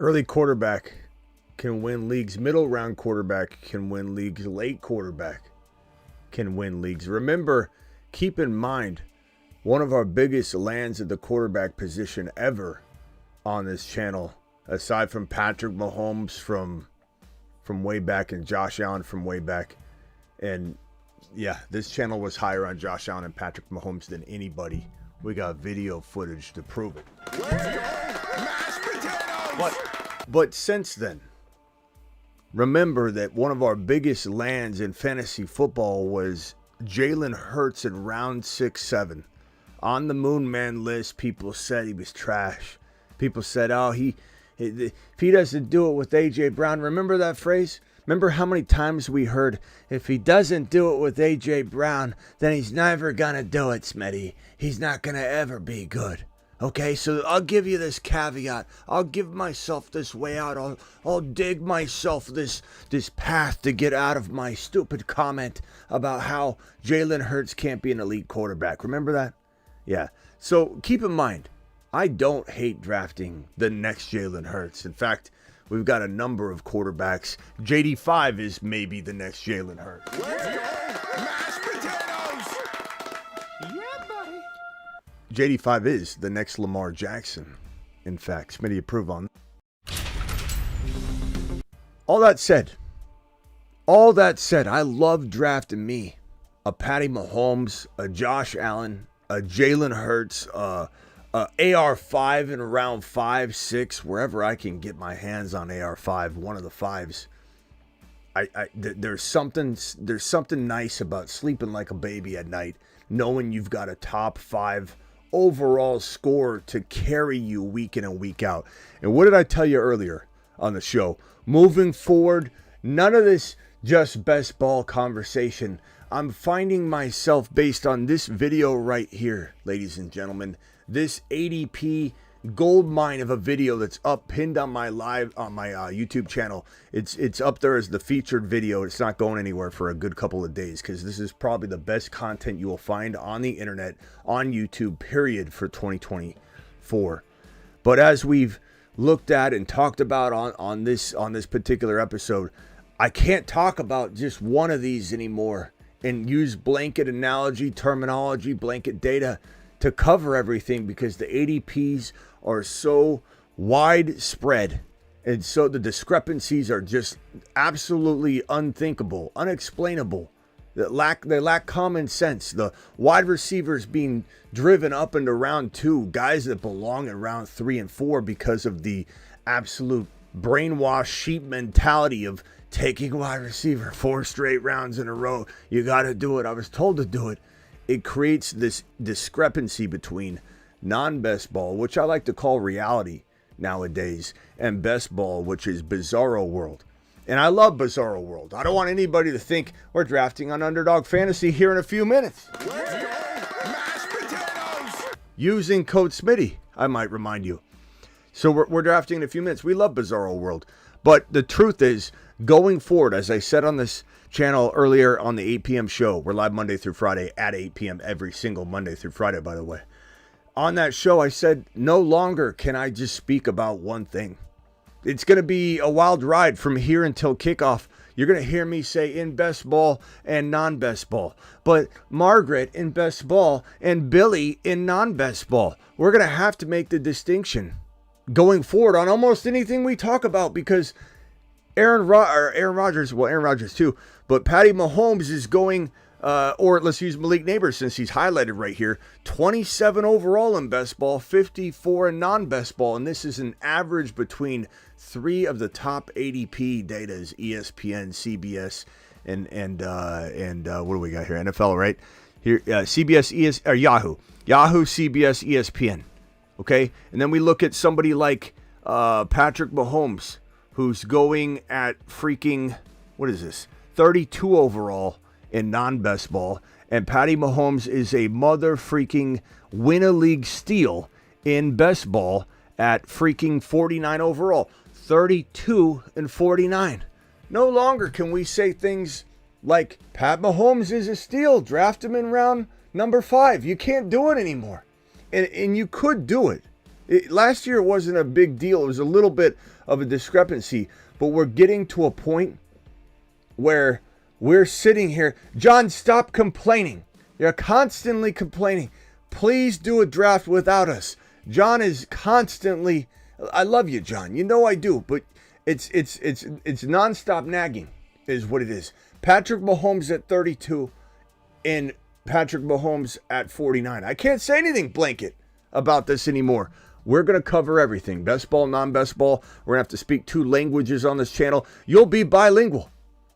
Early quarterback can win leagues. Middle round quarterback can win leagues. Late quarterback can win leagues. Remember, keep in mind, one of our biggest lands at the quarterback position ever on this channel, aside from Patrick Mahomes from way back and Josh Allen from way back. And yeah, this channel was higher on Josh Allen and Patrick Mahomes than anybody. We got video footage to prove it. But since then, remember that one of our biggest lands in fantasy football was Jalen Hurts in round 6-7. On the Moon Man list, people said he was trash. People said, oh, if he doesn't do it with A.J. Brown. Remember that phrase? Remember how many times we heard, if he doesn't do it with A.J. Brown, then he's never going to do it, Smitty. He's not going to ever be good. Okay, so I'll give you this caveat. I'll give myself this way out. I'll dig myself this path to get out of my stupid comment about how Jalen Hurts can't be an elite quarterback. Remember that? Yeah. So keep in mind, I don't hate drafting the next Jalen Hurts. In fact, we've got a number of quarterbacks. JD5 is maybe the next Jalen Hurts. Let's go! Mashed potatoes! Yeah, buddy. JD5 is the next Lamar Jackson. In fact, Smitty approve on that. All that said, I love drafting me a Patty Mahomes, a Josh Allen, a Jalen Hurts, AR5 in round 5, 6, wherever I can get my hands on AR5, one of the fives. There's something nice about sleeping like a baby at night, knowing you've got a top 5 overall score to carry you week in and week out. And what did I tell you earlier on the show? Moving forward, none of this just best ball conversation. I'm finding myself, based on this video right here, ladies and gentlemen, this ADP gold mine of a video that's up pinned on my YouTube channel. It's up there as the featured video. It's not going anywhere for a good couple of days because this is probably the best content you will find on the internet, on YouTube, period, for 2024. But as we've looked at and talked about on this particular episode, I can't talk about just one of these anymore and use blanket analogy, terminology, blanket data to cover everything, because the ADPs are so widespread and so the discrepancies are just absolutely unthinkable, unexplainable. They lack common sense. The wide receivers being driven up into round 2, guys that belong in round 3 and 4 because of the absolute brainwashed sheep mentality of taking wide receiver 4 straight rounds in a row. You got to do it. I was told to do it. It creates this discrepancy between non-best ball, which I like to call reality nowadays, and best ball, which is bizarro world. And I love bizarro world. I don't want anybody to think we're drafting on Underdog Fantasy here in a few minutes. Let's go! Mashed potatoes! Using code Smitty, I might remind you. So we're drafting in a few minutes. We love bizarro world. But the truth is, going forward, as I said on this channel earlier on the 8 p.m. show, we're live Monday through Friday at 8 p.m. every single Monday through Friday, by the way. On that show, I said, no longer can I just speak about one thing. It's going to be a wild ride from here until kickoff. You're going to hear me say in best ball and non-best ball. But Margaret in best ball and Billy in non-best ball. We're going to have to make the distinction going forward on almost anything we talk about, because Aaron Rodgers too, but Patty Mahomes is going, or let's use Malik Neighbors since he's highlighted right here, 27 overall in best ball, 54 in non-best ball, and this is an average between 3 of the top ADP data, ESPN, CBS, and what do we got here? NFL, right? Here, CBS, Yahoo, CBS, ESPN. Okay, and then we look at somebody like Patrick Mahomes, who's going at freaking, what is this, 32 overall in non-best ball, and Patty Mahomes is a mother freaking win-a-league steal in best ball at freaking 49 overall, 32 and 49. No longer can we say things like Pat Mahomes is a steal, draft him in round number 5. You can't do it anymore. And you could do it. Last year it wasn't a big deal. It was a little bit of a discrepancy, but we're getting to a point where we're sitting here. John, stop complaining. You're constantly complaining. Please do a draft without us. John is constantly. I love you, John. You know I do, but it's nonstop nagging is what it is. Patrick Mahomes at 32 and Patrick Mahomes at 49. I can't say anything blanket about this anymore. We're going to cover everything. Best ball, non-best ball. We're going to have to speak 2 languages on this channel. You'll be bilingual.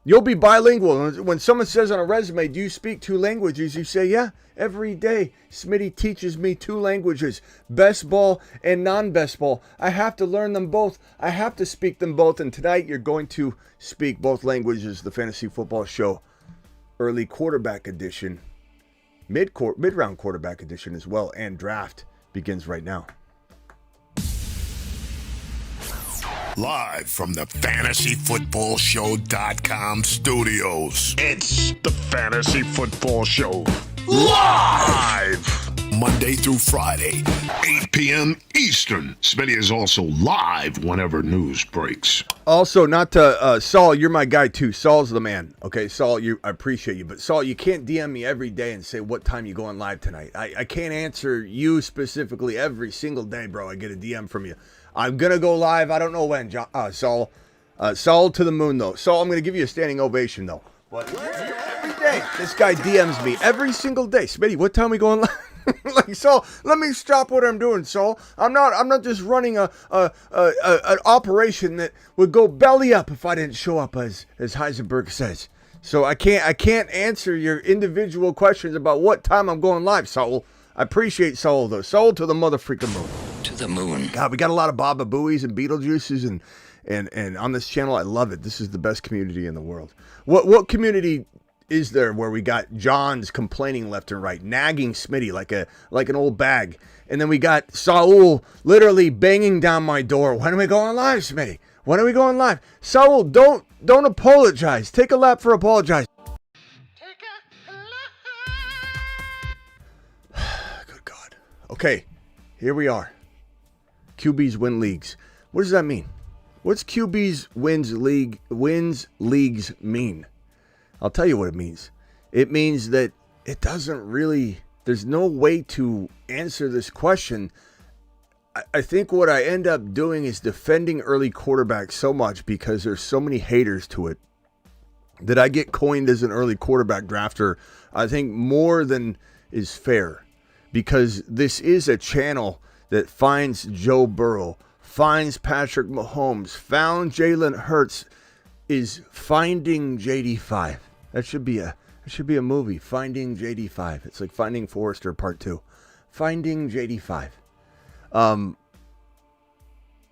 You'll be bilingual. When someone says on a resume, do you speak 2 languages? You say, yeah, every day. Smitty teaches me 2 languages, best ball and non-best ball. I have to learn them both. I have to speak them both. And tonight you're going to speak both languages. The Fantasy Football Show, early quarterback edition, mid-round quarterback edition as well, and draft begins right now. Live from the FantasyFootballShow.com studios. It's the Fantasy Football Show. Live! Monday through Friday, 8 p.m. Eastern. Smitty is also live whenever news breaks. Also, not to, Saul, you're my guy too. Saul's the man. Okay, Saul, I appreciate you. But Saul, you can't DM me every day and say what time you going live tonight. I can't answer you specifically every single day, bro. I get a DM from you. I'm going to go live. I don't know when, Saul. Saul to the moon, though. Saul, I'm going to give you a standing ovation, though. But every day, this guy DMs me every single day. Smitty, what time we going live? Like, Saul, let me stop what I'm doing, Saul. I'm not just running an operation that would go belly up if I didn't show up, as Heisenberg says. So I can't answer your individual questions about what time I'm going live, Saul. I appreciate Saul, though. Saul to the mother freaking moon. To the moon. God, we got a lot of Baba Booies and Beetlejuices and on this channel. I love it. This is the best community in the world. What community is there where we got John's complaining left and right, nagging Smitty like an old bag, and then we got Saul literally banging down my door. When are we going live, Smitty? When are we going live? Saul, don't apologize. Take a lap for apologize. Good God. Okay, here we are. QBs win leagues. What does that mean? What's QBs wins leagues mean? I'll tell you what it means. It means that it doesn't really, there's no way to answer this question. I think what I end up doing is defending early quarterbacks so much because there's so many haters to it that I get coined as an early quarterback drafter, I think more than is fair, because this is a channel that finds Joe Burrow, finds Patrick Mahomes, found Jalen Hurts, is finding JD5. That should be a movie, Finding JD5. It's like Finding Forrester Part 2. Finding JD5.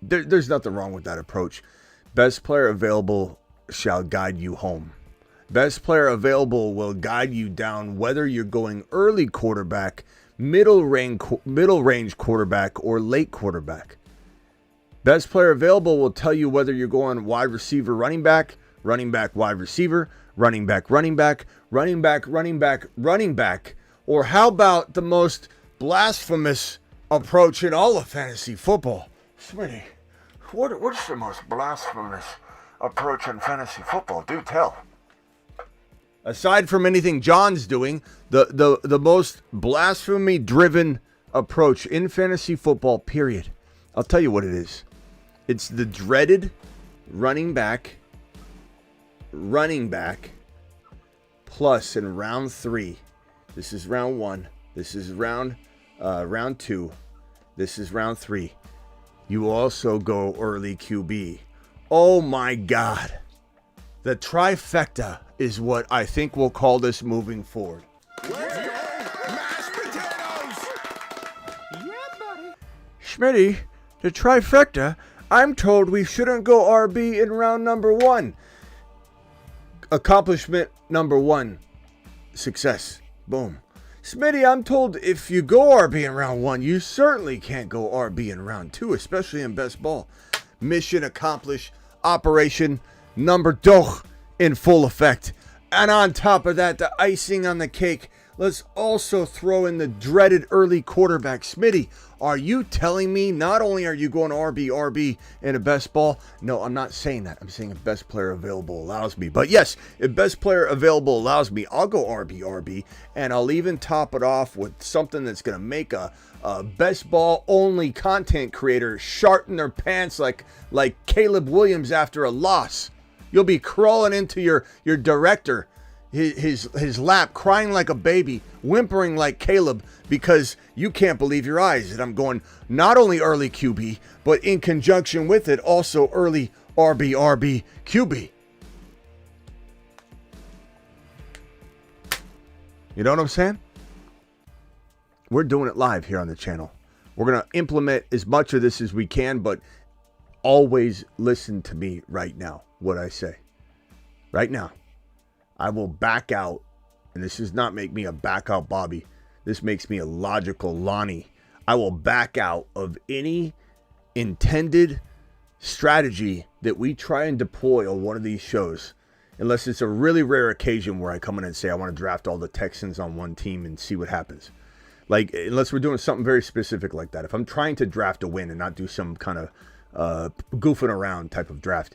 There's nothing wrong with that approach. Best player available shall guide you home. Best player available will guide you down whether you're going early quarterback, middle range quarterback, or late quarterback. Best player available will tell you whether you're going wide receiver, running back, wide receiver, running back, running back, or how about the most blasphemous approach in all of fantasy football? Smitty, what's the most blasphemous approach in fantasy football? Do tell. Aside from anything John's doing, the most blasphemy-driven approach in fantasy football, period. I'll tell you what it is. It's the dreaded running back plus in round 3. This is round 1. This is round 2. This is round 3. You also go early QB. Oh my God. The trifecta is what I think we'll call this moving forward. Let's go, mashed potatoes! Yeah, buddy. Smitty, the trifecta, I'm told we shouldn't go RB in round number 1. Accomplishment number 1. Success. Boom. Smitty, I'm told if you go RB in round 1, you certainly can't go RB in round 2, especially in best ball. Mission accomplished. Operation number 2 in full effect. And on top of that, the icing on the cake, let's also throw in the dreaded early quarterback. Smitty, Are you telling me not only are you going RB in a best ball? No, I'm not saying that. I'm saying if best player available allows me. But yes, if best player available allows me, I'll go RB, and I'll even top it off with something that's going to make a best ball only content creator sharten their pants like Caleb Williams after a loss. You'll be crawling into your director, his lap, crying like a baby, whimpering like Caleb because you can't believe your eyes. And I'm going not only early QB, but in conjunction with it, also early RB QB. You know what I'm saying? We're doing it live here on the channel. We're going to implement as much of this as we can, but always listen to me right now, what I say. Right now. I will back out, and this does not make me a back out Bobby. This makes me a logical Lonnie. I will back out of any intended strategy that we try and deploy on one of these shows, unless it's a really rare occasion where I come in and say I want to draft all the Texans on one team and see what happens. Like, unless we're doing something very specific like that. If I'm trying to draft a win and not do some kind of goofing around type of draft,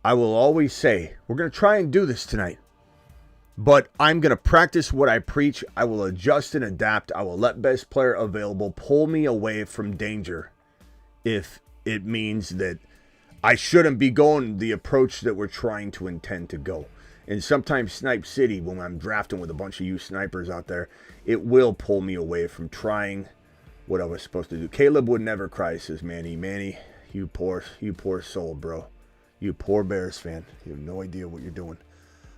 I will always say, we're going to try and do this tonight. But I'm going to practice what I preach. I will adjust and adapt. I will let best player available pull me away from danger if it means that I shouldn't be going the approach that we're trying to intend to go. And sometimes Snipe City, when I'm drafting with a bunch of you snipers out there, it will pull me away from trying what I was supposed to do. Caleb would never cry, says Manny. Manny, you poor soul, bro. You poor Bears fan. You have no idea what you're doing.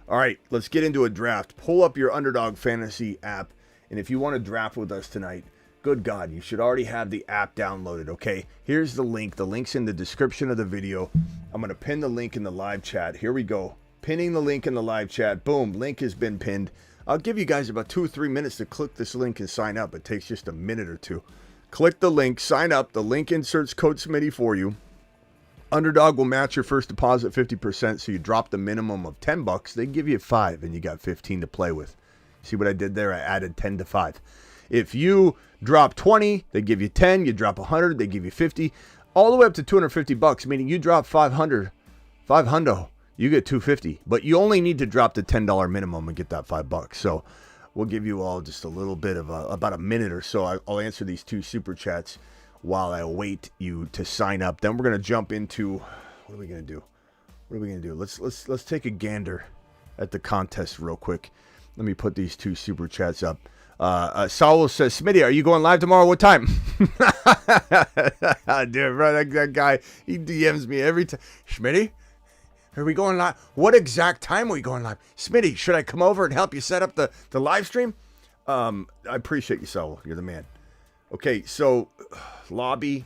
All right, let's get into a draft. Pull up your Underdog Fantasy app, and if you want to draft with us tonight, good God, you should already have the app downloaded, okay? Here's the link. The link's in the description of the video. I'm going to pin the link in the live chat. Here we go. Pinning the link in the live chat. Boom, link has been pinned. I'll give you guys about 2 or 3 minutes to click this link and sign up. It takes just a minute or two. Click the link, sign up. The link inserts code Smitty for you. Underdog will match your first deposit 50%, so you drop the minimum of $10. They give you 5, and you got 15 to play with. See what I did there? I added 10 to 5. If you drop 20, they give you 10. You drop 100, they give you 50. All the way up to $250, meaning you drop 500, you get 250. But you only need to drop the $10 minimum and get that $5. So we'll give you all just a little bit of about a minute or so. I'll answer these 2 super chats while I await you to sign up. Then we're going to jump into, what are we going to do? Let's take a gander at the contest real quick. Let me put these 2 super chats up. Saul says, Smitty, are you going live tomorrow? What time? Dude, bro, that guy, he DMs me every time. Smitty, are we going live? What exact time are we going live? Smitty, should I come over and help you set up the live stream? I appreciate you, Saul. You're the man. Okay, so lobby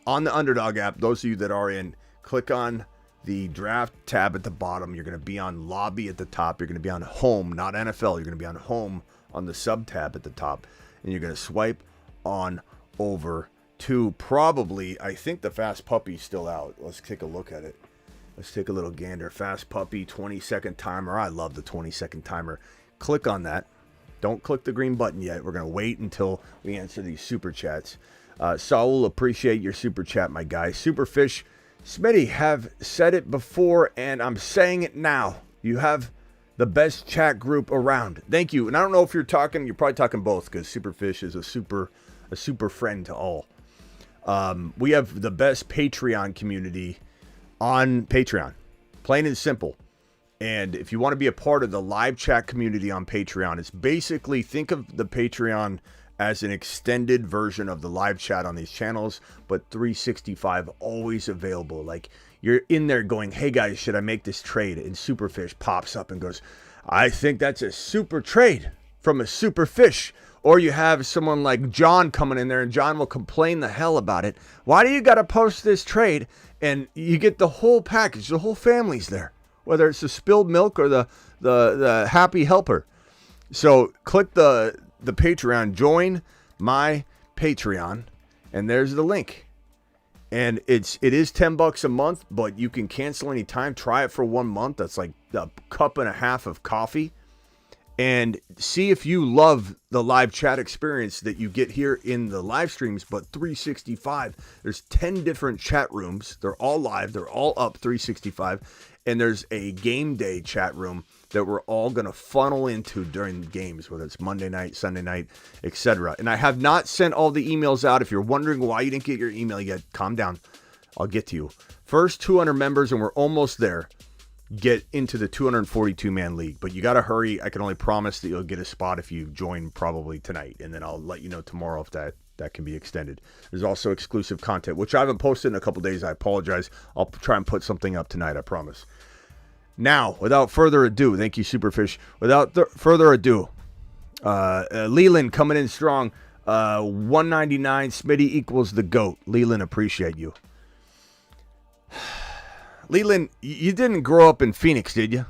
on the Underdog app. Those of you that are in, click on the draft tab at the bottom. You're going to be on lobby at the top. You're going to be on home, not NFL. You're going to be on home on the sub tab at the top. And you're going to swipe on over to probably, I think the Fast Puppy's still out. Let's take a look at it. Let's take a little gander. Fast Puppy, 20-second timer. I love the 20-second timer. Click on that. Don't click the green button yet. We're going to wait until we answer these super chats. Saul, appreciate your super chat, my guy. Superfish, Smitty, have said it before, and I'm saying it now. You have the best chat group around. Thank you. And I don't know if you're probably talking both, because Superfish is a super friend to all. We have the best Patreon community on Patreon. Plain and simple. And if you want to be a part of the live chat community on Patreon, it's basically, think of the Patreon as an extended version of the live chat on these channels, but 365 always available. Like, you're in there going, hey guys, should I make this trade? And Superfish pops up and goes, I think that's a super trade from a Superfish. Or you have someone like John coming in there, and John will complain the hell about it. Why do you got to post this trade? And you get the whole package. The whole family's there, whether it's the spilled milk or the happy helper. So click the Patreon, join my Patreon, and there's the link. And it is $10 a month, but you can cancel anytime. Try it for 1 month. That's like a cup and a half of coffee. and see if you love the live chat experience that you get here in the live streams, but 365. There's 10 different chat rooms. They're all live. They're all up 365. And there's a game day chat room that we're all going to funnel into during games, whether it's Monday night, Sunday night, etc. And I have not sent all the emails out. If you're wondering why you didn't get your email yet, calm down. I'll get to you. First 200 members, and we're almost there, get into the 242-man league. But you got to hurry. I can only promise that you'll get a spot if you join probably tonight. And then I'll let you know tomorrow if that can be extended. There's also exclusive content, which I haven't posted in a couple days. I apologize. I'll try and put something up tonight, I promise. Now, without further ado, thank you, Superfish. Without further ado, Leland coming in strong. 199, Smitty equals the GOAT. Leland, appreciate you. Leland, you didn't grow up in Phoenix, did you?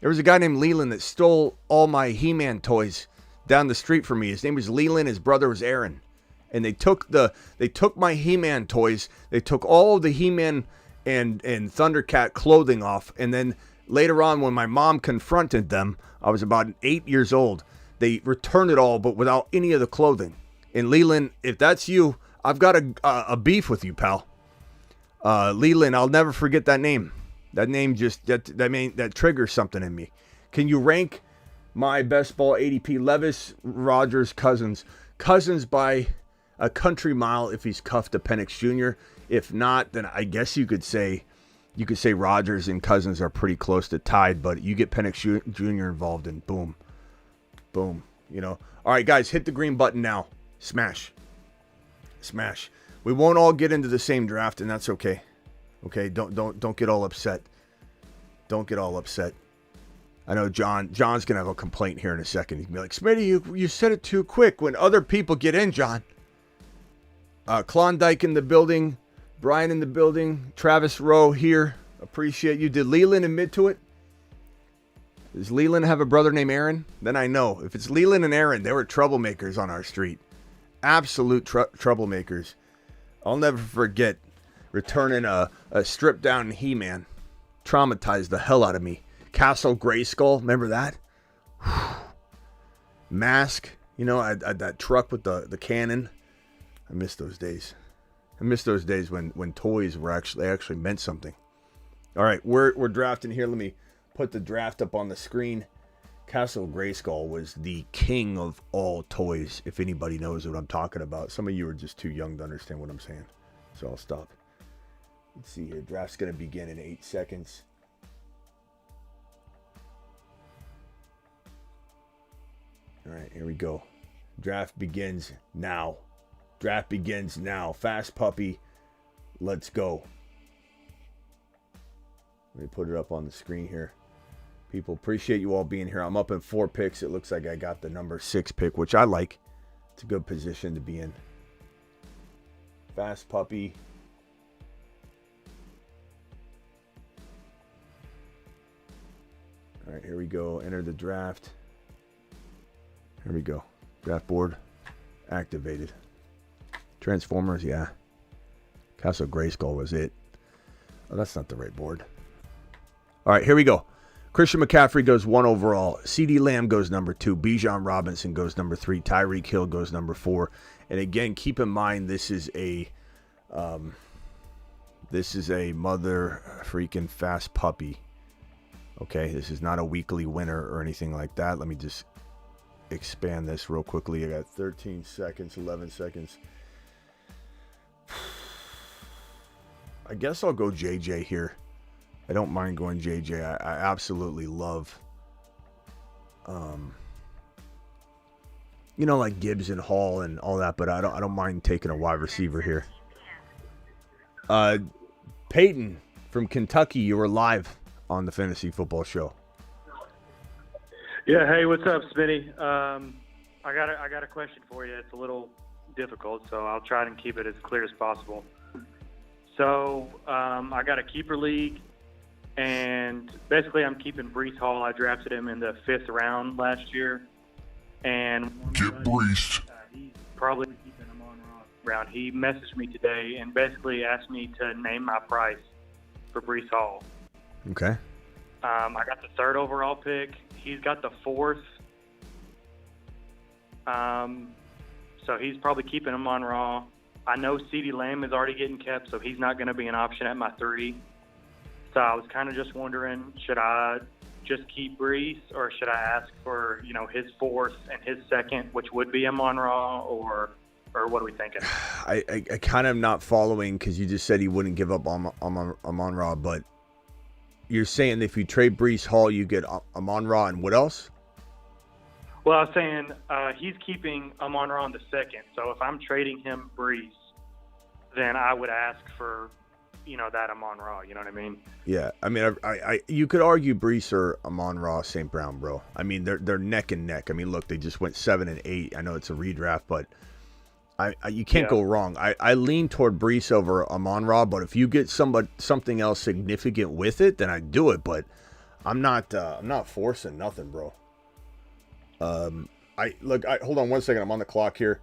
There was a guy named Leland that stole all my He-Man toys down the street from me. His name was Leland. His brother was Aaron. And they took my He-Man toys. They took all of the He-Man and Thundercat clothing off. And then later on, when my mom confronted them, I was about 8 years old. They returned it all, but without any of the clothing. And Leland, if that's you, I've got a beef with you, pal. Leland, I'll never forget that name. That name just that triggers something in me. Can you rank my best ball ADP? Levis, Rogers, Cousins by a country mile if he's cuffed to Penix Jr. If not, then I guess you could say Rogers and Cousins are pretty close to tied, but you get Penix Jr. involved and boom. You know. All right, guys, hit the green button now. Smash. We won't all get into the same draft, and that's okay. Okay, don't get all upset. Don't get all upset. I know John's gonna have a complaint here in a second. He'd be like, Smitty, you said it too quick. When other people get in, John. Klondike in the building, Brian in the building, Travis Rowe here. Appreciate you. Did Leland admit to it? Does Leland have a brother named Aaron? Then I know. If it's Leland and Aaron, they were troublemakers on our street. Absolute troublemakers. I'll never forget returning a stripped down He-Man. Traumatized the hell out of me. Castle Grayskull, remember that? Mask, you know, that truck with the cannon. I miss those days. I miss those days when toys were actually meant something. All right, we're drafting here. Let me put the draft up on the screen. Castle Grayskull was the king of all toys, if anybody knows what I'm talking about. Some of you are just too young to understand what I'm saying, so I'll stop. Let's see here. Draft's going to begin in 8 seconds. All right, here we go. Draft begins now. Fast puppy. Let's go. Let me put it up on the screen here. People, appreciate you all being here. I'm up in 4 picks. It looks like I got the number 6 pick, which I like. It's a good position to be in. Fast puppy. All right, here we go. Enter the draft. Here we go. Draft board activated. Transformers, yeah. Castle Grayskull was it. Oh, that's not the right board. All right, here we go. Christian McCaffrey goes 1 overall. CeeDee Lamb goes number 2. Bijan Robinson goes number 3. Tyreek Hill goes number 4. And again, keep in mind this is a mother freaking fast puppy. Okay, this is not a weekly winner or anything like that. Let me just expand this real quickly. I got 13 seconds, 11 seconds. I guess I'll go JJ here. I don't mind going JJ. I absolutely love, like Gibbs and Hall and all that, but I don't mind taking a wide receiver here. Peyton from Kentucky, you were live on the Fantasy Football Show. Yeah, hey, what's up, Smitty? I got a question for you. It's a little difficult, so I'll try and keep it as clear as possible. So I got a keeper league. And basically, I'm keeping Breece Hall. I drafted him in the 5th round last year. And get Breece. He's probably keeping him on round. He messaged me today and basically asked me to name my price for Breece Hall. Okay. I got the 3rd overall pick. He's got the 4th. So he's probably keeping him on Raw. I know CeeDee Lamb is already getting kept, so he's not going to be an option at my 3. So I was kind of just wondering, should I just keep Brees, or should I ask for, his 4th and his 2nd, which would be him on Raw, or what are we thinking? I kind of not following, because you just said he wouldn't give up Amon Ra, but you're saying if you trade Brees Hall, you get Amon Ra, and what else? Well, I was saying he's keeping Amon Ra on the 2nd. So if I'm trading him Brees, then I would ask for, that Amon Ra. You know what I mean? Yeah. I mean, I you could argue Brees or Amon Ra, St. Brown, bro. I mean, they're neck and neck. I mean, look, they just went 7 and 8. I know it's a redraft, but you can't go wrong. I lean toward Brees over Amon Ra, but if you get something else significant with it, then I do it. But I'm not forcing nothing, bro. Hold on one second. I'm on the clock here.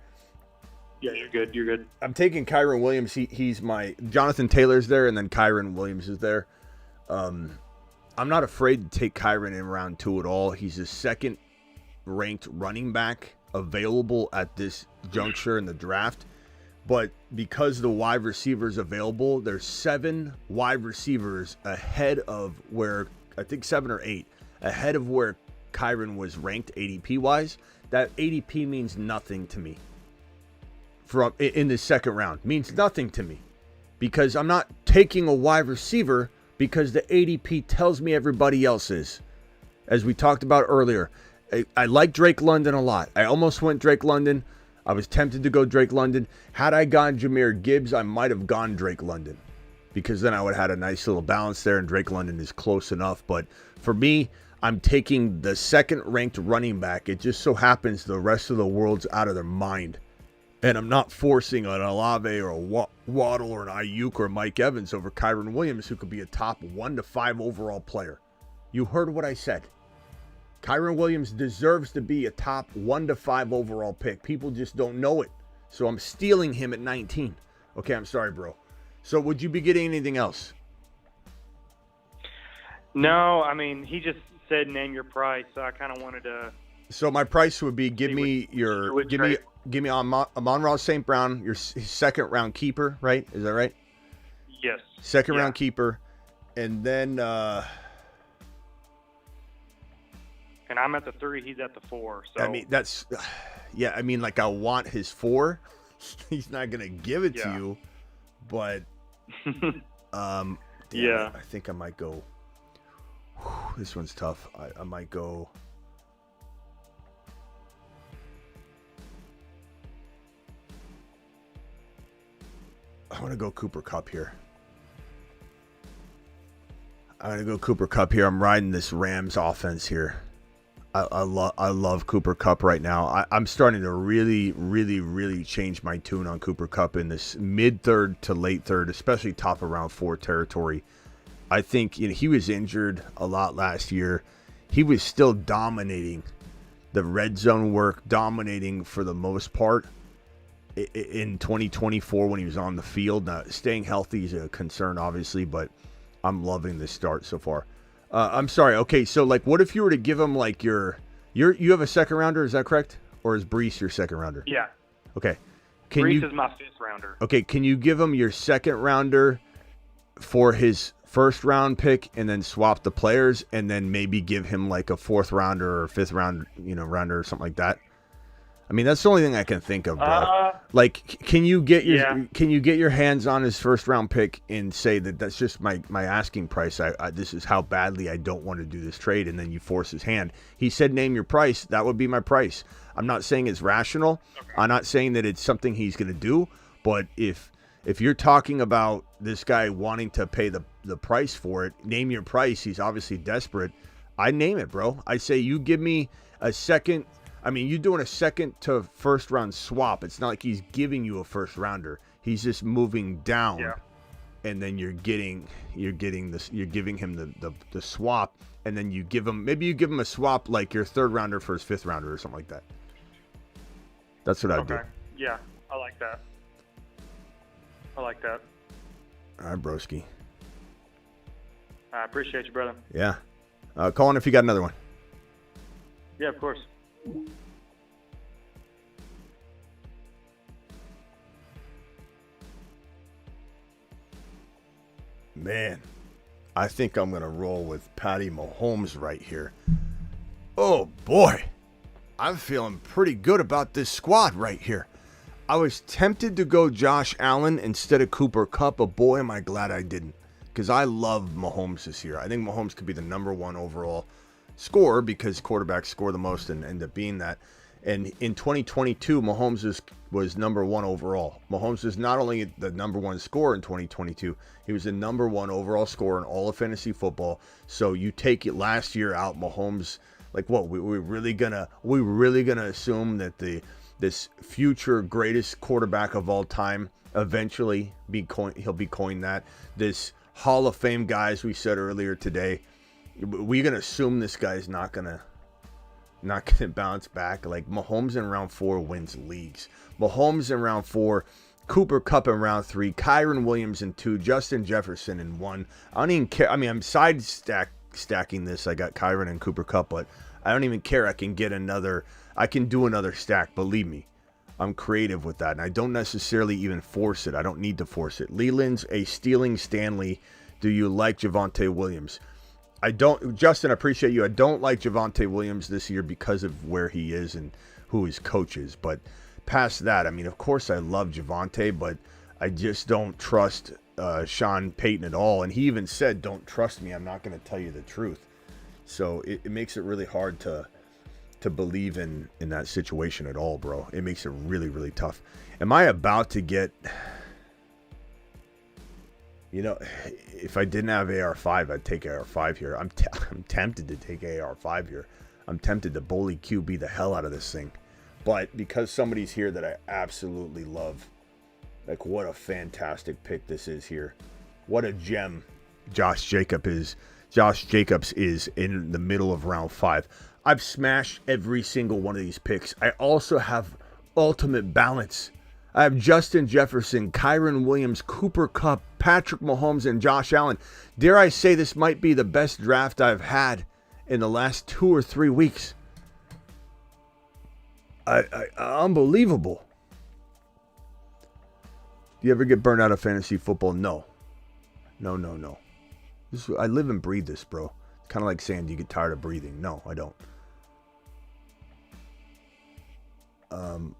Yeah, you're good. I'm taking Kyron Williams. He's my Jonathan Taylor's there, and then Kyron Williams is there. I'm not afraid to take Kyron in round 2 at all. He's the 2nd ranked running back available at this juncture in the draft. But because the wide receivers available, there's 7 wide receivers ahead of where, I think 7 or 8, ahead of where Kyron was ranked ADP wise. That ADP means nothing to me. In the 2nd round means nothing to me, because I'm not taking a wide receiver because the ADP tells me everybody else is. As we talked about earlier, I like Drake London a lot. I almost went Drake London. I was tempted to go Drake London. Had I gone Jahmyr Gibbs, I might have gone Drake London, because then I would have had a nice little balance there, and Drake London is close enough. But for me, I'm taking the 2nd ranked running back. It just so happens the rest of the world's out of their mind. And I'm not forcing an Olave or a Waddle or an Ayuk or Mike Evans over Kyron Williams, who could be a top 1 to 5 overall player. You heard what I said. Kyron Williams deserves to be a top 1 to 5 overall pick. People just don't know it. So I'm stealing him at 19. Okay, I'm sorry, bro. So would you be getting anything else? No, I mean, he just said name your price, so I kind of wanted to. So my price would be give me Amon-Ra St. Brown, your 2nd round keeper, right? Is that right? Yes. 2nd round keeper, and then. And I'm at the 3, he's at the 4. So I mean, that's, yeah. I mean, like, I want his 4. He's not gonna give it to you, but yeah. I think I might go. This one's tough. I might go. I want to go Cooper Kupp here. I'm riding this Rams offense here. I love Cooper Kupp right now. I'm starting to really change my tune on Cooper Kupp in this mid-3rd to late 3rd, especially top of round 4 territory. I think he was injured a lot last year. He was still dominating the red zone work, dominating for the most part in 2024 when he was on the field. Now, staying healthy is a concern, obviously, but I'm loving this start so far. I'm sorry. Okay, so like, what if you were to give him like you have a 2nd rounder? Is that correct, or is Brees your 2nd rounder? Yeah. Okay. Brees is my 5th rounder. Okay, can you give him your 2nd rounder for his 1st round pick, and then swap the players, and then maybe give him like a 4th rounder or 5th round, rounder or something like that? I mean, that's the only thing I can think of, bro. Like, can you get your hands on his 1st round pick and say that's just my asking price? This is how badly I don't want to do this trade, and then you force his hand. He said, name your price. That would be my price. I'm not saying it's rational. Okay. I'm not saying that it's something he's going to do. But if you're talking about this guy wanting to pay the price for it, name your price. He's obviously desperate. I name it, bro. I say you give me a 2nd. I mean, you're doing a 2nd to 1st round swap. It's not like he's giving you a 1st rounder. He's just moving down, and then you're giving him the swap, and then you give him a swap like your 3rd rounder for his 5th rounder or something like that. That's what I do. Yeah, I like that. All right, broski. I appreciate you, brother. Yeah. Call in if you got another one. Yeah, of course. Man, I think I'm going to roll with Patty Mahomes right here. Oh, boy. I'm feeling pretty good about this squad right here. I was tempted to go Josh Allen instead of Cooper Kupp, but boy, am I glad I didn't. Because I love Mahomes this year. I think Mahomes could be the number one overall scorer because quarterbacks score the most and end up being that. And in 2022, Mahomes was number one overall. Mahomes is not only the number one scorer in 2022, he was the number one overall scorer in all of fantasy football. So you take it last year out, Mahomes, like what? We really gonna assume that this future greatest quarterback of all time eventually he'll be coined that. This Hall of Fame guy, as we said earlier today, we're gonna assume this guy's not gonna bounce back. Like Mahomes in round 4 wins leagues. Mahomes in round 4, Cooper Kupp in round 3, Kyren Williams in 2, Justin Jefferson in 1. I don't even care. I mean, I'm stacking this. I got Kyren and Cooper Kupp, but I don't even care. I can do another stack. Believe me, I'm creative with that, and I don't necessarily even force it. I don't need to force it. Leland's a stealing Stanley. Do you like Javonte Williams? I don't, Justin, I appreciate you. I don't like Javonte Williams this year because of where he is and who his coach is. But past that, I mean, of course I love Javonte, but I just don't trust Sean Payton at all. And he even said, don't trust me. I'm not going to tell you the truth. So it makes it really hard to believe in that situation at all, bro. It makes it really, really tough. Am I about to get... You know, if I didn't have AR5, I'd take AR5 here. I'm tempted to take AR5 here. I'm tempted to bully QB the hell out of this thing. But because somebody's here that I absolutely love, like what a fantastic pick this is here. What a gem Josh Jacobs is in the middle of round 5. I've smashed every single one of these picks. I also have ultimate balance. I have Justin Jefferson, Kyren Williams, Cooper Kupp, Patrick Mahomes, and Josh Allen. Dare I say this might be the best draft I've had in the last 2 or 3 weeks. Unbelievable. Do you ever get burned out of fantasy football? No. No. I live and breathe this, bro. It's kind of like saying, do you get tired of breathing? No, I don't.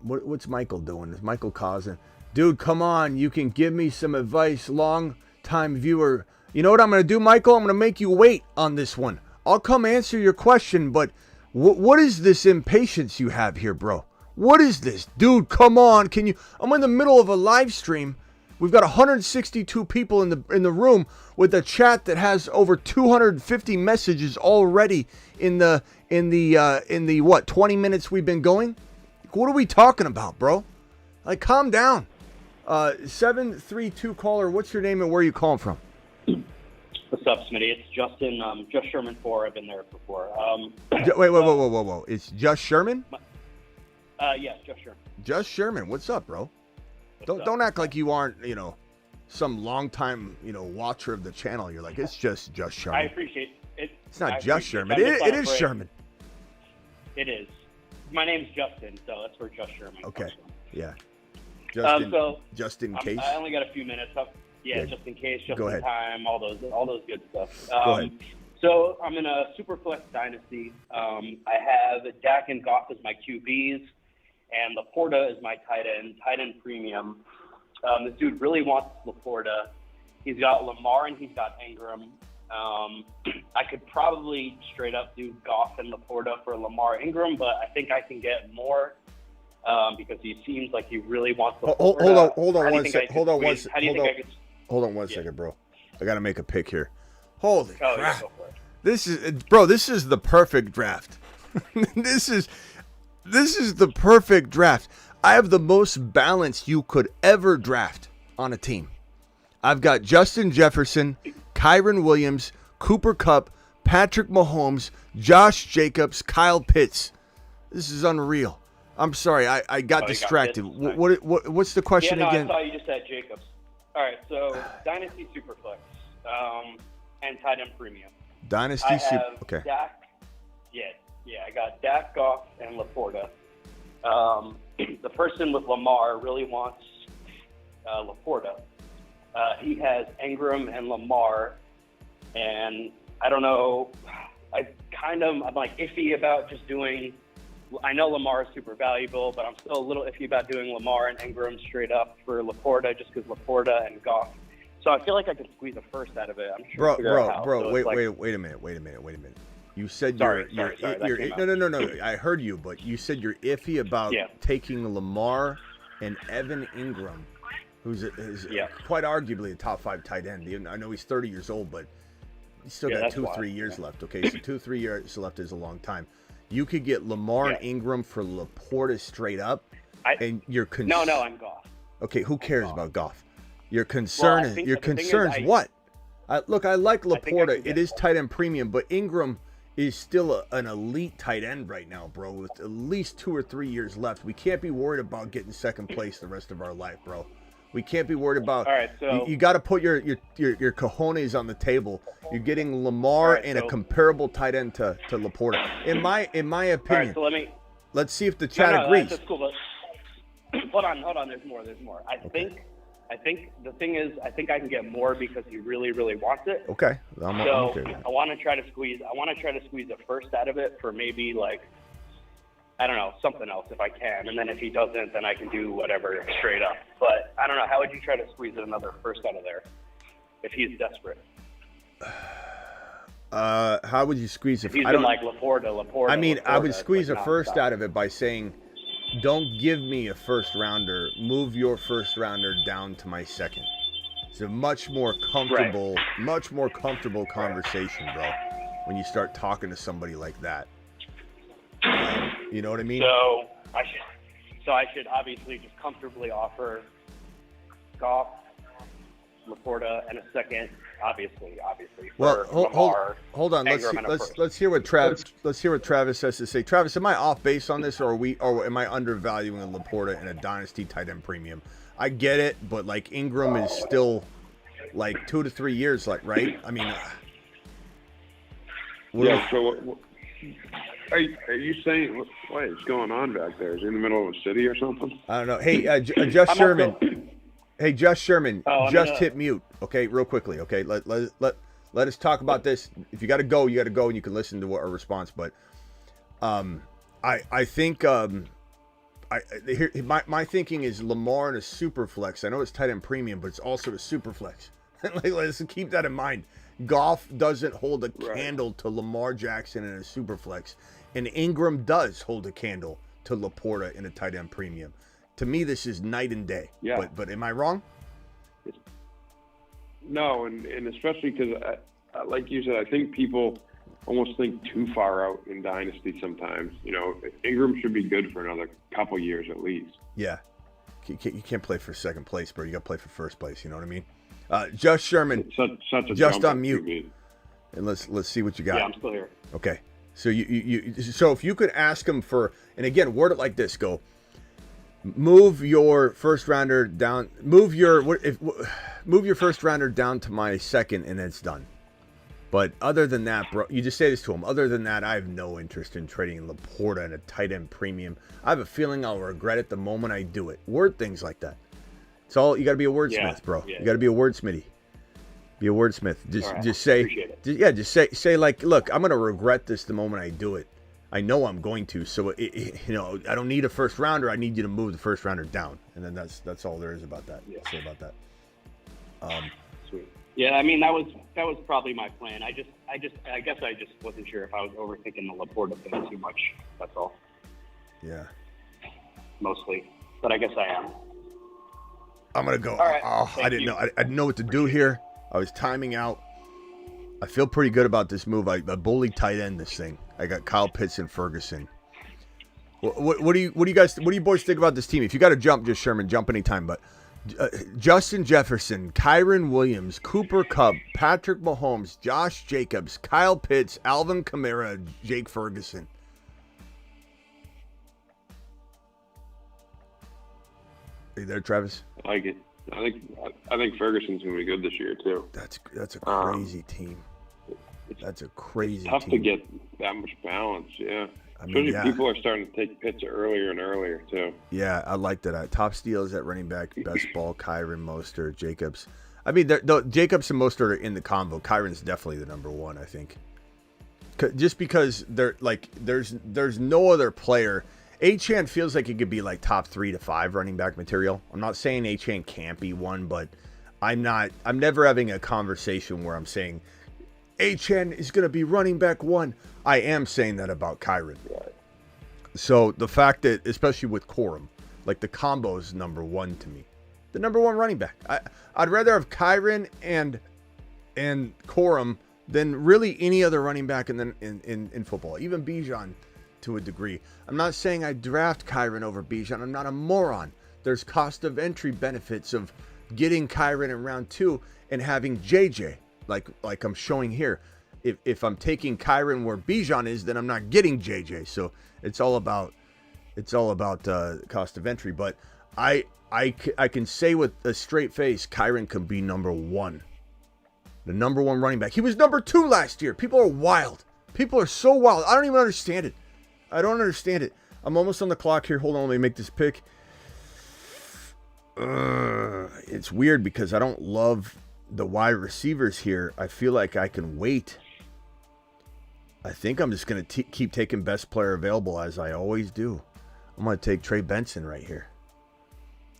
What's Michael doing? Is Michael causing? Dude, come on. You can give me some advice. Long time viewer. You know what I'm going to do, Michael? I'm going to make you wait on this one. I'll come answer your question, but what is this impatience you have here, bro? What is this? Dude, come on. Can you... I'm in the middle of a live stream. We've got 162 people in the room with a chat that has over 250 messages already in the what, 20 minutes we've been going? What are we talking about, bro? Like, calm down. 732 caller, what's your name and where are you calling from? What's up, Smitty? It's Justin. Just Sherman 4. I've been there before. Wait, whoa. It's Just Sherman? Yes, Just Sherman. Just Sherman. What's up, bro? Don't act like you aren't, some long-time, watcher of the channel. You're like, it's just Sherman. I appreciate it. It's not Just Sherman. It is Sherman. It is. My name's Justin, so that's where Just Sherman okay. comes from. Yeah. Just in case. I only got a few minutes. Just in case, just Go in ahead. time, all those good stuff. Go ahead. So I'm in a Superflex Dynasty. I have Dak and Goff as my QBs, and Laporta is my tight end premium. This dude really wants Laporta. He's got Lamar and he's got Ingram. I could probably straight up do Goff and Laporta for Lamar Ingram, but I think I can get more because he seems like he really wants Laporta. Hold on one second, bro. I got to make a pick here. Holy crap. Yeah, go for it. This is the perfect draft. This is the perfect draft. I have the most balance you could ever draft on a team. I've got Justin Jefferson, Kyren Williams, Cooper Kupp, Patrick Mahomes, Josh Jacobs, Kyle Pitts. This is unreal. I'm sorry, I got distracted. What's the question again? I thought you just said Jacobs. All right, so Dynasty Superflex and tight end premium. Dynasty Super. Okay. Dak. I got Dak, Goff, and Laporta. The person with Lamar really wants Laporta. He has Ingram and Lamar, and I don't know. I'm like iffy about just doing. I know Lamar is super valuable, but I'm still a little iffy about doing Lamar and Ingram straight up for Laporta, just because Laporta and Goff. So I feel like I could squeeze a first out of it. I'm sure. Bro, wait a minute. You said sorry, no. I heard you, but you said you're iffy about taking Lamar and Evan Ingram, who's quite arguably a top 5 tight end. I know he's 30 years old, but he's still got 2-3 years left. Okay, so 2-3 years left is a long time. You could get Lamar and Ingram for Laporta straight up, and you're No, I'm Goff. Okay, who cares about Goff? Your concern is what? Look, I like Laporta. It is tight end premium, but Ingram is still an elite tight end right now, bro, with at least 2 or 3 years left. We can't be worried about getting second place the rest of our life, bro. We can't be worried about. All right, so you got to put your cojones on the table. You're getting Lamar and a comparable tight end to Laporta. In my opinion. All right, so let's see if the chat agrees. That's cool, but hold on. There's more. I think the thing is, I think I can get more because he really, really wants it. Okay. I'm okay. I want to try to squeeze a first out of it for maybe like, I don't know, something else if I can. And then if he doesn't, then I can do whatever straight up. But I don't know. How would you try to squeeze another first out of there if he's desperate? How would you squeeze it? He's been like Laporta. I mean, I would squeeze like a first out of it by saying, don't give me a first rounder. Move your first rounder down to my second. It's a much more comfortable conversation, bro, when you start talking to somebody like that. You know what I mean? So I should obviously just comfortably offer Goff, Laporta, and a second. Obviously. Well, hold on. Let's hear what Travis has to say. Travis, am I off base on this, or am I undervaluing a Laporta and a dynasty tight end premium? I get it, but like Ingram is still like 2 to 3 years, like, right? I mean, So are you saying what is going on back there? Is he in the middle of a city or something? I don't know. Hey, Just Sherman. Hey, Just Sherman, hit mute, okay, real quickly, okay? Let us talk about this. If you got to go, and you can listen to our response. But I think my thinking is Lamar and a super flex. I know it's tight end premium, but it's also a super flex. Like, let's keep that in mind. Goff doesn't hold a candle to Lamar Jackson in a super flex, and Ingram does hold a candle to Laporta in a tight end premium. To me, this is night and day. Yeah. But am I wrong? No, and especially because, like you said, I think people almost think too far out in Dynasty sometimes. You know, Ingram should be good for another couple years at least. Yeah. You can't play for second place, bro. You got to play for first place. You know what I mean? Just Sherman, such a just on mute. And let's see what you got. Yeah, I'm still here. Okay. So so if you could ask him for, and again, word it like this, go. Move your first rounder down. Move your first rounder down to my second, and it's done. But other than that, bro, you just say this to him. Other than that, I have no interest in trading Laporta and a tight end premium. I have a feeling I'll regret it the moment I do it. Word things like that. It's all you got to be a wordsmith, bro. You got to be a wordsmithy. Be a wordsmith. Just say, just say like, look, I'm gonna regret this the moment I do it. I know I'm going to, so I don't need a first rounder. I need you to move the first rounder down, and then that's all there is about that. Say about that. Sweet. Yeah, I mean that was probably my plan. I guess I just wasn't sure if I was overthinking the Laporta thing too much. That's all. Yeah. Mostly, but I guess I am. I'm gonna go. All right. I didn't know. I didn't know what to do here. I was timing out. I feel pretty good about this move. I bully tight end this thing. I got Kyle Pitts and Ferguson. What do you boys think about this team? If you got to jump, just Sherman, jump anytime. But Justin Jefferson, Kyron Williams, Cooper Kupp, Patrick Mahomes, Josh Jacobs, Kyle Pitts, Alvin Kamara, Jake Ferguson. Are you there, Travis? I like it. I think Ferguson's gonna be good this year too. That's a crazy team. That's a crazy tough team. to get that much balance, yeah. I mean, Especially people are starting to take Pitts earlier and earlier too. Yeah, I like that. Top steals at running back, best ball, Kyron, Mostert, Jacobs. I mean, Jacobs and Mostert are in the combo. Kyron's definitely the number one, I think. Just because there's no other player. Achane feels like it could be like top 3 to 5 running back material. I'm not saying Achane can't be one, but I'm never having a conversation where I'm saying Achane is going to be running back 1. I am saying that about Kyron. Right. So the fact that, especially with Corum, like the combo is number 1 to me. The number 1 running back. I'd rather have Kyron and Corum than really any other running back in football. Even Bijan to a degree. I'm not saying I draft Kyron over Bijan. I'm not a moron. There's cost of entry benefits of getting Kyron in round 2 and having JJ, like I'm showing here. If I'm taking Kyron where Bijan is, then I'm not getting JJ. So it's all about cost of entry. But I can say with a straight face, Kyron can be number 1. The number 1 running back. He was number 2 last year. People are wild. People are so wild. I don't even understand it. I don't understand it. I'm almost on the clock here. Hold on, let me make this pick. It's weird because I don't love the wide receivers here. I feel like I can wait. I think I'm just going to keep taking best player available as I always do. I'm going to take Trey Benson right here.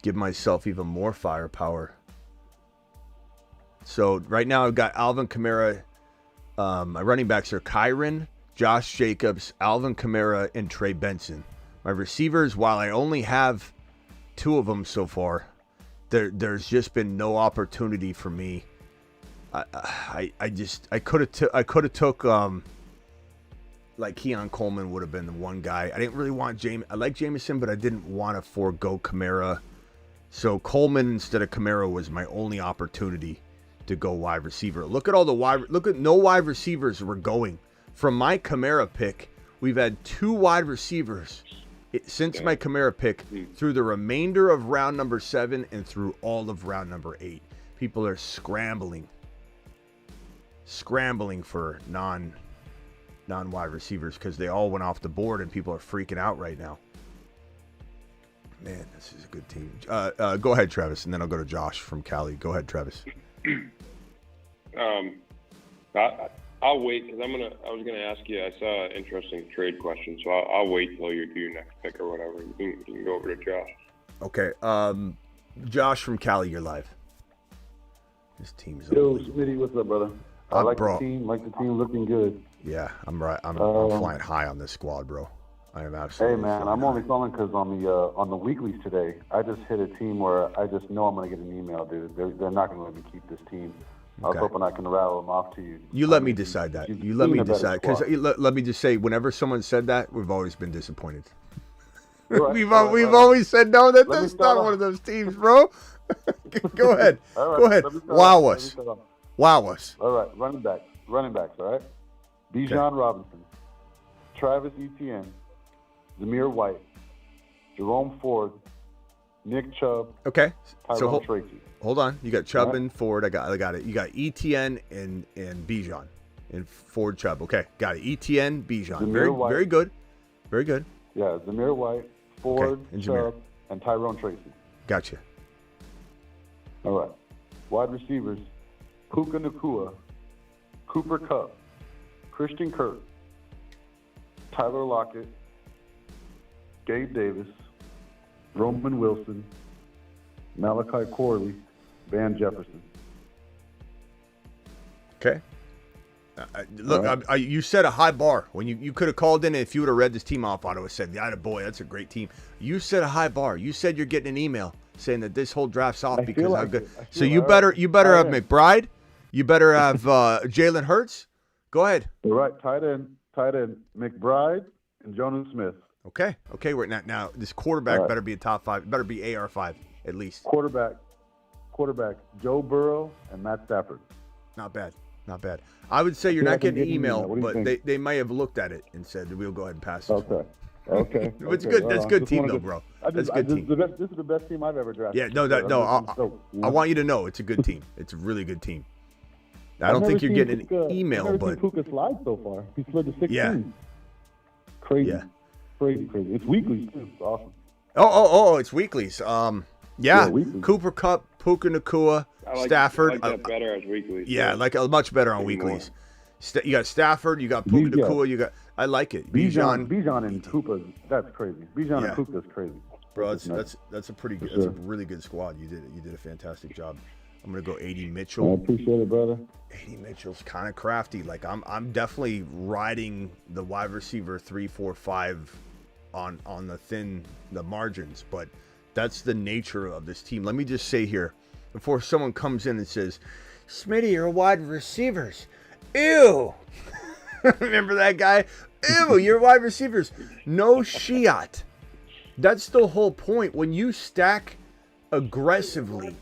Give myself even more firepower. So right now I've got Alvin Kamara. My running backs are Kyron, Josh Jacobs, Alvin Kamara, and Trey Benson. My receivers, while I only have 2 of them so far, there's just been no opportunity for me. I could have took like Keon Coleman would have been the one guy. I didn't really want James. I like Jameson, but I didn't want to forego Kamara. So Coleman instead of Kamara was my only opportunity to go wide receiver. Look at no wide receivers were going. From my Kamara pick, we've had 2 wide receivers since my Kamara pick through the remainder of round number 7 and through all of round number 8. People are scrambling for non-wide receivers because they all went off the board and people are freaking out right now. Man, this is a good team. Go ahead, Travis, and then I'll go to Josh from Cali. Go ahead, Travis. I'll wait because I was gonna ask you. I saw an interesting trade question, so I'll wait till you do your next pick or whatever. You can go over to Josh. Okay. Josh from Cali, you're live. This team's Yo, Smitty, what's up, brother? I like bro. the team. Like the team looking good. Yeah, I'm right. I'm flying high on this squad, bro. I am absolutely. Hey, man, I'm only calling because on the weeklies today, I just hit a team where I just know I'm going to get an email, dude. They're not going to let me keep this team. I was hoping I can rattle them off to you. You let me decide that. You let me decide. Because let me just say, whenever someone said that, we've always been disappointed. Right. We've always said, no, that's not one of those teams, bro. Go ahead. All right, go ahead. Wow us. Wow us. All right, running backs, all right? Bijan Robinson, Travis Etienne, Zamir White, Jerome Ford, Nick Chubb, okay. Tyrone Tracy. Hold on. You got Chubb and Ford. I got it. You got Etienne and Bijan. And Ford, Chubb. Okay. Got it. Etienne, Bijan. Very good. Very good. Yeah, Zamir White, Ford, and Chubb, and Tyrone Tracy. Gotcha. All right. Wide receivers, Puka Nacua, Cooper Kupp, Christian Kirk, Tyler Lockett, Gabe Davis, Roman Wilson, Malachi Corley, Van Jefferson. Okay. Look, you set a high bar. When you could have called in, and if you would have read this team off, I would have said, "Yeah, boy, that's a great team." You set a high bar. You said you're getting an email saying that this whole draft's off because how good. So you better have McBride. You better have Jalen Hurts. Go ahead. All right, tight end McBride and Jonas Smith. Okay. We're now this quarterback better be a top 5. Better be AR5 at least. Quarterback, Joe Burrow and Matt Stafford. Not bad. I would say you're not getting an email, but they may have looked at it and said, we'll go ahead and pass this one. Okay. It's good. That's good team, though, bro. That's a good team. This is the best team I've ever drafted. Yeah, I want you to know it's a good team. It's a really good team. I don't think you're getting an email, I've but Puka slide so far. He slid to 16. Yeah. Crazy. Yeah. Crazy. It's weekly too. It's awesome. Oh, it's weeklies. Yeah. Weekly. Cooper Kupp, Puka Nacua, Stafford. I like that better as weeklies. Yeah, like much better on weeklies. You got Stafford. You got Puka Nacua. You got. I like it. Bijan and Koopa. That's crazy. Bijan and Koopa's crazy. Bro, that's a pretty good. That's a really good squad. You did a fantastic job. I'm gonna go 80 Mitchell. I appreciate it, brother. 80 Mitchell's kind of crafty. Like I'm definitely riding the wide receiver 3, 4, 5 on the margins, but that's the nature of this team. Let me just say here, before someone comes in and says, "Smitty, you're wide receivers." Ew. Remember that guy? Ew, you're wide receivers. No shiat. That's the whole point. When you stack aggressively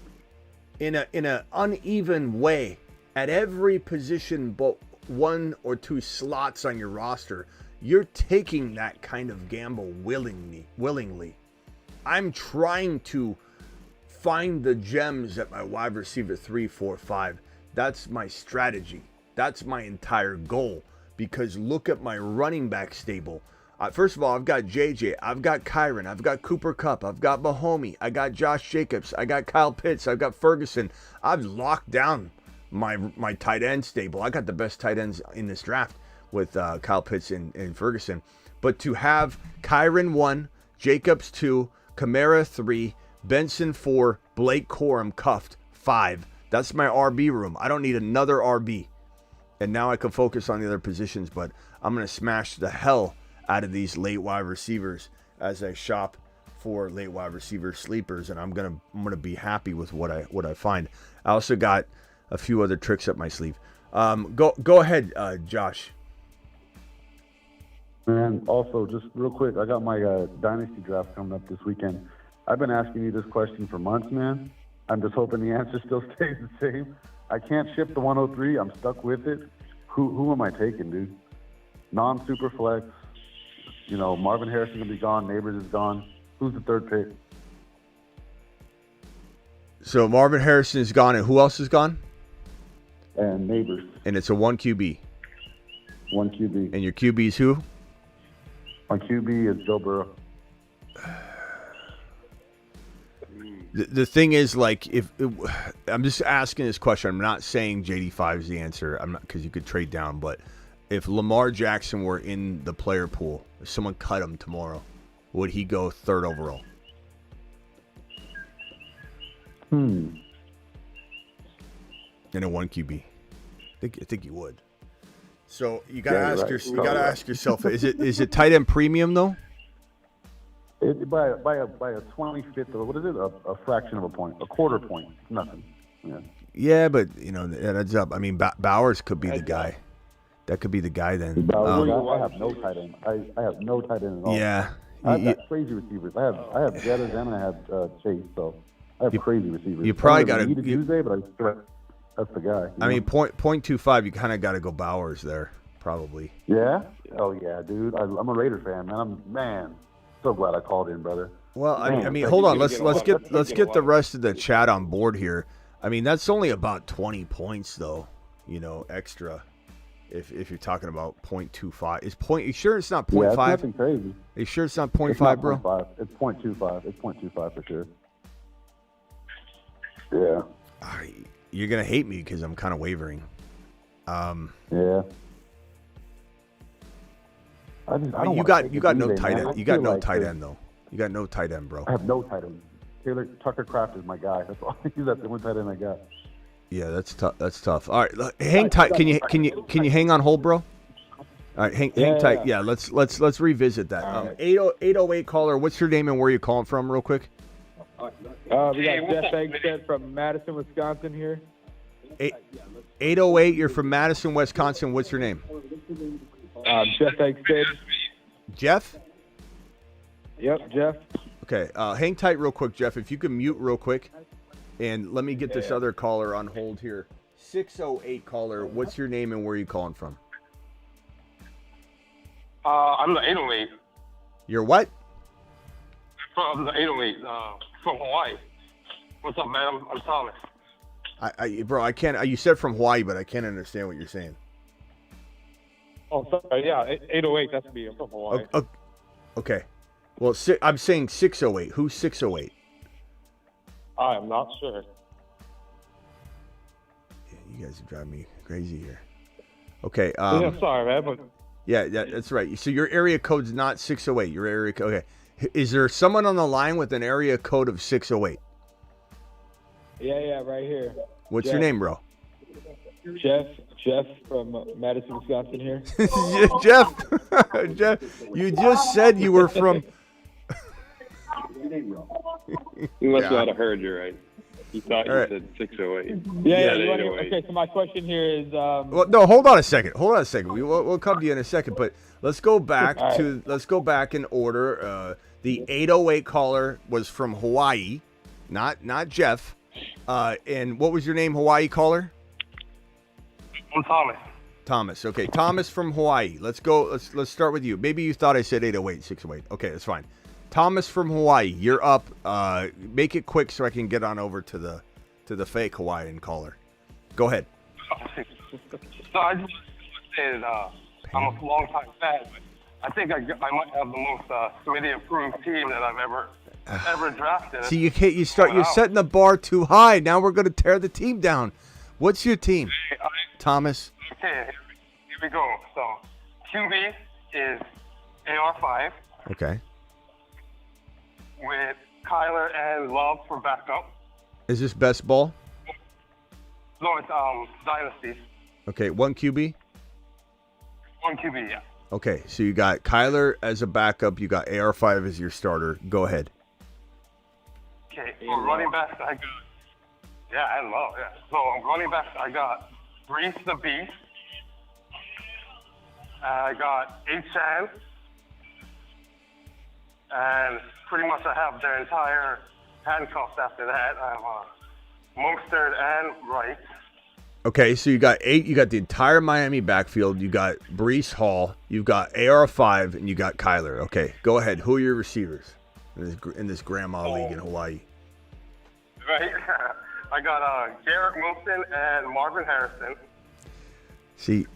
in an uneven way at every position but one or two slots on your roster, you're taking that kind of gamble willingly. I'm trying to find the gems at my wide receiver 3, 4, 5. That's my strategy. That's my entire goal. Because look at my running back stable. First of all, I've got JJ, I've got Kyron, I've got Cooper Kupp, I've got Mahomes, I got Josh Jacobs, I got Kyle Pitts, I've got Ferguson. I've locked down my tight end stable. I got the best tight ends in this draft with Kyle Pitts and Ferguson. But to have Kyron 1, Jacobs 2, Kamara 3, Benson 4, Blake Corum cuffed 5. That's my RB room. I don't need another RB. And now I can focus on the other positions, but I'm going to smash the hell out of these late wide receivers as I shop for late wide receiver sleepers, and I'm gonna be happy with what I find. I also got a few other tricks up my sleeve. Go ahead, Josh. And also, just real quick, I got my Dynasty draft coming up this weekend. I've been asking you this question for months, man. I'm just hoping the answer still stays the same. I can't ship the 103. I'm stuck with it. Who am I taking, dude? Non-super flex. You know, Marvin Harrison's going to be gone. Neighbors is gone. Who's the third pick? So Marvin Harrison is gone, and who else is gone? And Neighbors. And it's a 1 QB. 1 QB. And your QB is who? My QB is Joe Burrow. The thing is, like, I'm just asking this question. I'm not saying JD5 is the answer. I'm not, because you could trade down. But if Lamar Jackson were in the player pool, if someone cut him tomorrow, would he go 3rd overall? In a 1 QB, I think you would. So you gotta ask yourself: Is it tight end premium though? By a 25th or what is it? A fraction of a point, a quarter point, nothing. Yeah. Yeah, but you know that adds up. I mean, Bowers could be the guy. That could be the guy then. I have no tight end. I have no tight end at all. Yeah. I have crazy receivers. I have Jettas and I have Chase. So I have crazy receivers. You probably got to. Tuesday, but that's the guy. I mean, 0.25. You kind of got to go Bowers there, probably. Yeah. Oh yeah, dude. I'm a Raider fan, man. So glad I called in, brother. Well, I mean, hold on. Let's get the rest of the chat on board here. I mean, that's only about 20 points, though. You know, extra. If you're talking about 0.25, you sure it's not 0.5? Yeah, it's nothing crazy. Are you sure it's not 0.5, bro? 0.5. It's 0.25. It's 0.25 for sure. Yeah. You're gonna hate me because I'm kind of wavering. Yeah. You got no tight end. You got no tight end though. You got no tight end, bro. I have no tight end. Tucker Kraft is my guy. That's all. He's the one tight end I got. Yeah, that's tough. That's tough. All right, hang tight. Can you hang on hold, bro? All right, hang tight. Yeah, let's revisit that. 808 caller. What's your name and where you calling from, real quick? We got Jeff Eggstead from Madison, Wisconsin here. 808. You're from Madison, Wisconsin. What's your name? Jeff Eggstead. Jeff? Yep, Jeff. Okay, hang tight real quick, Jeff. If you can mute real quick, and let me get this other caller on hold here. 608 caller, what's your name and where are you calling from? I'm the 808. You're what? From the 808, from Hawaii. What's up, man? I'm Thomas. Bro, I can't. You said from Hawaii, but I can't understand what you're saying. Oh, sorry. Yeah, 808. That's me. I'm from Hawaii. Okay. Well, I'm saying 608. Who's 608? I am not sure. You guys are driving me crazy here. Okay. Yeah, sorry, man, but Yeah, that's right. So your area code's not 608. Your area code. Okay. Is there someone on the line with an area code of 608? Yeah, right here. What's Jeff. your name, bro? Jeff from Madison, Wisconsin here. Jeff, Jeff, you just said you were from. He must not have heard you right. He thought you said 608. Yeah. Okay, so my question here is. Well, no, hold on a second. We'll come to you in a second, but let's go back let's go back in order. The 808 caller was from Hawaii, not Jeff. And what was your name, Hawaii caller? I'm Thomas. Thomas. Okay, Thomas from Hawaii. Let's go. Let's start with you. Maybe you thought I said 808, 608. Okay, that's fine. Thomas from Hawaii, you're up. Make it quick so I can get on over to the fake Hawaiian caller. Go ahead. So I just want to say that I'm a long-time fan, but I think I might have the most Smitty-approved team that I've ever drafted. See, you can't. You're setting the bar too high. Now we're going to tear the team down. What's your team, Thomas? Okay, here we go. So QB is AR5. Okay. With Kyler and Love for backup. Is this best ball? No, it's Dynasty. Okay, one QB? One QB, yeah. Okay, so you got Kyler as a backup. You got AR5 as your starter. Go ahead. Okay, for running backs, I got... Yeah, I love, yeah. So running backs, I got Brees the Beast. I got H-Chan. And pretty much I have their entire handcuffs after that. I have Mostert and Wright. Okay, so you got the entire Miami backfield. You got Brees Hall. You got AR5, and you got Kyler. Okay, go ahead. Who are your receivers in this grandma league in Hawaii? Right. I got Garrett Wilson and Marvin Harrison. See,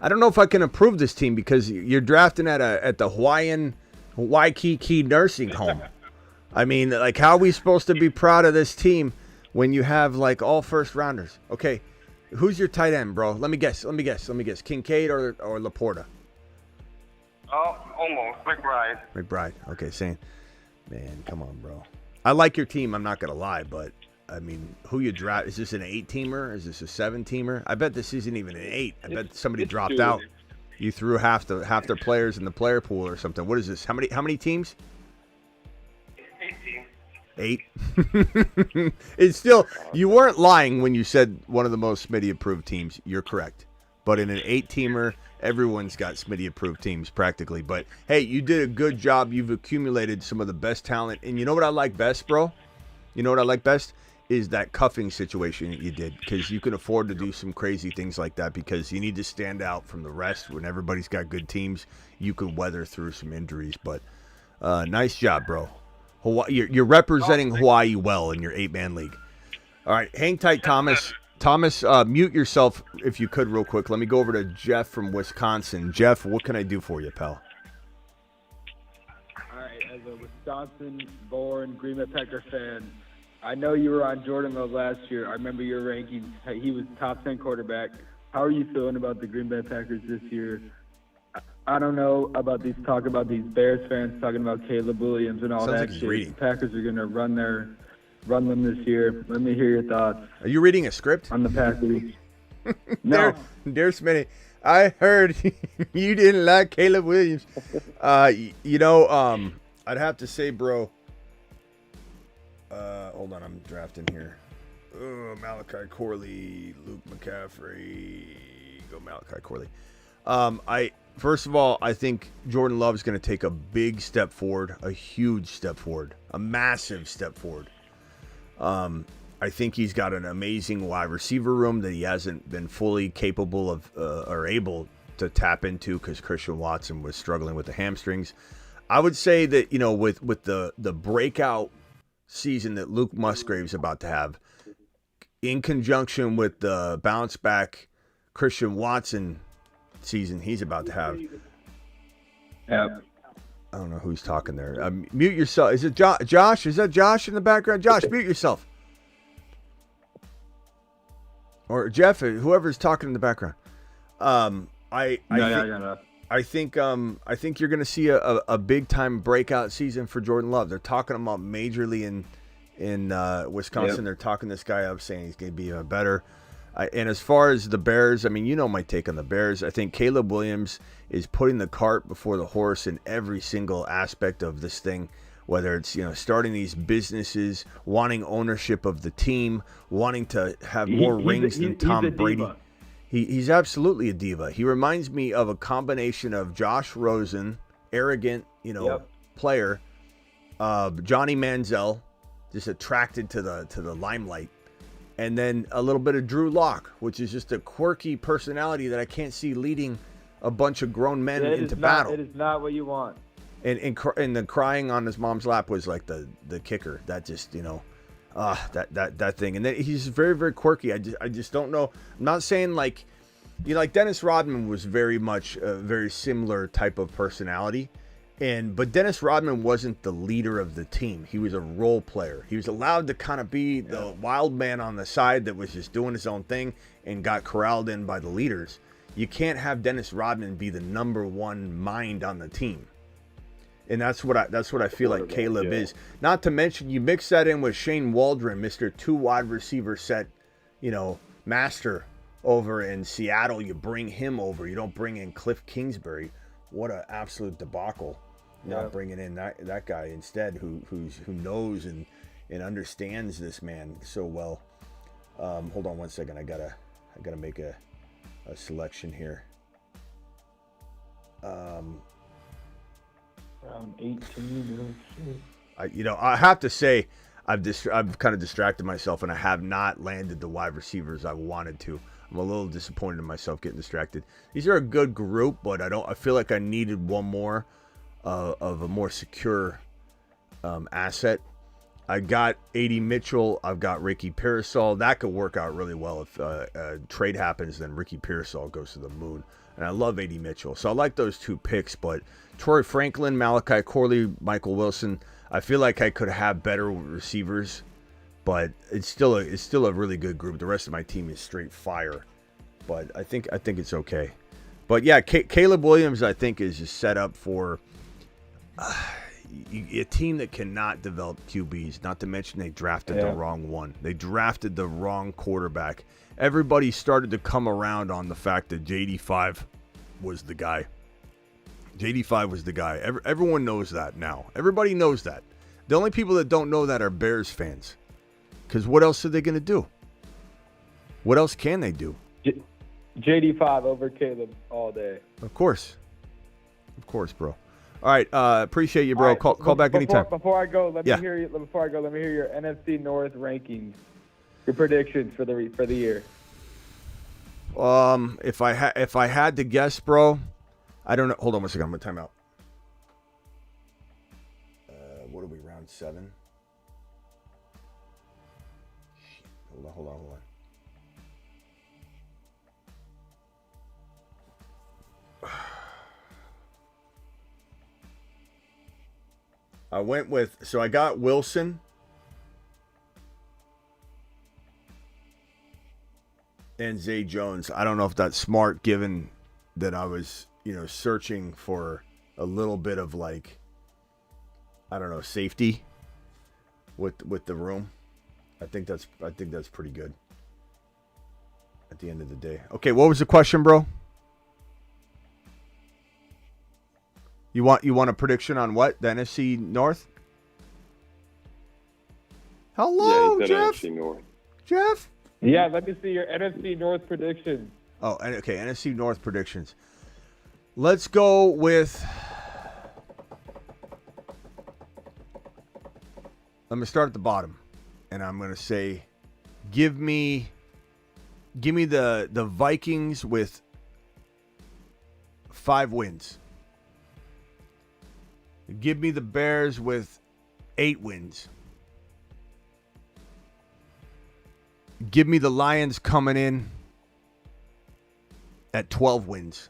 I don't know if I can approve this team because you're drafting at the Hawaiian Waikiki nursing home. I mean, like, how are we supposed to be proud of this team when you have like all first rounders? Okay, who's your tight end, bro? Let me guess. Kincaid or Laporta? Oh, almost. McBride. Okay, saying, man, come on, bro. I like your team. I'm not gonna lie, but I mean, who you draft? Is this an 8-teamer? Is this a 7-teamer? I bet this isn't even an 8. I bet somebody dropped out. You threw half their players in the player pool or something. What is this? How many teams? 8. It's still, you weren't lying when you said one of the most Smitty-approved teams. You're correct. But in an 8-teamer, everyone's got Smitty-approved teams practically. But, hey, you did a good job. You've accumulated some of the best talent. And you know what I like best, bro? You know what I like best? Is that cuffing situation that you did, because you can afford to do some crazy things like that because you need to stand out from the rest. When everybody's got good teams, you can weather through some injuries. But nice job, bro. Hawaii, you're representing Hawaii well in your 8-man league. All right, hang tight, Thomas. Thomas, mute yourself if you could real quick. Let me go over to Jeff from Wisconsin. Jeff, what can I do for you, pal? All right, as a Wisconsin-born Green Bay Packer fan, I know you were on Jordan Love last year. I remember your rankings. He was top 10 quarterback. How are you feeling about the Green Bay Packers this year? I don't know about these Bears fans talking about Caleb Williams and all Sounds that like he's shit. reading. The Packers are going to run them this year. Let me hear your thoughts. Are you reading a script? On the Packers. No. Dear Smitty, I heard you didn't like Caleb Williams. I'd have to say, bro. Hold on, I'm drafting here. Malachi Corley, Luke McCaffrey. Go Malachi Corley. First of all, I think Jordan Love is going to take a big step forward, a huge step forward, a massive step forward. I think he's got an amazing wide receiver room that he hasn't been fully capable of or able to tap into because Christian Watson was struggling with the hamstrings. I would say that, with the breakout season that Luke Musgrave's about to have, in conjunction with the bounce back Christian Watson season he's about to have. Yep. I don't know who's talking there. Mute yourself. Is it Josh? Is that Josh in the background? Josh, mute yourself. or Jeff, whoever's talking in the background. I think you're going to see a big time breakout season for Jordan Love. They're talking about majorly in Wisconsin. Yep. They're talking this guy up, saying he's going to be better. And as far as the Bears, I mean, you know my take on the Bears. I think Caleb Williams is putting the cart before the horse in every single aspect of this thing. Whether it's, starting these businesses, wanting ownership of the team, wanting to have more rings than Tom Brady. He's absolutely a diva. He reminds me of a combination of Josh Rosen, arrogant, player, Johnny Manziel, just attracted to the limelight, and then a little bit of Drew Lock, which is just a quirky personality that I can't see leading a bunch of grown men into battle. It is not what you want. And the crying on his mom's lap was like the kicker. That just, that thing. And then he's very, very quirky. I just don't know. I'm not saying like Dennis Rodman was very much a very similar type of personality. But Dennis Rodman wasn't the leader of the team. He was a role player. He was allowed to kind of be the wild man on the side that was just doing his own thing and got corralled in by the leaders. You can't have Dennis Rodman be the number one mind on the team. And that's what I feel like Caleb is. Not to mention, you mix that in with Shane Waldron, Mr. 2 wide receiver set, master over in Seattle. You bring him over. You don't bring in Cliff Kingsbury. What an absolute debacle! Not bringing in that guy instead, who knows and understands this man so well. Hold on one second. I gotta make a selection here. Around 18. I have to say, I've kind of distracted myself, and I have not landed the wide receivers I wanted to. I'm a little disappointed in myself getting distracted. These are a good group, but I feel like I needed one more of a more secure asset. I got AD Mitchell. I've got Ricky Pearsall. That could work out really well if a trade happens. Then Ricky Pearsall goes to the moon. And I love AD Mitchell. So I like those 2 picks. But Troy Franklin, Malachi Corley, Michael Wilson, I feel like I could have better receivers. But it's still a really good group. The rest of my team is straight fire. But I think it's okay. But yeah, Caleb Williams, I think, is just set up for a team that cannot develop QBs. Not to mention they drafted the wrong one. They drafted the wrong quarterback. Everybody started to come around on the fact that JD5 was the guy. JD5 was the guy. Everyone knows that now. Everybody knows that. The only people that don't know that are Bears fans. Because what else are they going to do? What else can they do? JD5 over Caleb all day. Of course, bro. All right, appreciate you, bro. Right, call back anytime. Before I go, let me hear you. Let me hear your NFC North rankings, your predictions for the year. If I had to guess, bro, I don't know. Hold on one second. I'm gonna time out. What are we, round 7? Hold on. I got Wilson and Zay Jones. I don't know if that's smart given that I was, searching for a little bit of safety with the room. I think that's pretty good at the end of the day. Okay, what was the question, bro? You want a prediction on what? The NFC North? Hello, Jeff. NFC North. Jeff? Yeah, let me see your NFC North predictions. Oh, okay, NFC North predictions. Let's go with... I'm going to start at the bottom. And I'm going to say, give me the Vikings with 5 wins. Give me the Bears with 8 wins. Give me the Lions coming in at 12 wins.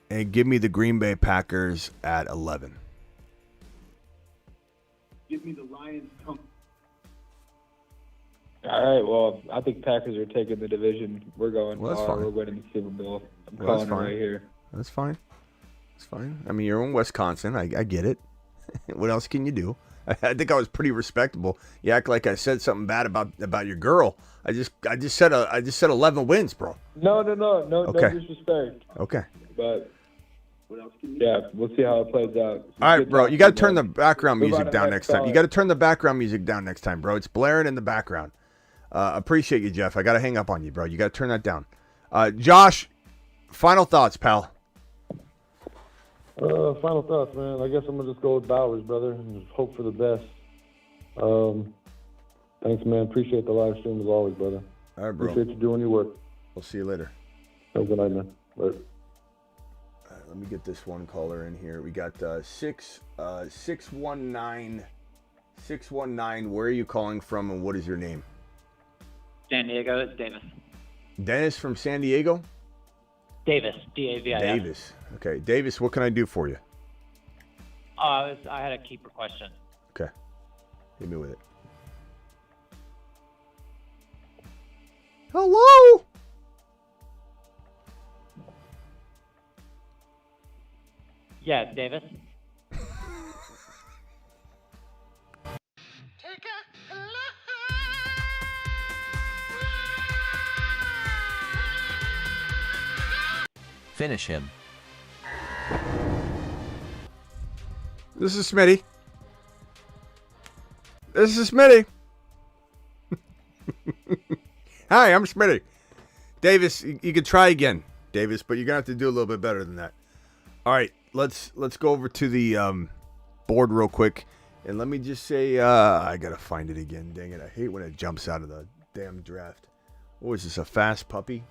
And give me the Green Bay Packers at 11. Give me the Lions All right. Well, I think Packers are taking the division. We're going Well, that's far. fine. We're winning the Super Bowl. I'm Well, that's calling it fine. right here. That's fine. That's fine. I mean, you're in Wisconsin. I get it. What else can you do? I think I was pretty respectable. You act like I said something bad about your girl. I just said 11 wins, bro. No Okay. no disrespect. Okay. But yeah, we'll see how it plays out. All right, bro. You got to turn the background Move on music to down next next time. You caller. got to turn the background music down next time, bro. It's blaring in the background. Appreciate you, Jeff. I got to hang up on you, bro. You got to turn that down. Josh, final thoughts, pal. Final thoughts, man. I guess I'm gonna just go with Bowers, brother, and just hope for the best. Thanks, man. Appreciate the live stream as always, brother. All right, bro. Appreciate you doing your work. We'll see you later. Have a good night, man. Later. All right, let me get this one caller in here. We got 619. 619. Where are you calling from, and what is your name? San Diego, it's Davis. Dennis from San Diego? Davis, D-A-V-I-S. Davis. Okay. Davis, what can I do for you? I had a keeper question. Okay. Hit me with it. Hello? Yeah, Davis. Finish him. This is Smitty. This is Smitty. Hi, I'm Smitty. Davis, you can try again, Davis, but you're gonna have to do a little bit better than that. All right, let's go over to the board real quick, and let me just say I gotta find it again. Dang it, I hate when it jumps out of the damn draft. What is this, a fast puppy?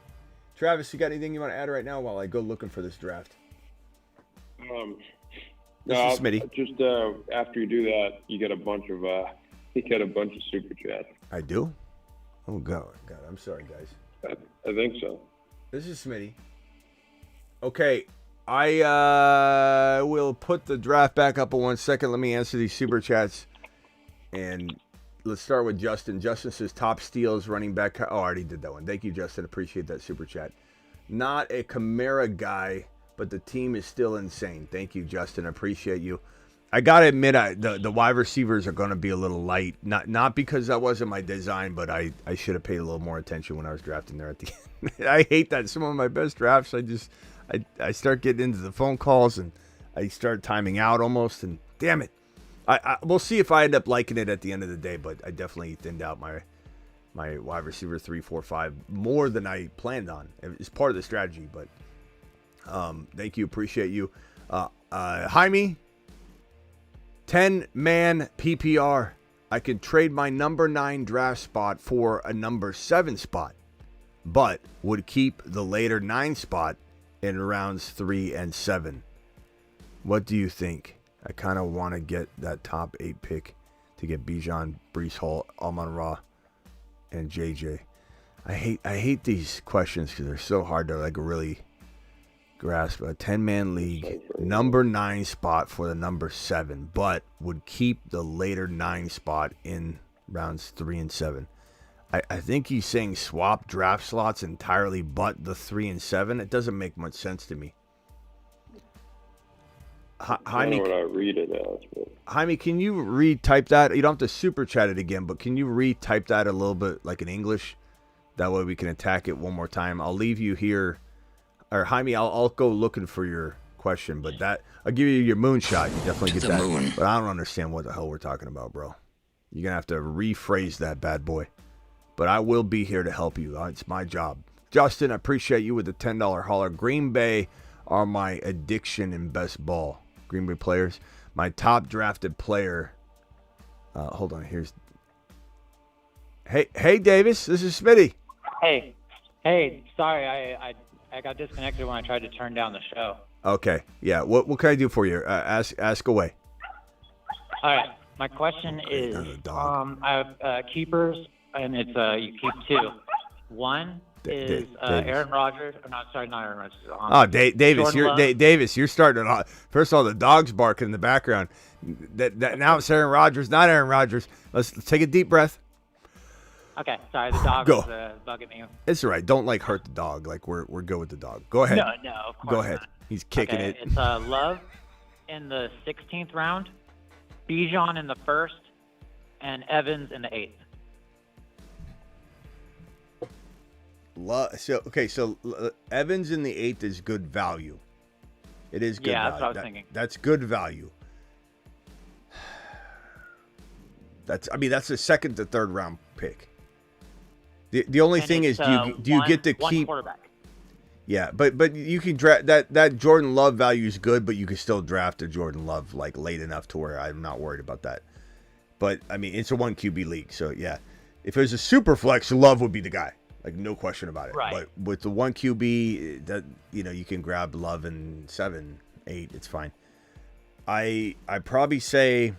Travis, you got anything you want to add right now while I go looking for this draft? This is Smitty. Just after you do that, you get a bunch of super chats. I do? Oh God, I'm sorry, guys. I think so. This is Smitty. Okay, I will put the draft back up in 1 second. Let me answer these super chats. And let's start with Justin. Justin says top steals running back. Oh, I already did that one. Thank you, Justin. Appreciate that super chat. Not a Kamara guy, but the team is still insane. Thank you, Justin. Appreciate you. I gotta admit, the wide receivers are gonna be a little light. Not because that wasn't my design, but I should have paid a little more attention when I was drafting there at the end. I hate that. Some of my best drafts, I start getting into the phone calls and I start timing out almost. And damn it, we'll see if I end up liking it at the end of the day. But I definitely thinned out my wide receiver 3, 4, 5 more than I planned on. It's part of the strategy. But thank you, appreciate you, Jaime. 10-man PPR. I could trade my number 9 draft spot for a number 7 spot, but would keep the later 9 spot in rounds 3 and 7. What do you think? I kind of want to get that top 8 pick to get Bijan, Breece Hall, Amon-Ra, and JJ. I hate these questions because they're so hard to like really grasp. A 10-man league, number 9 spot for the number 7, but would keep the later 9 spot in rounds 3 and 7. I think he's saying swap draft slots entirely but the 3 and 7. It doesn't make much sense to me. Jaime, what I read it as. But... Jaime, can you retype that? You don't have to super chat it again, but can you retype that a little bit like in English? That way we can attack it one more time. I'll leave you here. Or Jaime, I'll go looking for your question, but that I'll give you your moonshot. You definitely get that. Moon. But I don't understand what the hell we're talking about, bro. You're gonna have to rephrase that bad boy. But I will be here to help you. It's my job. Justin, I appreciate you with the $10 holler. Green Bay are my addiction in best ball. Green Bay players. My top drafted player. Hold on. Here's. Hey, Davis. This is Smitty. Hey. Sorry, I got disconnected when I tried to turn down the show. Okay. Yeah. What can I do for you? Ask away. All right. My question is, I have keepers, and it's you keep 2. One is Aaron Rodgers. Oh, no, sorry, not Aaron Rodgers. Davis, Davis, you're starting off. First of all, the dog's barking in the background. That now it's Aaron Rodgers, not Aaron Rodgers. Let's take a deep breath. Okay, sorry, the dog Go. was bugging me. It's all right. Don't hurt the dog. We're good with the dog. Go ahead. No, of course Go ahead. not. He's kicking Okay, it. It's Love in the 16th round, Bijan in the 1st, and Evans in the 8th. So Evans in the 8th is good value. It is good value. That's what I was thinking. That's good value. That's a second to third round pick. The only thing is, do you get to keep quarterback? Yeah, but you can draft that Jordan Love value is good, but you can still draft a Jordan Love late enough to where I'm not worried about that. But I mean, it's a 1 QB league, so yeah. If it was a super flex, Love would be the guy, no question about it. Right. But with the 1 QB, that you can grab Love in 7, 8, it's fine. I probably say.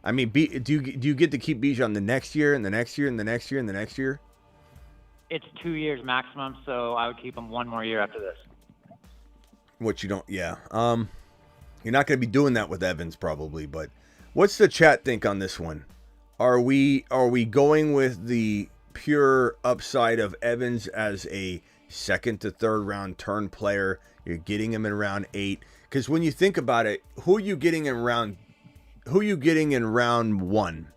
I mean, do you get to keep Bijan the next year and the next year and the next year and the next year? It's 2 years maximum, so I would keep him 1 more year after this. What you don't, yeah. You're not going to be doing that with Evans probably, but what's the chat think on this one? Are we going with the pure upside of Evans as a second to third round turn player? You're getting him in round 8 because when you think about it, who are you getting in round 1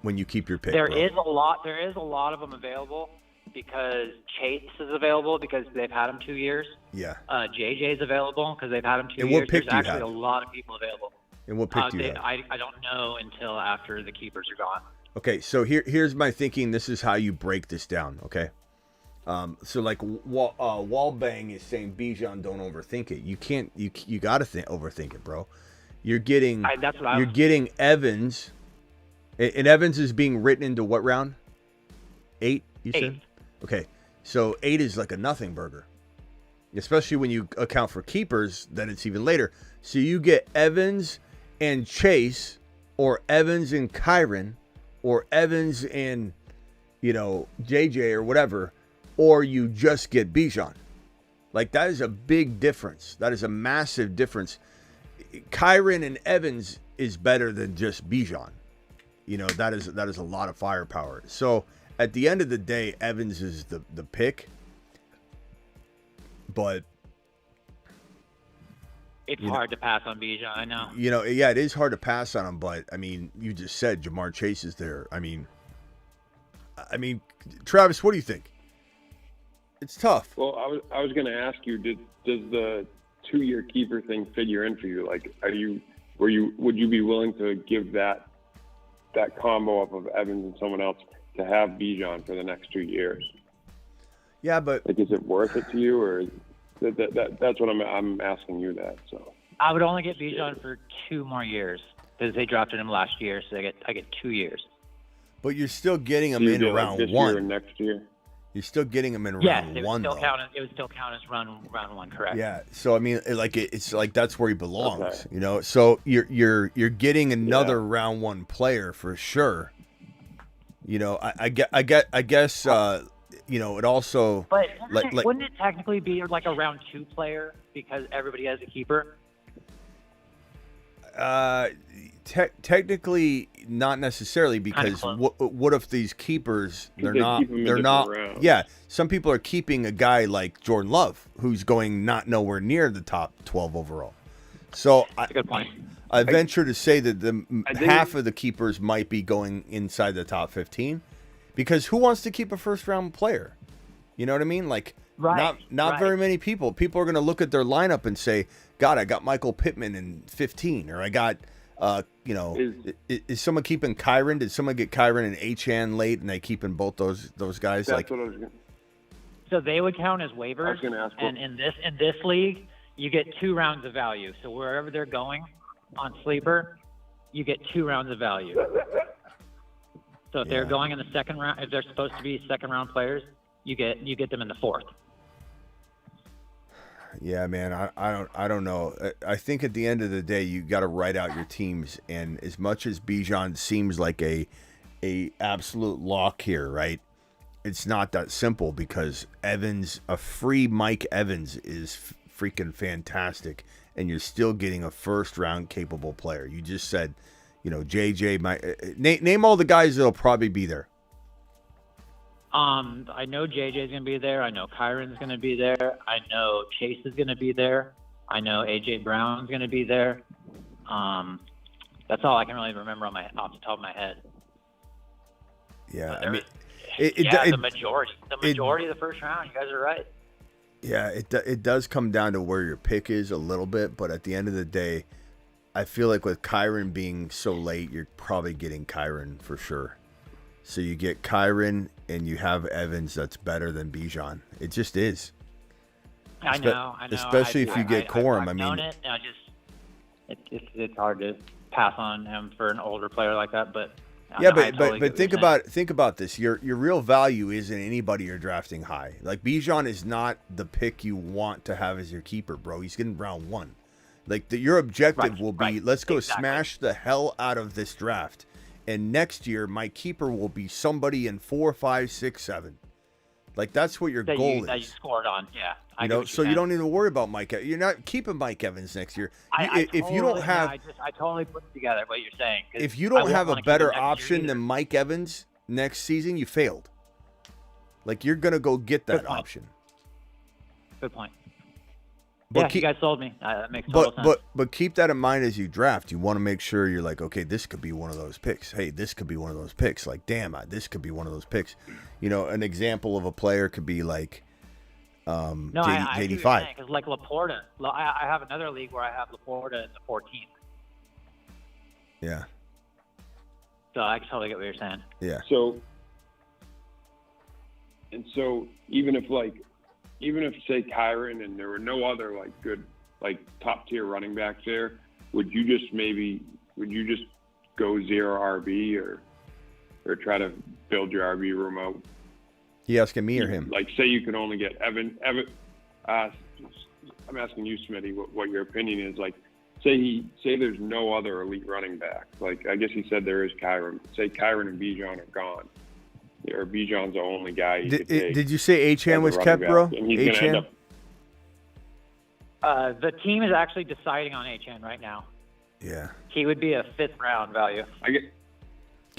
when you keep your pick? There is a lot of them available because Chase is available because they've had him 2 years. Yeah. JJ's available because they've had him 2 And years. what pick There's do you actually have? a lot of people available. And what pick do you have? I don't know until after the keepers are gone. Okay, so here's my thinking. This is how you break this down, okay? So Wallbang is saying, Bijan, don't overthink it. You can't. You got to overthink it, bro. You're getting getting Evans, and Evans is being written into what round? 8, you said? 8. Okay, so 8 is like a nothing burger, especially when you account for keepers. Then it's even later. So you get Evans and Chase, or Evans and Kyron, or Evans and JJ or whatever, or you just get Bijan. That is a big difference. That is a massive difference. Kyron and Evans is better than just Bijan. That is a lot of firepower. So at the end of the day, Evans is the pick. But it's hard to pass on Bijan, I know. Yeah, it is hard to pass on him, but I mean, you just said Jamar Chase is there. I mean, Travis, what do you think? It's tough. Well, I was going to ask you, does the 2-year keeper thing figure in for you? Would you be willing to give that combo up of Evans and someone else to have Bijan for the next 2 years? Yeah, but is it worth it to you, or that's what I'm asking you that? So I would only get Bijan for 2 more years because they drafted him last year, so I get 2 years. But you're still getting him in round 1. Year or next year. You're still getting him in round 1. It would still count as round 1, correct? Yeah. So I mean, it's like that's where he belongs. Okay. So you're getting another round 1 player for sure. I guess. It also. But wouldn't it technically be a round 2 player because everybody has a keeper? Technically not necessarily, because what if these keepers they're not yeah, some people are keeping a guy like Jordan Love who's going not nowhere near the top 12 overall. So that's a good point. I venture to say that half of the keepers might be going inside the top 15, because who wants to keep a first round player? You know what I mean? Not very many people. People are going to look at their lineup and say, God, I got Michael Pittman in 15, or I got is someone keeping Kyron? Did someone get Kyron and Achane late, and they keeping both those guys? That's what I was going. So they would count as waivers. I was going to ask. And in this league, you get 2 rounds of value. So wherever they're going on Sleeper, you get 2 rounds of value. So if they're going in the second round, if they're supposed to be second round players, you get them in the 4th. Yeah, man, I don't know. I think at the end of the day, you got to write out your teams. And as much as Bijan seems like a absolute lock here, right? It's not that simple, because Evans, a free Mike Evans, is freaking fantastic, and you're still getting a first round capable player. You just said, JJ. Name all the guys that'll probably be there. I know JJ's gonna be there. I know Kyron's gonna be there. I know Chase is gonna be there. I know AJ Brown's gonna be there. That's all I can really remember off the top of my head. Yeah, the majority of the first round. You guys are right. Yeah, it does come down to where your pick is a little bit, but at the end of the day, I feel like with Kyron being so late, you're probably getting Kyron for sure. So you get Kyron and you have Evans that's better than Bijan. It just is. I know. Especially if you get Corum. I've known it. It's hard to pass on him for an older player like that, but. But think about this. Your real value isn't anybody you're drafting high. Like Bijan is not the pick you want to have as your keeper, bro. He's getting round 1. Like your objective will be, let's go smash the hell out of this draft. And next year, my keeper will be somebody in 4, 5, 6, 7. Like that's what your goal is. That you scored on, yeah. So you don't need to worry about Mike. You're not keeping Mike Evans next year. If you don't have, I totally put together what you're saying. If you don't have a better option than Mike Evans next season, you failed. Like you're gonna go get that option. Good point. But you guys sold me. That makes total sense. But keep that in mind as you draft. You want to make sure you're like, okay, this could be one of those picks. Hey, this could be one of those picks. Like, damn, this could be one of those picks. An example of a player could be like JD5. Because like Laporta, I have another league where I have Laporta in the 14th. Yeah. So I totally get what you're saying. Yeah. So even if say Kyron and there were no other good top tier running backs there, would you just go 0 RB or try to build your RB room out? You asking me or him? Like say you could only get Evan. I'm asking you, Smitty, what your opinion is. Like say there's no other elite running back. Like I guess he said there is Kyron. Say Kyron and Bijan are gone. Or Bijan's the only guy you could take. Did you say Achane was kept, bro? Achane? The team is actually deciding on Achane right now. Yeah. He would be a 5th round value. What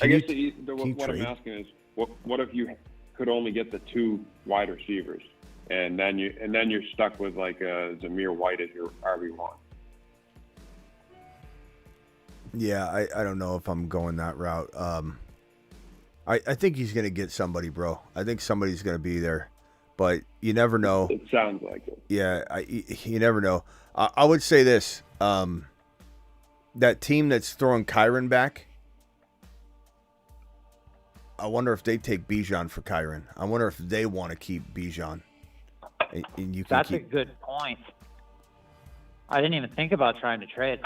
I'm asking is, what if you could only get the 2 wide receivers, and then you're stuck with like Zamir White as your RB1? Yeah, I don't know if I'm going that route. I think he's going to get somebody, bro. I think somebody's going to be there, but you never know. It sounds like it. Yeah, you never know. I would say this: that team that's throwing Kyron back, I wonder if they take Bijan for Kyron. I wonder if they want to keep Bijan. And you can That's a good point. I didn't even think about trying to trade.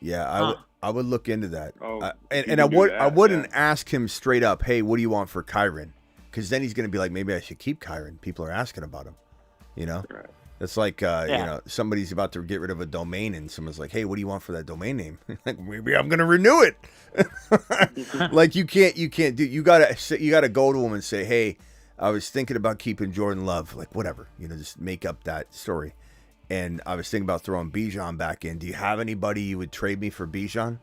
Yeah, I would look into that. I wouldn't ask him straight up, hey, what do you want for Kyron? Because then he's going to be like, maybe I should keep Kyron. People are asking about him. Right. It's like, somebody's about to get rid of a domain and someone's like, hey, what do you want for that domain name? Like, maybe I'm going to renew it. Like you can't do, you gotta go to him and say, hey, I was thinking about keeping Jordan Love, like whatever, just make up that story. And I was thinking about throwing Bijan back in. Do you have anybody you would trade me for Bijan?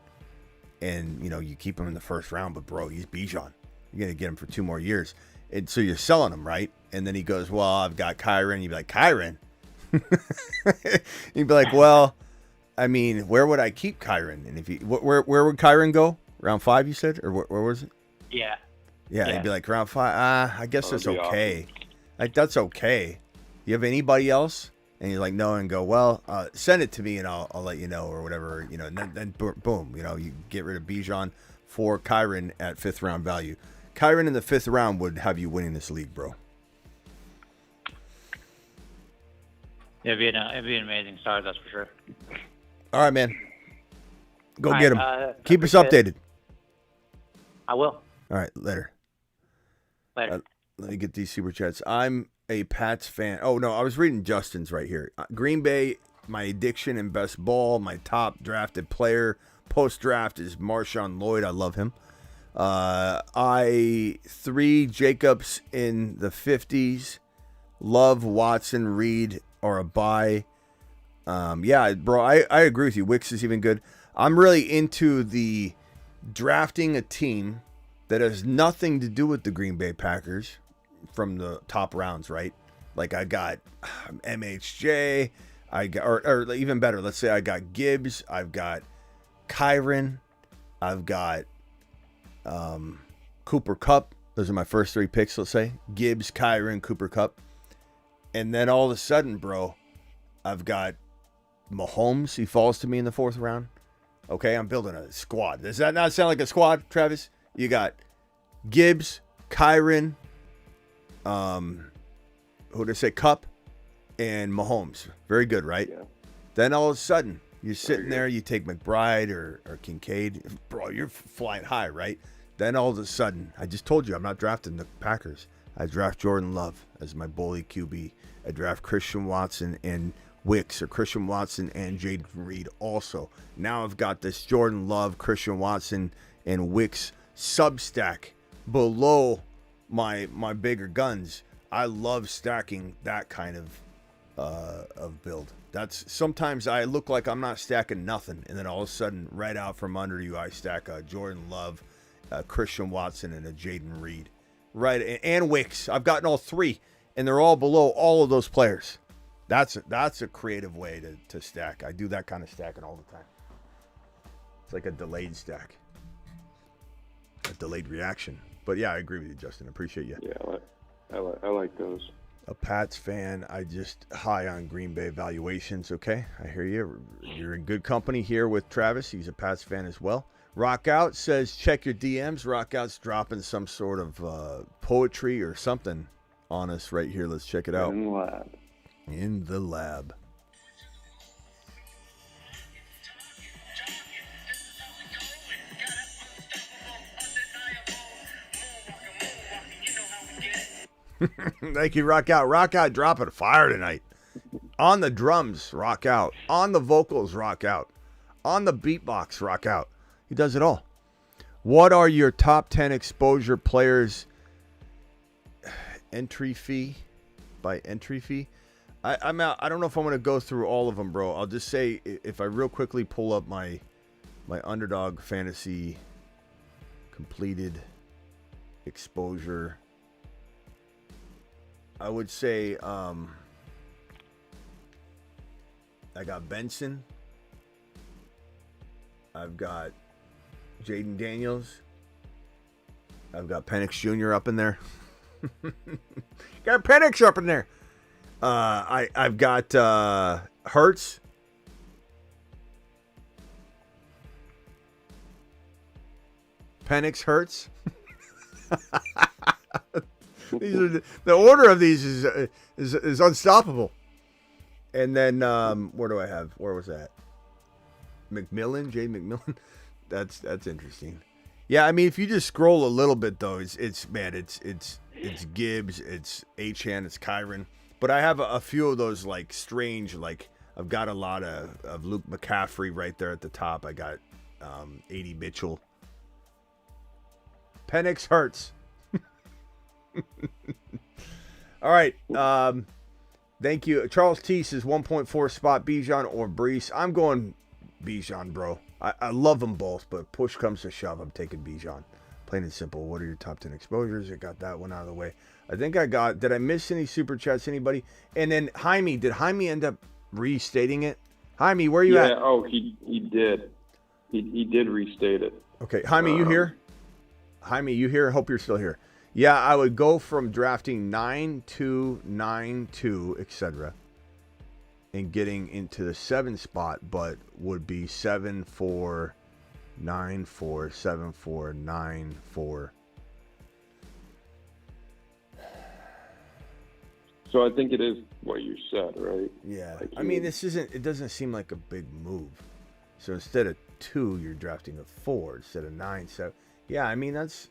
And, you keep him in the first round, but bro, he's Bijan. You're going to get him for 2 more years. And so you're selling him, right? And then he goes, well, I've got Kyron. You'd be like, Kyron? You'd be like, well, I mean, where would I keep Kyron? And if where would Kyron go? Round 5, you said? Or where was it? Yeah. Yeah, he'd be like, round 5, I guess that's okay. Awesome. Like, that's okay. You have anybody else? And you're like, no, and go, well, send it to me and I'll let you know or whatever, and then boom, you get rid of Bijan for Kyron at 5th round value. Kyron in the 5th round would have you winning this league, bro. It'd be an amazing start, that's for sure. All right, man. Go get him. Keep us updated. I will. All right, later. Let me get these super chats. I'm a Pats fan. Oh, no, I was reading Justin's right here. Green Bay, my addiction and best ball. My top drafted player post-draft is Marshawn Lloyd. I love him. 3 Jacobs in the 50s. Love, Watson, Reed, or a buy. Yeah, bro, I agree with you. Wicks is even good. I'm really into the drafting a team that has nothing to do with the Green Bay Packers from the top rounds, right? Like I got MHJ, I got, or even better, let's say I got Gibbs, I've got Kyron, I've got Cooper Kupp. Those are my first 3 picks, let's say. Gibbs, Kyron, Cooper Kupp. And then all of a sudden, bro, I've got Mahomes. He falls to me in the 4th round. Okay, I'm building a squad. Does that not sound like a squad, Travis? You got Gibbs, Kyron, who did I say, Kupp, and Mahomes. Very good, right? Yeah. Then all of a sudden, you're sitting there, you take McBride or Kincaid. Bro, you're flying high, right? Then all of a sudden, I just told you I'm not drafting the Packers. I draft Jordan Love as my bully QB. I draft Christian Watson and Wicks, or Christian Watson and Jaden Reed also. Now I've got this Jordan Love, Christian Watson, and Wicks sub-stack below my bigger guns. I love stacking that kind of build. That's sometimes I look like I'm not stacking nothing, and then all of a sudden, right out from under you, I stack a Jordan Love, Christian Watson, and a Jaden Reed. Right, and Wicks. I've gotten all 3, and they're all below all of those players. That's a creative way to stack. I do that kind of stacking all the time. It's like a delayed stack, a delayed reaction. But yeah, I agree with you, Justin. I appreciate you. Yeah, I like those. A Pats fan. I just high on Green Bay valuations. Okay, I hear you. You're in good company here with Travis. He's a Pats fan as well. Rockout says, check your DMs. Rockout's dropping some sort of poetry or something on us right here. Let's check it out. In the lab. In the lab. Thank you, Rockout. Rockout dropping fire tonight. On the drums, Rockout. On the vocals, Rockout. On the beatbox, Rockout. He does it all. What are your top 10 exposure players? Entry fee? By entry fee? I'm out. I don't know if I'm going to go through all of them, bro. I'll just say, if I real quickly pull up my Underdog fantasy completed exposure, I would say I got Benson. I've got Jaden Daniels. I've got Penix Jr. up in there. Got Penix up in there. I've got Hurts. Penix, Hurts. These are the order of these is unstoppable. And then where do I have? Where was that? McMillan, Jay McMillan. That's interesting. Yeah, I mean, if you just scroll a little bit though, it's Gibbs, it's Achane, it's Kyron. But I have a few of those like strange, like I've got a lot of Luke McCaffrey right there at the top. I got 80 Mitchell. Penix, Hurts. All right. Thank you. Charles T says 1.4 spot Bijan or Brees. I'm going Bijan, bro. I love them both, but push comes to shove, I'm taking Bijan. Plain and simple. What are your top 10 exposures? I got that one out of the way. I think I got. Did I miss any super chats? Anybody? And then Jaime. Did Jaime end up restating it? Jaime, where are you at? Yeah. Oh, he did. He did restate it. Okay, Jaime, you here? Jaime, you here? Hope you're still here. Yeah, I would go from drafting 9-2, 9-2, etc., and getting into the 7 spot, but would be 7-4, 9-4, 7-4, 9-4. So I think it is what you said, right? Yeah. Like I mean, it doesn't seem like a big move. So instead of 2, you're drafting a 4 instead of 9, 7. Yeah, I mean, it's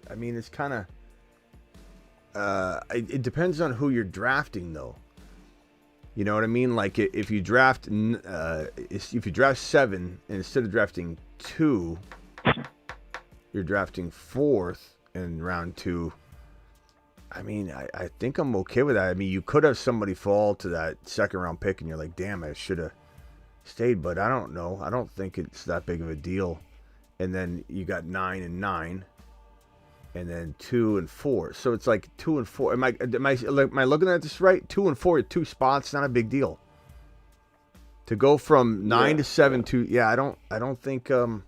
kind of, it depends on who you're drafting though. You know what I mean? Like if you draft 7 and instead of drafting 2, you're drafting 4th in round 2. I mean, I think I'm okay with that. I mean, you could have somebody fall to that second round pick and you're like, damn, I should have stayed, but I don't know. I don't think it's that big of a deal. And then you got 9 and 9, and then 2 and 4. So it's like 2 and 4. Am I looking at this right? 2 and 4, 2 spots, not a big deal. To go from 9 to 7 to I don't think because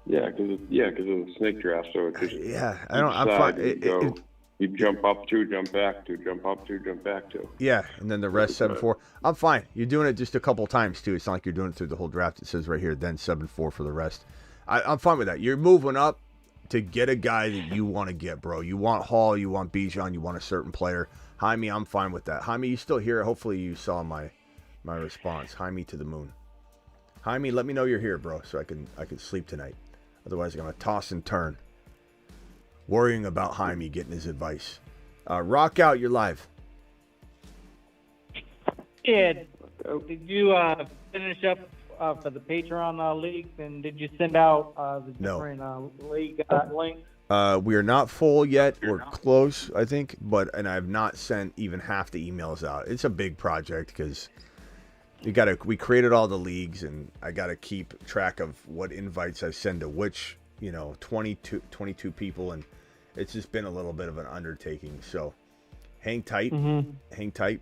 of the snake draft. So it's just I'm fine. You jump up 2, jump back 2, jump up 2, jump back 2. Yeah, and then the rest 7-4. I'm fine. You're doing it just a couple times too. It's not like you're doing it through the whole draft. It says right here, then 7-4 for the rest. I'm fine with that. You're moving up to get a guy that you want to get, bro. You want Hall, you want Bijan, you want a certain player. Jaime, I'm fine with that. Jaime, you still here? Hopefully you saw my response. Jaime to the moon. Jaime, let me know you're here, bro, so I can sleep tonight. Otherwise, I'm gonna toss and turn, worrying about Jaime getting his advice. Rock out, you're live. Yeah, did you finish up for the Patreon leagues, and did you send out the different league links? We are not full yet. We're close, I think, and I have not sent even half the emails out. It's a big project because we created all the leagues, and I got to keep track of what invites I send to which, 22 people, and it's just been a little bit of an undertaking. So hang tight,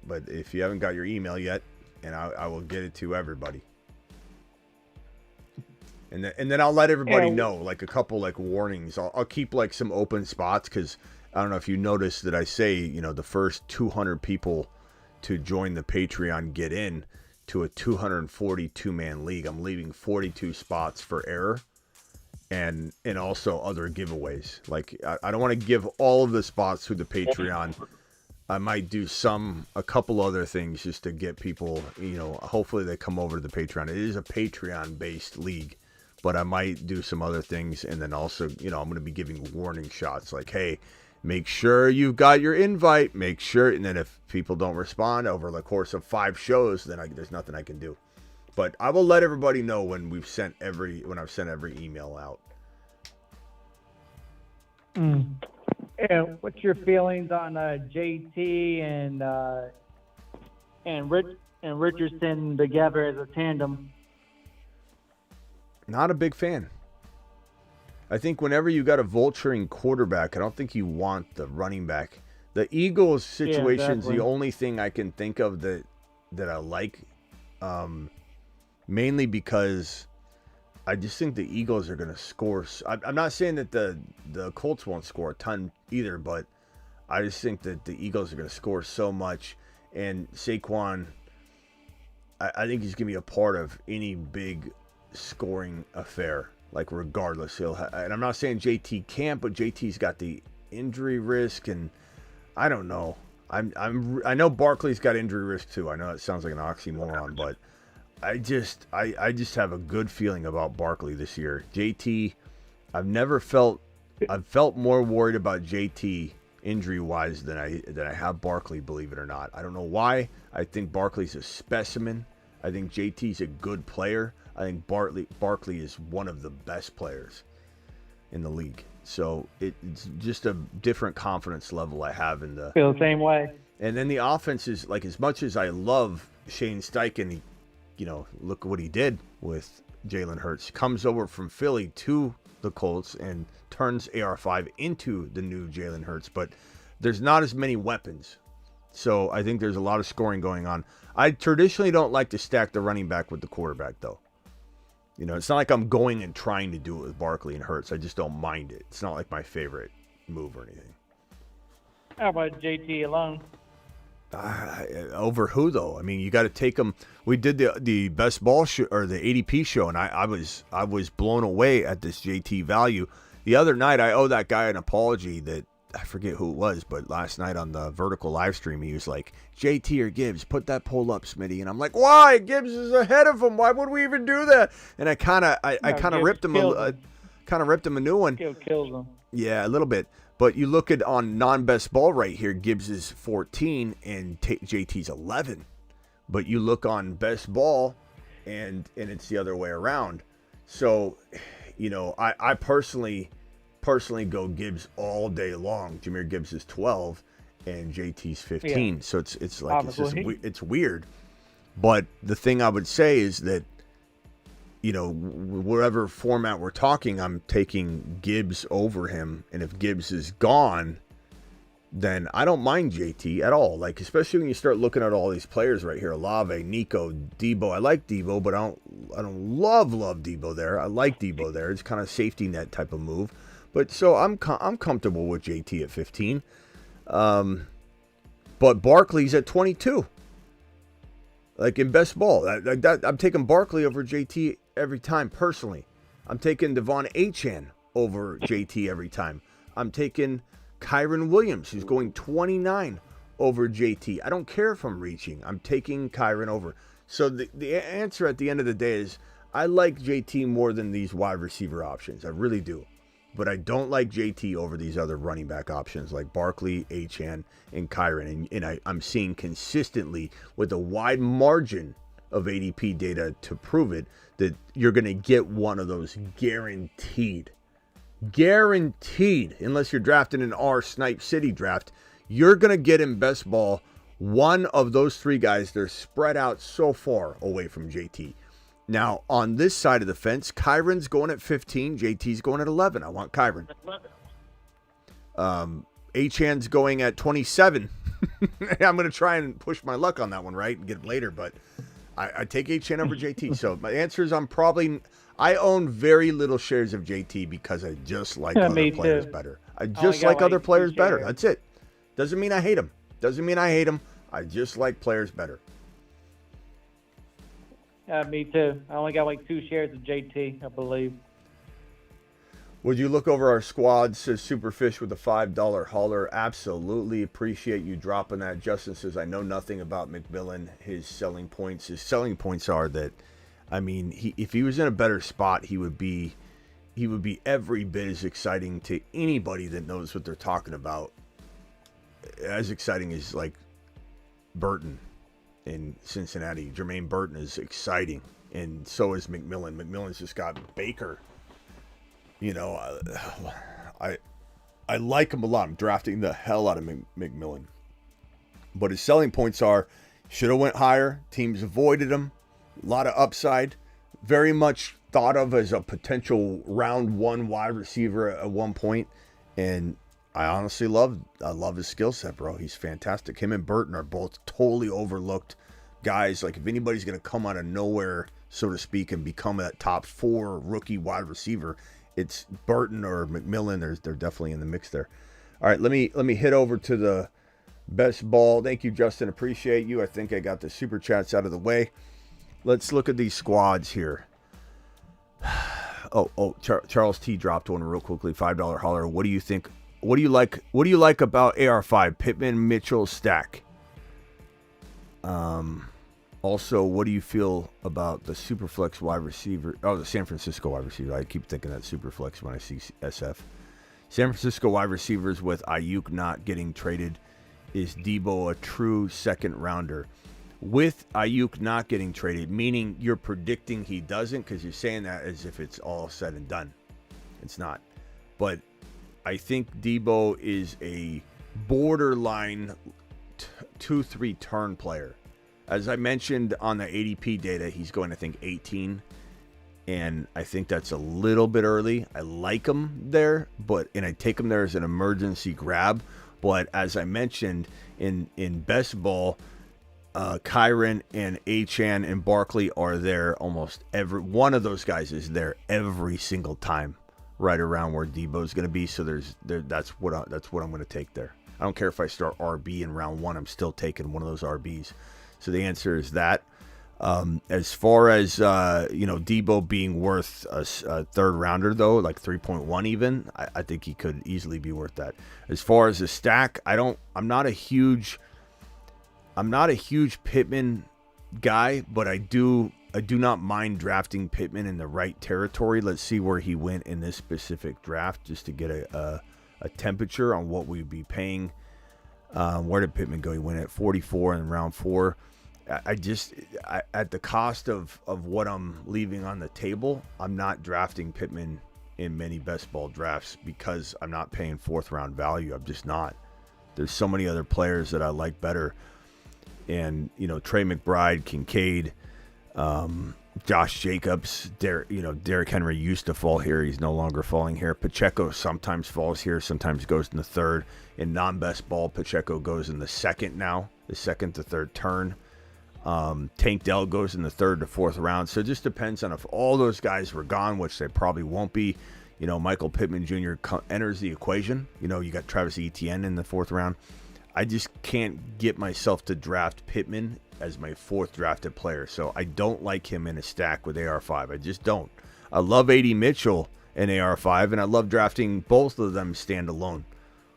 but if you haven't got your email yet, and I will get it to everybody. And then I'll let everybody know, like a couple like warnings. I'll keep like some open spots because I don't know if you noticed that I say, the first 200 people to join the Patreon get in to a 242-man league. I'm leaving 42 spots for error and also other giveaways. Like I don't want to give all of the spots through the Patreon. I might do a couple other things just to get people, hopefully they come over to the Patreon. It is a Patreon-based league. But I might do some other things, and then also, I'm going to be giving warning shots like, hey, make sure you've got your invite, make sure, and then if people don't respond over the course of 5 shows, then there's nothing I can do. But I will let everybody know when I've sent every email out. Yeah, what's your feelings on JT and Richardson together as a tandem? Not a big fan. I think whenever you got a vulturing quarterback, I don't think you want the running back. The Eagles situation's the only thing I can think of that I like, mainly because I just think the Eagles are going to score. I'm not saying that the Colts won't score a ton either, but I just think that the Eagles are going to score so much. And Saquon, I think he's going to be a part of any big scoring affair, like regardless. And I'm not saying JT can't, but JT's got the injury risk, and I don't know. I know Barkley's got injury risk too. I know it sounds like an oxymoron, but I just have a good feeling about Barkley this year. JT, I've felt more worried about JT injury wise than I have Barkley, believe it or not. I don't know why. I think Barkley's a specimen. I think JT's a good player. I think Barkley is one of the best players in the league. So it's just a different confidence level I have in the... Feel the same way. And then the offense is, like, as much as I love Shane Steichen, look what he did with Jalen Hurts. He comes over from Philly to the Colts and turns AR5 into the new Jalen Hurts. But there's not as many weapons. So I think there's a lot of scoring going on. I traditionally don't like to stack the running back with the quarterback, though. It's not like I'm going and trying to do it with Barkley and Hurts. I just don't mind it. It's not like my favorite move or anything. How about JT alone? Over who, though? I mean, you got to take them. We did the best ball show, or the ADP show, and I was blown away at this JT value. The other night, I owe that guy an apology that I forget who it was, but last night on the vertical live stream, he was like, JT or Gibbs, put that poll up, Smitty. And I'm like, why? Gibbs is ahead of him. Why would we even do that? And I kind of ripped him a new one. Kills him. Yeah, a little bit. But you look at on non-best ball right here, Gibbs is 14 and JT's 11. But you look on best ball, and it's the other way around. So, I personally go Gibbs all day long. Jahmyr Gibbs is 12 and JT's 15. Yeah. So it's like it's weird. But the thing I would say is that, you know, whatever format we're talking, I'm taking Gibbs over him. And if Gibbs is gone, then I don't mind JT at all. Like, especially when you start looking at all these players right here, Olave, Nico, Debo. I like Debo, but I don't love Debo there. I like Debo there. It's kind of safety net type of move. But so I'm comfortable with JT at 15. But Barkley's at 22. Like in best ball, I'm taking Barkley over JT every time personally. I'm taking Devon Achane over JT every time. I'm taking Kyron Williams, who's going 29 over JT. I don't care if I'm reaching. I'm taking Kyron over. So the answer at the end of the day is I like JT more than these wide receiver options. I really do. But I don't like JT over these other running back options like Barkley, Achane, and Kyron. And I'm seeing consistently with a wide margin of ADP data to prove it that you're going to get one of those guaranteed. Guaranteed, unless you're drafting an R Snipe City draft, you're going to get in best ball one of those three guys. They're spread out so far away from JT. Now, on this side of the fence, Kyron's going at 15, JT's going at 11. I want Kyron. Achane's going at 27. I'm going to try and push my luck on that one, right, and get it later, but I take Achane over JT. So my answer is I own very little shares of JT because I just like other players better. I just like other players better. That's it. Doesn't mean I hate them. I just like players better. Me too. I only got like 2 shares of JT, I believe. Would you look over our squad, says Superfish with a $5 hauler? Absolutely. Appreciate you dropping that. Justin says, I know nothing about McMillan. His selling points are that, I mean, if he was in a better spot, he would be every bit as exciting to anybody that knows what they're talking about. As exciting as like Burton in Cincinnati. Jermaine Burton is exciting, and so is McMillan. McMillan's just got Baker. You know, I like him a lot. I'm drafting the hell out of McMillan. But his selling points are, should have went higher. Teams avoided him. A lot of upside. Very much thought of as a potential round 1 wide receiver at one point. And I honestly love his skill set, bro. He's fantastic. Him and Burton are both totally overlooked guys. Like, if anybody's going to come out of nowhere, so to speak, and become that top 4 rookie wide receiver, it's Burton or McMillan. They're definitely in the mix there. All right, let me hit over to the best ball. Thank you, Justin. Appreciate you. I think I got the super chats out of the way. Let's look at these squads here. Charles T dropped one real quickly. $5 hauler. What do you think? What do you like about AR5? Pittman, Mitchell, Stack. Also, what do you feel about the Superflex wide receiver? Oh, the San Francisco wide receiver. I keep thinking that Superflex when I see SF. San Francisco wide receivers with Ayuk not getting traded. Is Debo a true second rounder? With Ayuk not getting traded, meaning you're predicting he doesn't, because you're saying that as if it's all said and done. It's not. But I think Debo is a borderline 2-3 turn player. As I mentioned on the ADP data, he's going, I think, 18. And I think that's a little bit early. I like him there, and I take him there as an emergency grab. But as I mentioned, in best ball, Kyron and Achane and Barkley are there almost every one of those guys is there every single time, right around where Debo's going to be. So that's what I'm going to take there. I don't care if I start RB in round 1. I'm still taking one of those RBs. So the answer is that. As far as Debo being worth a third rounder though, like 3.1 even, I think he could easily be worth that. As far as a stack, I'm not a huge Pittman guy, but I do not mind drafting Pittman in the right territory. Let's see where he went in this specific draft, just to get a temperature on what we'd be paying. Where did Pittman go? He went at 44 in round 4. I at the cost of what I'm leaving on the table, I'm not drafting Pittman in many best ball drafts because I'm not paying 4th round value. I'm just not. There's so many other players that I like better. And, Trey McBride, Kincaid, Josh Jacobs, Derrick Henry used to fall here. He's no longer falling here. Pacheco sometimes falls here, sometimes goes in the third. In non-best ball, Pacheco goes in the second now, the second to third turn. Tank Dell goes in the third to fourth round. So it just depends on if all those guys were gone, which they probably won't be. Michael Pittman Jr. enters the equation. You got Travis Etienne in the fourth round. I just can't get myself to draft Pittman as my fourth drafted player. So I don't like him in a stack with AR5. I just don't. I love A.D. Mitchell in AR5, and I love drafting both of them standalone.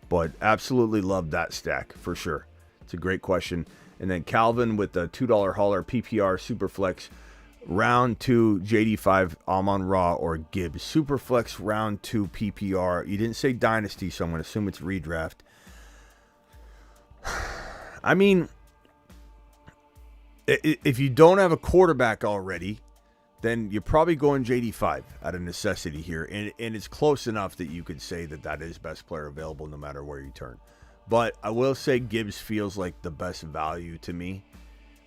But absolutely love that stack for sure. It's a great question. And then Calvin with the $2 hauler PPR Superflex round 2 JD5 Amon-Ra or Gibbs. Superflex round 2 PPR. You didn't say Dynasty, so I'm going to assume it's redraft. I mean, if you don't have a quarterback already, then you're probably going JD5 out of necessity here. And it's close enough that you could say that is best player available no matter where you turn. But I will say Gibbs feels like the best value to me.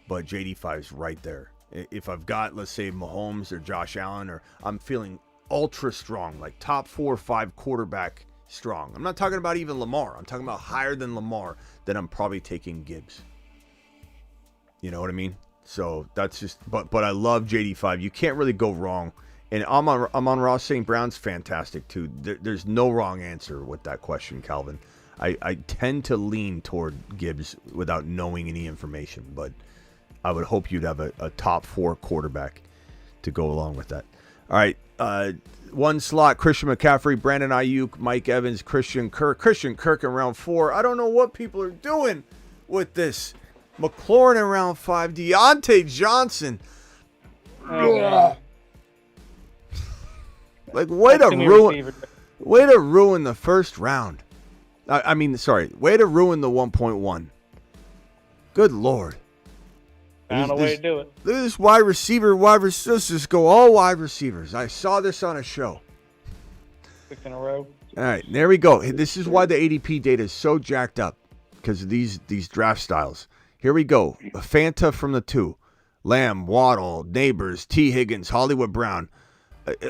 But JD5 is right there. If I've got, let's say, Mahomes or Josh Allen, or I'm feeling ultra strong, like top 4 or 5 quarterback strong. I'm not talking about even Lamar. I'm talking about higher than Lamar, then I'm probably taking Gibbs. You know what I mean? So that's just, but I love JD5. You can't really go wrong. And Amon-Ra St. Brown's fantastic too. There's no wrong answer with that question, Calvin. I tend to lean toward Gibbs without knowing any information, but I would hope you'd have a top 4 quarterback to go along with that. All right, one slot, Christian McCaffrey, Brandon Ayuk, Mike Evans, Christian Kirk. Christian Kirk in round 4. I don't know what people are doing with this. McLaurin in round 5. Deontay Johnson. Oh, like, way to ruin the first round. Way to ruin the 1.1. Good Lord. Found a way to do it. Look at this wide receiver. Let's just go all wide receivers. I saw this on a show. 6 in a row. All right, there we go. This is why the ADP data is so jacked up, because of these draft styles. Here we go. A Fanta from the 2. Lamb, Waddle, Neighbors, T. Higgins, Hollywood Brown.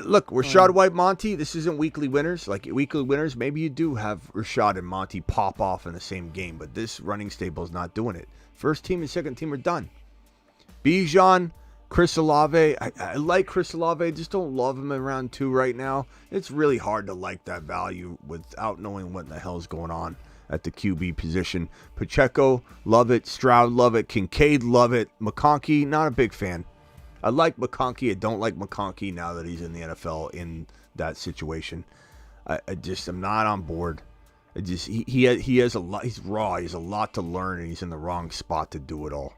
Look, Rashad White, Monty, this isn't weekly winners. Like weekly winners, maybe you do have Rashad and Monty pop off in the same game, but this running stable is not doing it. First team and second team are done. Bijan, Chris Olave. I like Chris Olave. Just don't love him in round 2 right now. It's really hard to like that value without knowing what the hell is going on at the QB position. Pacheco, love it. Stroud, love it. Kincaid, love it. McConkey, not a big fan. I like McConkey. I don't like McConkey now that he's in the NFL in that situation. I'm not on board. He has a lot. He's raw. He has a lot to learn, and he's in the wrong spot to do it all.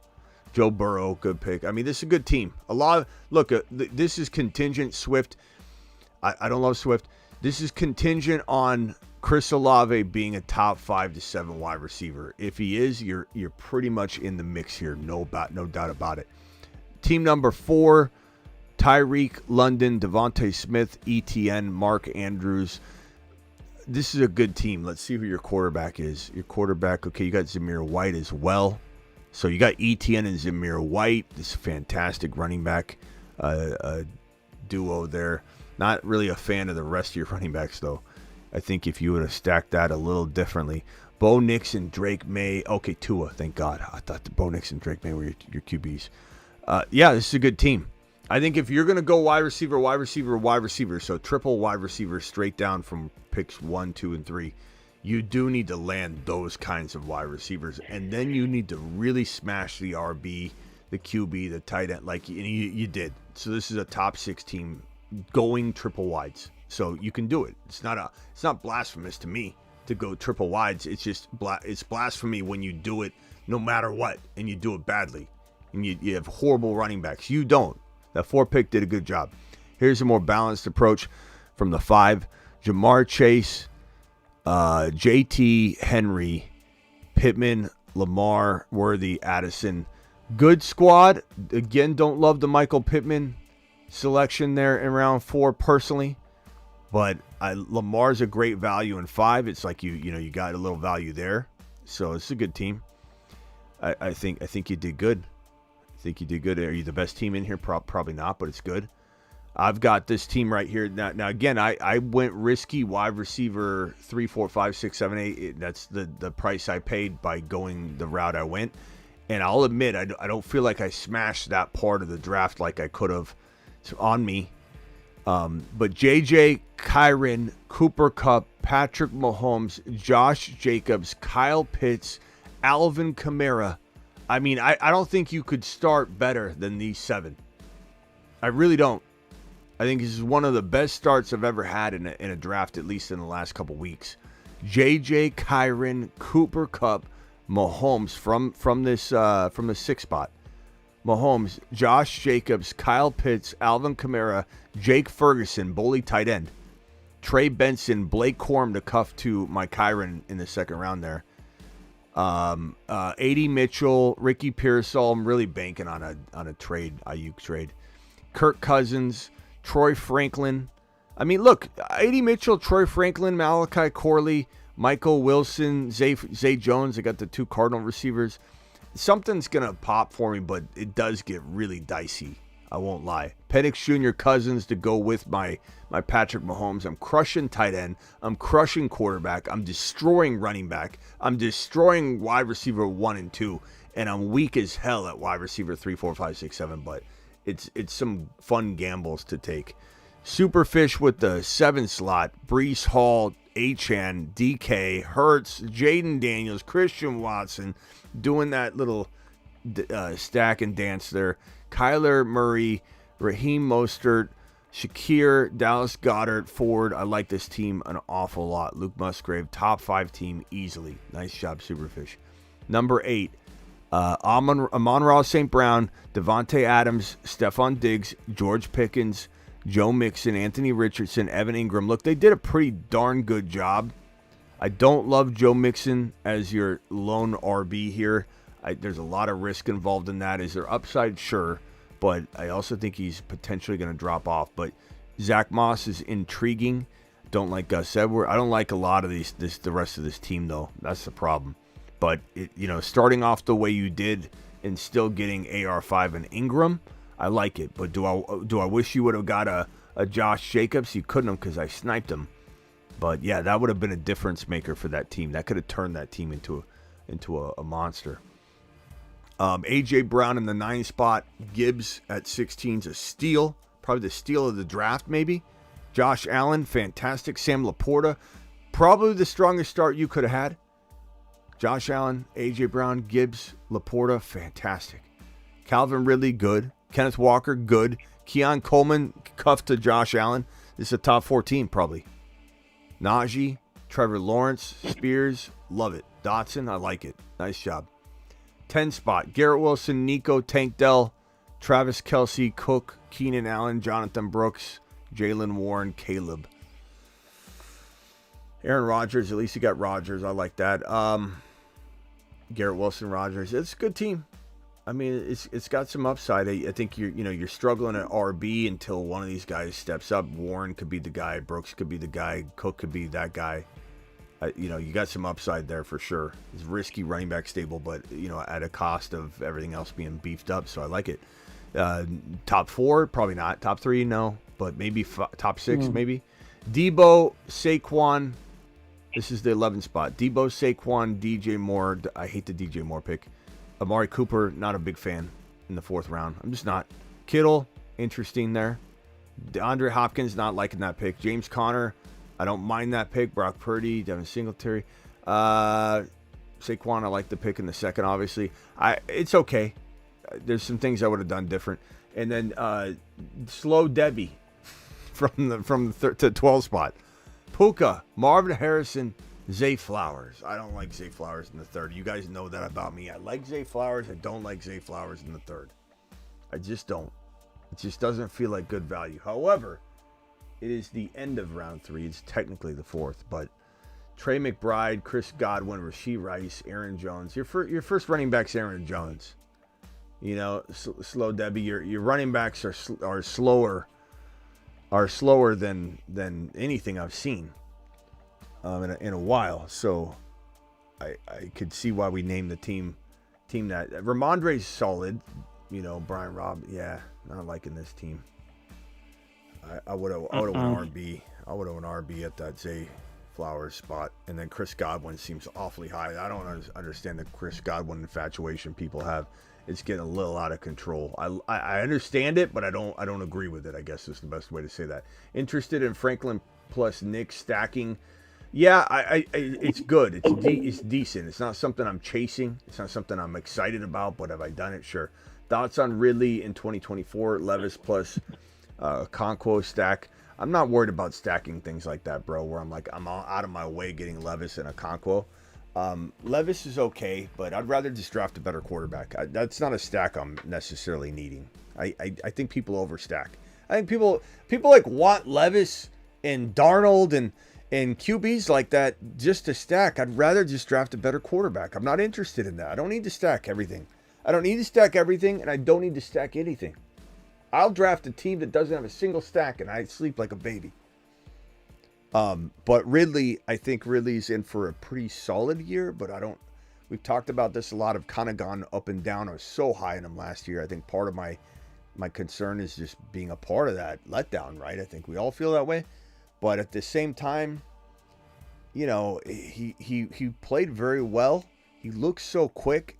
Joe Burrow, good pick. I mean, this is a good team. This is contingent. Swift. I don't love Swift. This is contingent on Chris Olave being a top 5 to 7 wide receiver. If he is, you're pretty much in the mix here. No doubt about it. Team number 4, Tyreek, London, Devontae Smith, ETN, Mark Andrews. This is a good team. Let's see who your quarterback is. Your quarterback, okay, you got Zamir White as well. So you got ETN and Zamir White. This fantastic running back duo there. Not really a fan of the rest of your running backs, though. I think if you would have stacked that a little differently. Bo Nix and Drake May. Okay, Tua, thank God. I thought the Bo Nix and Drake May were your QBs. This is a good team. I think if you're going to go wide receiver, so triple wide receiver straight down from picks 1, 2, and 3, you do need to land those kinds of wide receivers. And then you need to really smash the RB, the QB, the tight end, like you did. So this is a top 6 team going triple wides. So you can do it. It's not blasphemous to me to go triple wides. It's just it's blasphemy when you do it no matter what, and you do it badly. And you have horrible running backs. You don't. That 4 pick did a good job. Here's a more balanced approach from the 5. Jamar Chase, JT, Henry, Pittman, Lamar, Worthy, Addison. Good squad. Again, don't love the Michael Pittman selection there in round 4 personally. But Lamar's a great value in 5. It's like you got a little value there. So it's a good team. I think you did good. I think you did good. Are you the best team in here? Probably not, but it's good. I've got this team right here. Now again, I went risky wide receiver 3, 4, 5, 6, 7, 8. That's the price I paid by going the route I went. And I'll admit, I don't feel like I smashed that part of the draft like I could have. It's on me. But JJ, Kyren, Cooper Kupp, Patrick Mahomes, Josh Jacobs, Kyle Pitts, Alvin Kamara. I mean, I don't think you could start better than these 7. I really don't. I think this is one of the best starts I've ever had in a draft, at least in the last couple weeks. JJ, Kyren, Cooper Kupp, Mahomes from the 6th spot. Mahomes, Josh Jacobs, Kyle Pitts, Alvin Kamara, Jake Ferguson, bully tight end, Trey Benson, Blake Corum to cuff to my Kyren in the 2nd round there. A.D. Mitchell, Ricky Pearsall. I'm really banking on a trade, Ayuk trade. Kirk Cousins, Troy Franklin. I mean, look, A.D. Mitchell, Troy Franklin, Malachi Corley, Michael Wilson, Zay Jones. I got the 2 Cardinal receivers. Something's going to pop for me, but it does get really dicey. I won't lie. Penix Jr. Cousins to go with my Patrick Mahomes. I'm crushing tight end. I'm crushing quarterback. I'm destroying running back. I'm destroying wide receiver 1 and 2. And I'm weak as hell at wide receiver 3, 4, 5, 6, 7. But it's some fun gambles to take. Superfish with the 7 slot. Breece Hall, Achane, DK, Hurts, Jaden Daniels, Christian Watson, doing that little stack and dance there. Kyler Murray, Raheem Mostert, Shakir, Dallas Goedert, Ford. I like this team an awful lot. Luke Musgrave, top 5 team easily. Nice job, Superfish. Number 8, Amon-Ra St. Brown, Devontae Adams, Stephon Diggs, George Pickens, Joe Mixon, Anthony Richardson, Evan Ingram. Look, they did a pretty darn good job. I don't love Joe Mixon as your lone RB here. There's a lot of risk involved in that. Is there upside? Sure. But I also think he's potentially going to drop off. But Zach Moss is intriguing. Don't like Gus Edwards. I don't like a lot of the rest of this team, though. That's the problem. But, starting off the way you did and still getting AR5 and Ingram, I like it. But do I wish you would have got a Josh Jacobs? You couldn't have because I sniped him. But, yeah, that would have been a difference maker for that team. That could have turned that team into a monster. A.J. Brown in the 9 spot. Gibbs at 16 is a steal. Probably the steal of the draft, maybe. Josh Allen, fantastic. Sam Laporta, probably the strongest start you could have had. Josh Allen, A.J. Brown, Gibbs, Laporta, fantastic. Calvin Ridley, good. Kenneth Walker, good. Keon Coleman, cuffed to Josh Allen. This is a top 4 team, probably. Najee, Trevor Lawrence, Spears, love it. Dotson, I like it. Nice job. 10 spot, Garrett Wilson, Nico, Tank Dell, Travis Kelce, Cook, Keenan Allen, Jonathan Brooks, Jalen Warren, Caleb. Aaron Rodgers, at least you got Rodgers. I like that. Garrett Wilson, Rodgers. It's a good team. I mean, it's got some upside. I think you're struggling at RB until one of these guys steps up. Warren could be the guy. Brooks could be the guy. Cook could be that guy. You got some upside there for sure. It's risky running back stable, but at a cost of everything else being beefed up. So I like it. Top 4, probably not. Top 3, no, but maybe top 6, maybe. Debo, Saquon. This is the 11 spot. Debo, Saquon, DJ Moore. I hate the DJ Moore pick. Amari Cooper, not a big fan in the 4th round. I'm just not. Kittle, interesting there. DeAndre Hopkins, not liking that pick. James Conner, I don't mind that pick. Brock Purdy, Devin Singletary. Saquon, I like the pick in the 2nd, obviously. It's okay. There's some things I would have done different. And then Slow Debbie from the 12 spot. Puka, Marvin Harrison, Zay Flowers. I don't like Zay Flowers in the 3rd. You guys know that about me. I like Zay Flowers. I don't like Zay Flowers in the 3rd. I just don't. It just doesn't feel like good value. However, it is the end of round 3. It's technically the 4th, but Trey McBride, Chris Godwin, Rashee Rice, Aaron Jones. Your first running back's Aaron Jones. Slow Debbie. Your running backs are slower than anything I've seen in a while. So I could see why we named the team team that Ramondre's solid. You know, Brian Robb, yeah, not liking this team. I would have went RB. I would have went RB at that Zay Flowers spot, and then Chris Godwin seems awfully high. I don't understand the Chris Godwin infatuation people have. It's getting a little out of control. I understand it, but I don't agree with it. I guess is the best way to say that. Interested in Franklin plus Nick stacking? Yeah, it's good. It's decent. It's not something I'm chasing. It's not something I'm excited about. But have I done it? Sure. Thoughts on Ridley in 2024? Levis plus Conquo stack. I'm not worried about stacking things like that, bro. Where I'm out of my way getting Levis and a Conquo. Levis is okay, but I'd rather just draft a better quarterback. That's not a stack I'm necessarily needing. I think people overstack. I think people like want Levis and Darnold and QBs like that just to stack. I'd rather just draft a better quarterback. I'm not interested in that. I don't need to stack everything. I don't need to stack everything, and I don't need to stack anything. I'll draft a team that doesn't have a single stack, and I sleep like a baby. But Ridley, I think Ridley's in for a pretty solid year, but we've talked about this a lot. I've kind of gone up and down. I was so high in him last year. I think part of my concern is just being a part of that letdown, right? I think we all feel that way. But at the same time, you know, he played very well. He looks so quick.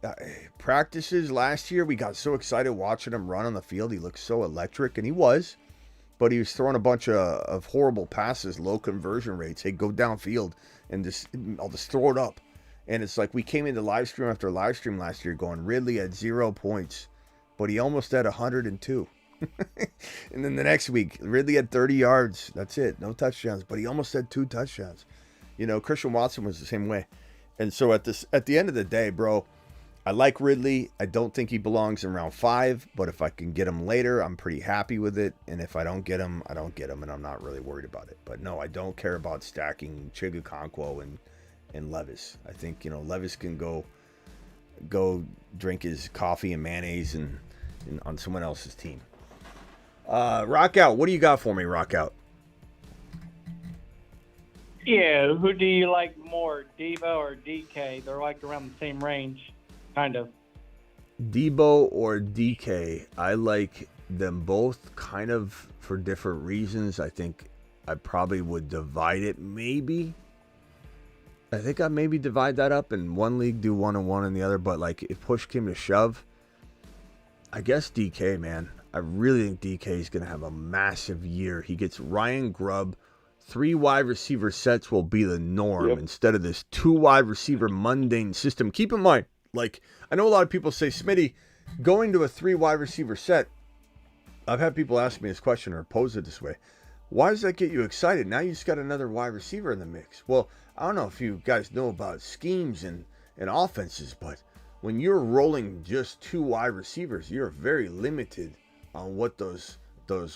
Practices last year, we got so excited watching him run on the field. He looked so electric, and he was. But he was throwing a bunch of horrible passes, low conversion rates. Hey, go downfield and I'll just throw it up. And it's like we came into live stream after live stream last year going, Ridley had 0 points, but he almost had 102. And then the next week, Ridley had 30 yards. That's it. No touchdowns, but he almost had 2 touchdowns. You know, Christian Watson was the same way. And so at the end of the day, bro, I like Ridley. I don't think he belongs in round 5, but if I can get him later, I'm pretty happy with it. And if I don't get him, I don't get him, and I'm not really worried about it. But no, I don't care about stacking Chigakonkwo and Levis. I think, you know, Levis can go drink his coffee and mayonnaise and on someone else's team. Rock Out, what do you got for me, Rock Out? Yeah, who do you like more, Debo or DK? They're like around the same range, kind of. Debo or DK, I like them both kind of for different reasons. I think I probably would divide it maybe. I think I maybe divide that up in one league, do 1 and 1 in the other. But like if push came to shove, I guess DK, man. I really think DK is going to have a massive year. He gets Ryan Grubb. 3 wide receiver sets will be the norm instead of this 2 wide receiver mundane system. Keep in mind, like, I know a lot of people say, Smitty, going to a 3 wide receiver set, I've had people ask me this question or pose it this way. Why does that get you excited? Now you just got another wide receiver in the mix. Well, I don't know if you guys know about schemes and offenses, but when you're rolling just 2 wide receivers, you're very limited on what those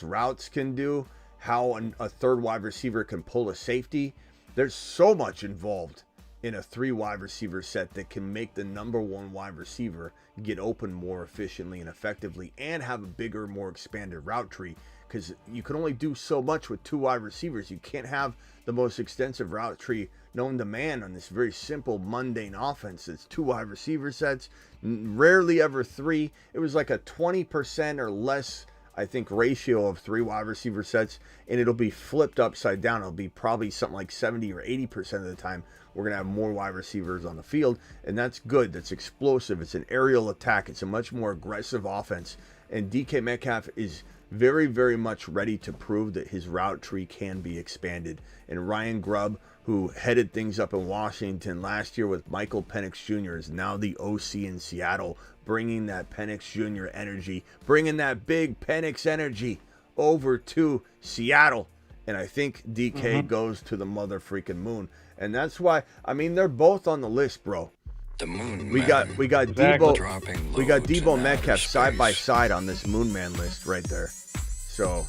routes can do. How a 3rd wide receiver can pull a safety. There's so much involved in a 3 wide receiver set that can make the number 1 wide receiver get open more efficiently and effectively and have a bigger, more expanded route tree, because you can only do so much with 2 wide receivers. You can't have the most extensive route tree known to man on this very simple, mundane offense. It's 2 wide receiver sets, rarely ever 3. It was like a 20% or less, I think, ratio of 3 wide receiver sets, and it'll be flipped upside down. It'll be probably something like 70 or 80% of the time we're going to have more wide receivers on the field, and that's good. That's explosive. It's an aerial attack. It's a much more aggressive offense, and DK Metcalf is very, very much ready to prove that his route tree can be expanded. And Ryan Grubb, who headed things up in Washington last year with Michael Penix Jr., is now the OC in Seattle, bringing that Penix Jr. energy, bringing that big Penix energy over to Seattle. And I think DK goes to the mother freaking moon. And that's why, I mean, they're both on the list, bro. The moon we got Debo Metcalf side by side on this Moon Man list right there. So,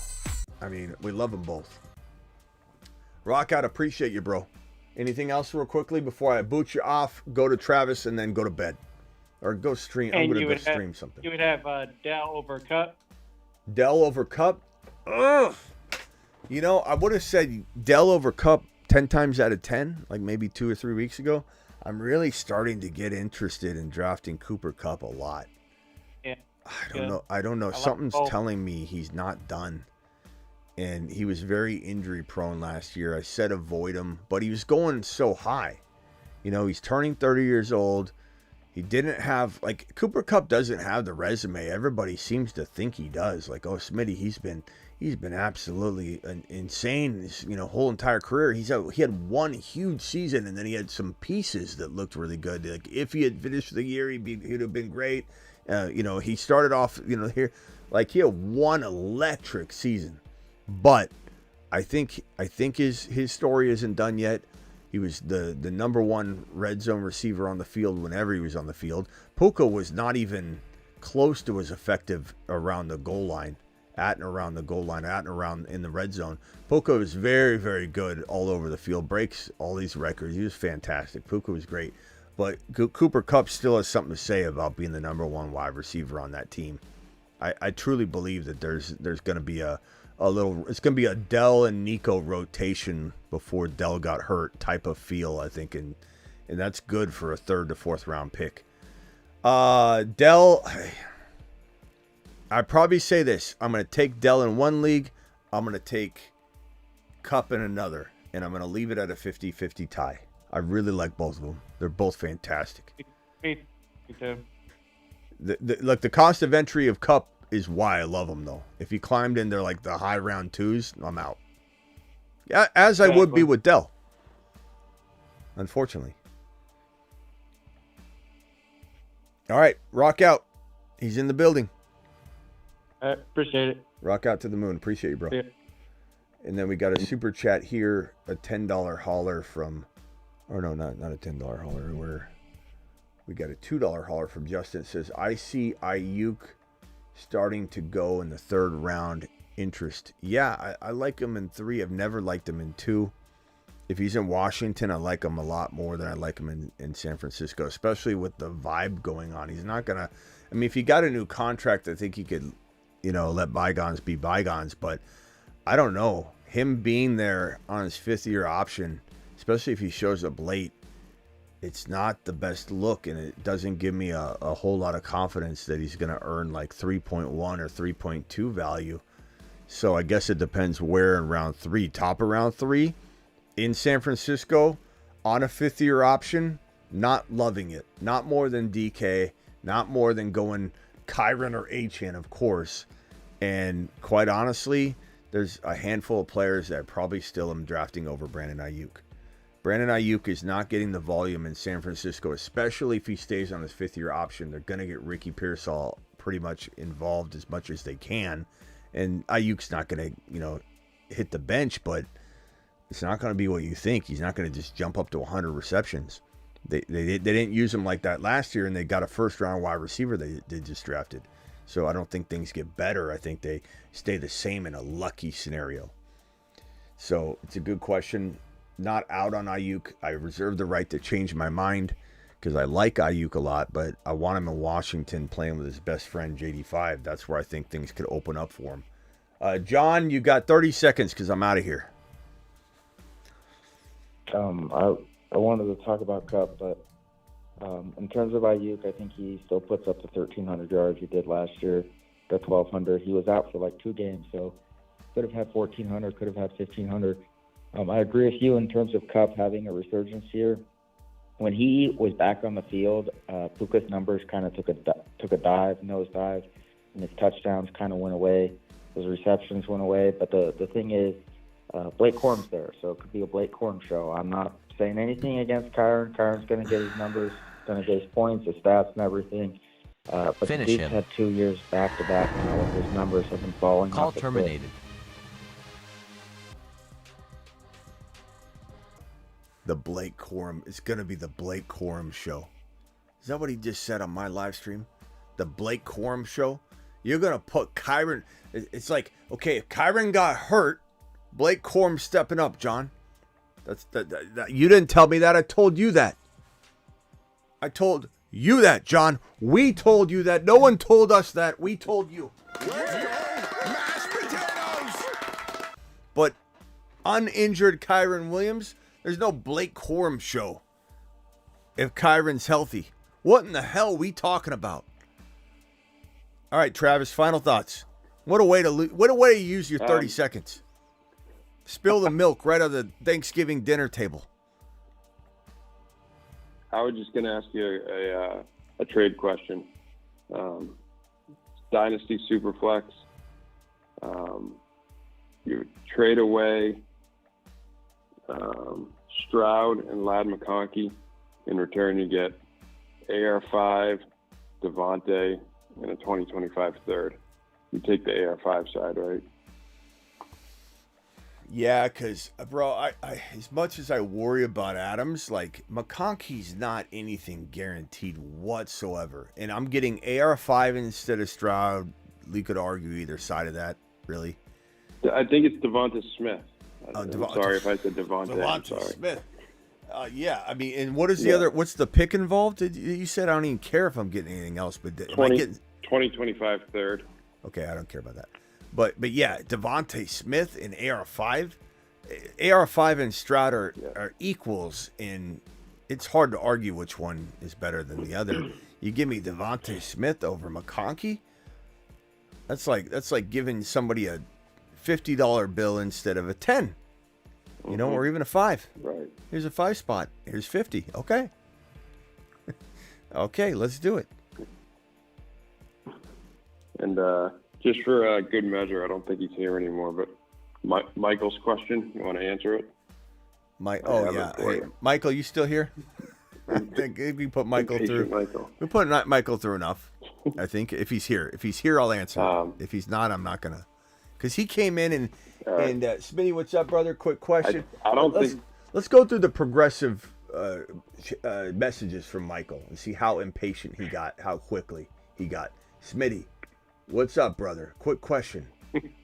I mean, we love them both. Rock Out, appreciate you, bro. Anything else real quickly before I boot you off, go to Travis, and then go to bed? Or go stream. I'm going to go stream something. You would have Dell over Cup. Dell over Cup? Ugh. You know, I would have said Dell over Cup 10 times out of 10, like maybe 2 or 3 weeks ago. I'm really starting to get interested in drafting Cooper Kupp a lot. Yeah. I don't know. like Something's both. telling me he's not done. And he was very injury prone last year. I said avoid him, but he was going so high. He's turning 30 years old. He didn't have, Cooper Kupp doesn't have the resume everybody seems to think he does. Like, oh, Smitty, he's been absolutely insane his, whole entire career. He had one huge season, and then he had some pieces that looked really good. Like, if he had finished the year, he'd have been great. He started off, here, he had one electric season. But I think his story isn't done yet. He was the number one red zone receiver on the field whenever he was on the field. Puka was not even close to as effective around the goal line, at and around in the red zone. Puka was very, very good all over the field, breaks all these records. He was fantastic. Puka was great. But Cooper Kupp still has something to say about being the number one wide receiver on that team. I truly believe that there's going to be it's going to be a Dell and Nico rotation before Dell got hurt type of feel, I think, and that's good for a 3rd to 4th round pick. Dell, I'd probably say this. I'm going to take Dell in one league. I'm going to take Kupp in another, and I'm going to leave it at a 50-50 tie. I really like both of them. They're both fantastic. Me too. The cost of entry of Kupp is why I love him, though. If he climbed into the high round 2s, I'm out. Yeah, as I would be with Dell. Unfortunately. All right, rock out. He's in the building. Appreciate it. Rock out to the moon. Appreciate you, bro. Yeah. And then we got a super chat here, a $10 hauler from, or no, not a $10 hauler. We got a $2 hauler from Justin. It says, I see Ayuk starting to go in the 3rd round. Interest. Yeah, I like him in 3. I've never liked him in 2. If he's in Washington, I like him a lot more than I like him in San Francisco, especially with the vibe going on. He's not going to, if he got a new contract, I think he could, let bygones be bygones, but I don't know. Him being there on his 5th year option, especially if he shows up late, it's not the best look, and it doesn't give me a whole lot of confidence that he's going to earn 3.1 or 3.2 value. So I guess it depends where in round 3. Top of round 3 in San Francisco on a 5th year option, not loving it. Not more than DK, not more than going Kyron or Achane, of course. And quite honestly, there's a handful of players that I probably still am drafting over Brandon Ayuk. Brandon Ayuk is not getting the volume in San Francisco, especially if he stays on his 5th year option. They're going to get Ricky Pearsall pretty much involved as much as they can. And Ayuk's not going to, hit the bench, but it's not going to be what you think. He's not going to just jump up to 100 receptions. They didn't use him like that last year, and they got a 1st round wide receiver they just drafted. So I don't think things get better. I think they stay the same in a lucky scenario. So it's a good question. Not out on Ayuk. I reserve the right to change my mind because I like Ayuk a lot, but I want him in Washington playing with his best friend, JD5. That's where I think things could open up for him. John, you got 30 seconds because I'm out of here. I wanted to talk about Kupp, but in terms of Ayuk, I think he still puts up the 1,300 yards he did last year, the 1,200. He was out for 2 games, so could have had 1,400, could have had 1,500. I agree with you in terms of Kupp having a resurgence here. When he was back on the field, Puka's numbers kind of took a nose dive, and his touchdowns kind of went away. His receptions went away. But the thing is, Blake Corum's there, so it could be a Blake Corum show. I'm not saying anything against Kyron. Kyron's going to get his numbers, going to get his points, his stats, and everything. But he's had 2 years back-to-back now where his numbers have been falling. Call terminated. The Blake Corum. It's going to be the Blake Corum show. Is that what he just said on my live stream? The Blake Corum show? You're going to put Kyron. It's like, okay, if Kyron got hurt, Blake Corum stepping up, John. You didn't tell me that. I told you that. I told you that, John. We told you that. No one told us that. We told you. Mashed potatoes! But uninjured Kyron Williams, there's no Blake Corum show. if Kyron's healthy. What in the hell are we talking about? All right, Travis, final thoughts. What a way to use your 30 seconds. Spill the milk right on the Thanksgiving dinner table. I was just going to ask you a trade question. Dynasty Superflex. You trade away Stroud and Ladd McConkey. In return, you get AR5, Devontae, and a 2025 third. You take the AR5 side, right? Yeah, because, bro, I as much as I worry about Adams, like, McConkey's not anything guaranteed whatsoever. And I'm getting AR5 instead of Stroud. We could argue either side of that, really. I think it's Devonta Smith. I'm sorry if I said Devonta. Devonta Smith. Yeah, I mean, and what is the other? What's the pick involved? You said I don't even care if I'm getting anything else, but 2025 third. Okay, I don't care about that. But yeah, Devonta Smith and AR5. AR5 and Stroud are equals in. It's hard to argue which one is better than the other. You give me Devonta Smith over McConkey. That's like giving somebody a $50 bill instead of a 10. You know, or even a 5. Right. Here's a 5 spot. Here's 50. Okay. Okay, let's do it. And just for a good measure, I don't think he's here anymore, but Michael's question, you want to answer it? Hey, Michael, you still here? I think we put Michael through. We put Michael through enough, I think, if he's here. If he's here, I'll answer. If he's not, I'm not going to. Because he came in and Smitty, what's up, brother? Quick question. Let's go through the progressive messages from Michael and see how impatient he got, how quickly he got. Smitty, what's up, brother? Quick question.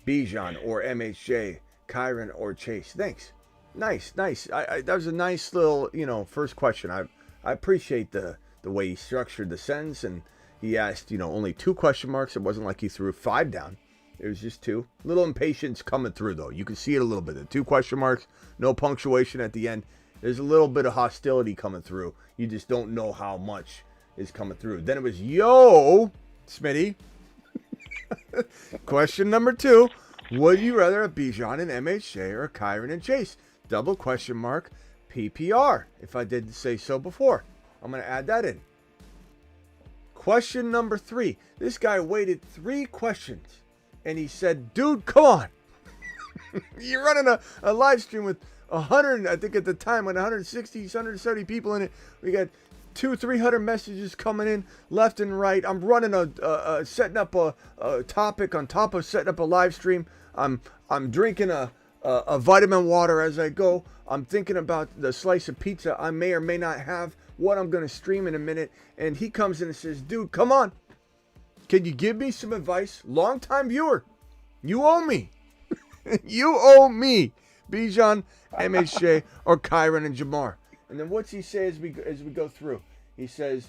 Bijan or MHJ, Kyron or Chase? Thanks. Nice. That was a nice little, first question. I appreciate the way he structured the sentence, and he asked, only 2 question marks. It wasn't like he threw 5 down. It was just 2. Little impatience coming through, though. You can see it a little bit. The 2 question marks, no punctuation at the end. There's a little bit of hostility coming through. You just don't know how much is coming through. Then it was, yo, Smitty. Question number 2. Would you rather have Bijan and MHJ or Kyron and Chase? Double question mark, PPR, if I didn't say so before. I'm going to add that in. Question number 3. This guy waited 3 questions. And he said, dude, come on. You're running a live stream with 100, I think at the time, when 160, 170 people in it. We got 200-300 messages coming in left and right. I'm running setting up a topic on top of setting up a live stream. I'm drinking a vitamin water as I go. I'm thinking about the slice of pizza I may or may not have, what I'm going to stream in a minute. And he comes in and says, dude, come on. Can you give me some advice? Long-time viewer. You owe me. You owe me. Bijan, MHJ, or Kyron and Jamar. And then what's he say as we go through? He says,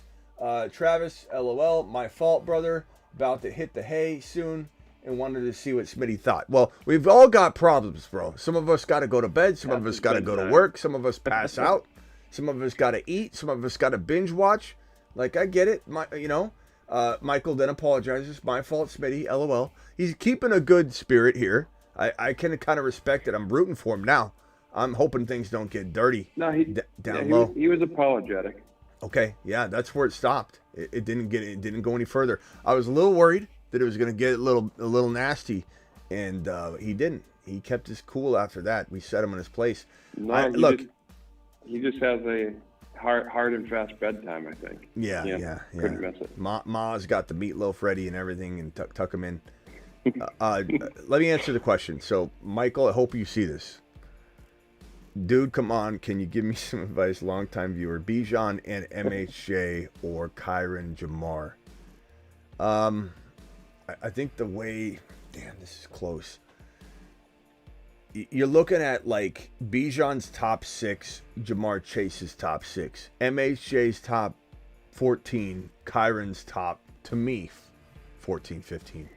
Travis, LOL, my fault, brother. About to hit the hay soon and wanted to see what Smitty thought. Well, we've all got problems, bro. Some of us got to go to bed. Some of us got to go to work. Some of us pass out. Some of us got to eat. Some of us got to binge watch. Like, I get it. Michael then apologizes. My fault, Smitty. LOL. He's keeping a good spirit here. I can kind of respect it. I'm rooting for him now. I'm hoping things don't get dirty. No, down low. He was apologetic. Okay, yeah, that's where it stopped. It didn't go any further. I was a little worried that it was going to get a little nasty, and he didn't. He kept his cool after that. We set him in his place. No, he just has a hard and fast bedtime, I think. Yeah. Couldn't miss it. Ma's got the meatloaf ready and everything, and tuck him in. Let me answer the question. So, Michael, I hope you see this. Dude, come on. Can you give me some advice? Longtime viewer. Bijan and MHJ or Kyron Jamar. I think the way... Damn, this is close. You're looking at, like, Bijan's top 6, Jamar Chase's top 6, MHJ's top 14, Kyron's top, to me, 14, 15.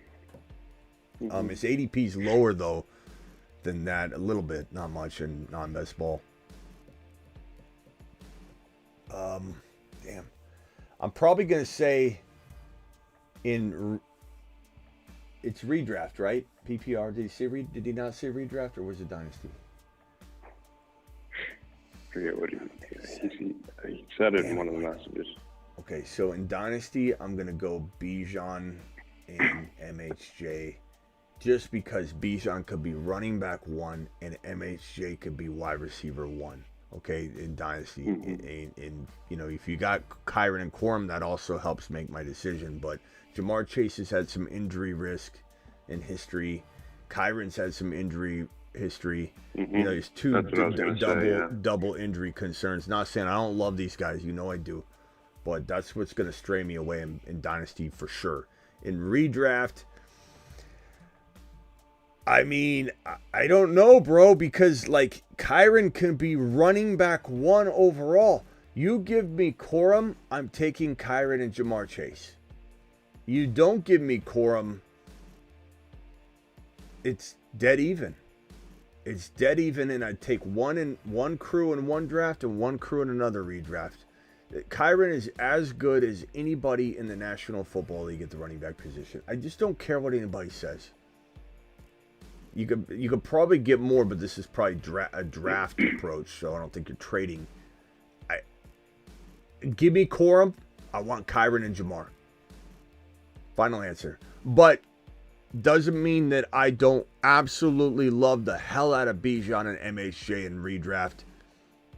His ADP's lower, though, than that a little bit, not much in non-best ball. damn. I'm probably going to say it's redraft, right? PPR. Did he not say redraft, or was it Dynasty? I forget what he said it in one of the messages. Okay, so in Dynasty, I'm going to go Bijan and MHJ, just because Bijan could be running back 1 and MHJ could be wide receiver 1. Okay, in Dynasty. In if you got Kyren and Corum, that also helps make my decision. But Jamar Chase has had some injury risk in history. Kyren's had some injury history. There's two double injury concerns. Not saying I don't love these guys. I do. But that's what's going to stray me away in Dynasty for sure. In redraft, I mean, I don't know, bro, because like Kyren can be running back 1 overall. You give me Corum, I'm taking Kyren and Jamar Chase. You don't give me Corum, it's dead even. It's dead even, and I'd take one crew in one draft and one crew in another redraft. Kyren is as good as anybody in the National Football League at the running back position. I just don't care what anybody says. You could probably get more, but this is probably a draft approach, so I don't think you're trading. Give me Corum. I want Kyren and Jamar. Final answer. But doesn't mean that I don't absolutely love the hell out of Bijan and MHJ in redraft.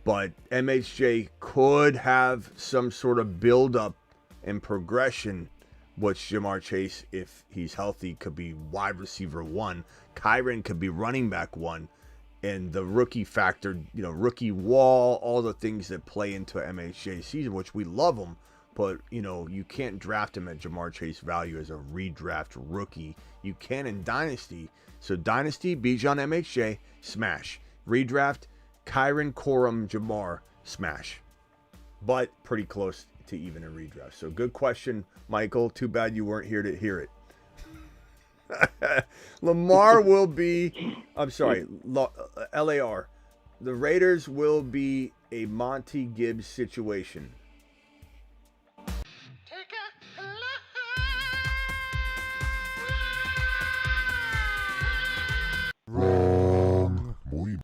But MHJ could have some sort of build-up and progression, which Jamar Chase, if he's healthy, could be wide receiver 1. Kyren could be running back 1. And the rookie factor, rookie wall, all the things that play into MHJ's season, which we love him. But, you can't draft him at Jamar Chase value as a redraft rookie. You can in Dynasty. So Dynasty, Bijan, MHJ, smash. Redraft, Kyren, Corum, Jamar, smash. But pretty close to even a redraft. So good question, Michael. Too bad you weren't here to hear it. Lamar will be, LAR. The Raiders will be a Monty Gibbs situation. Wrong. We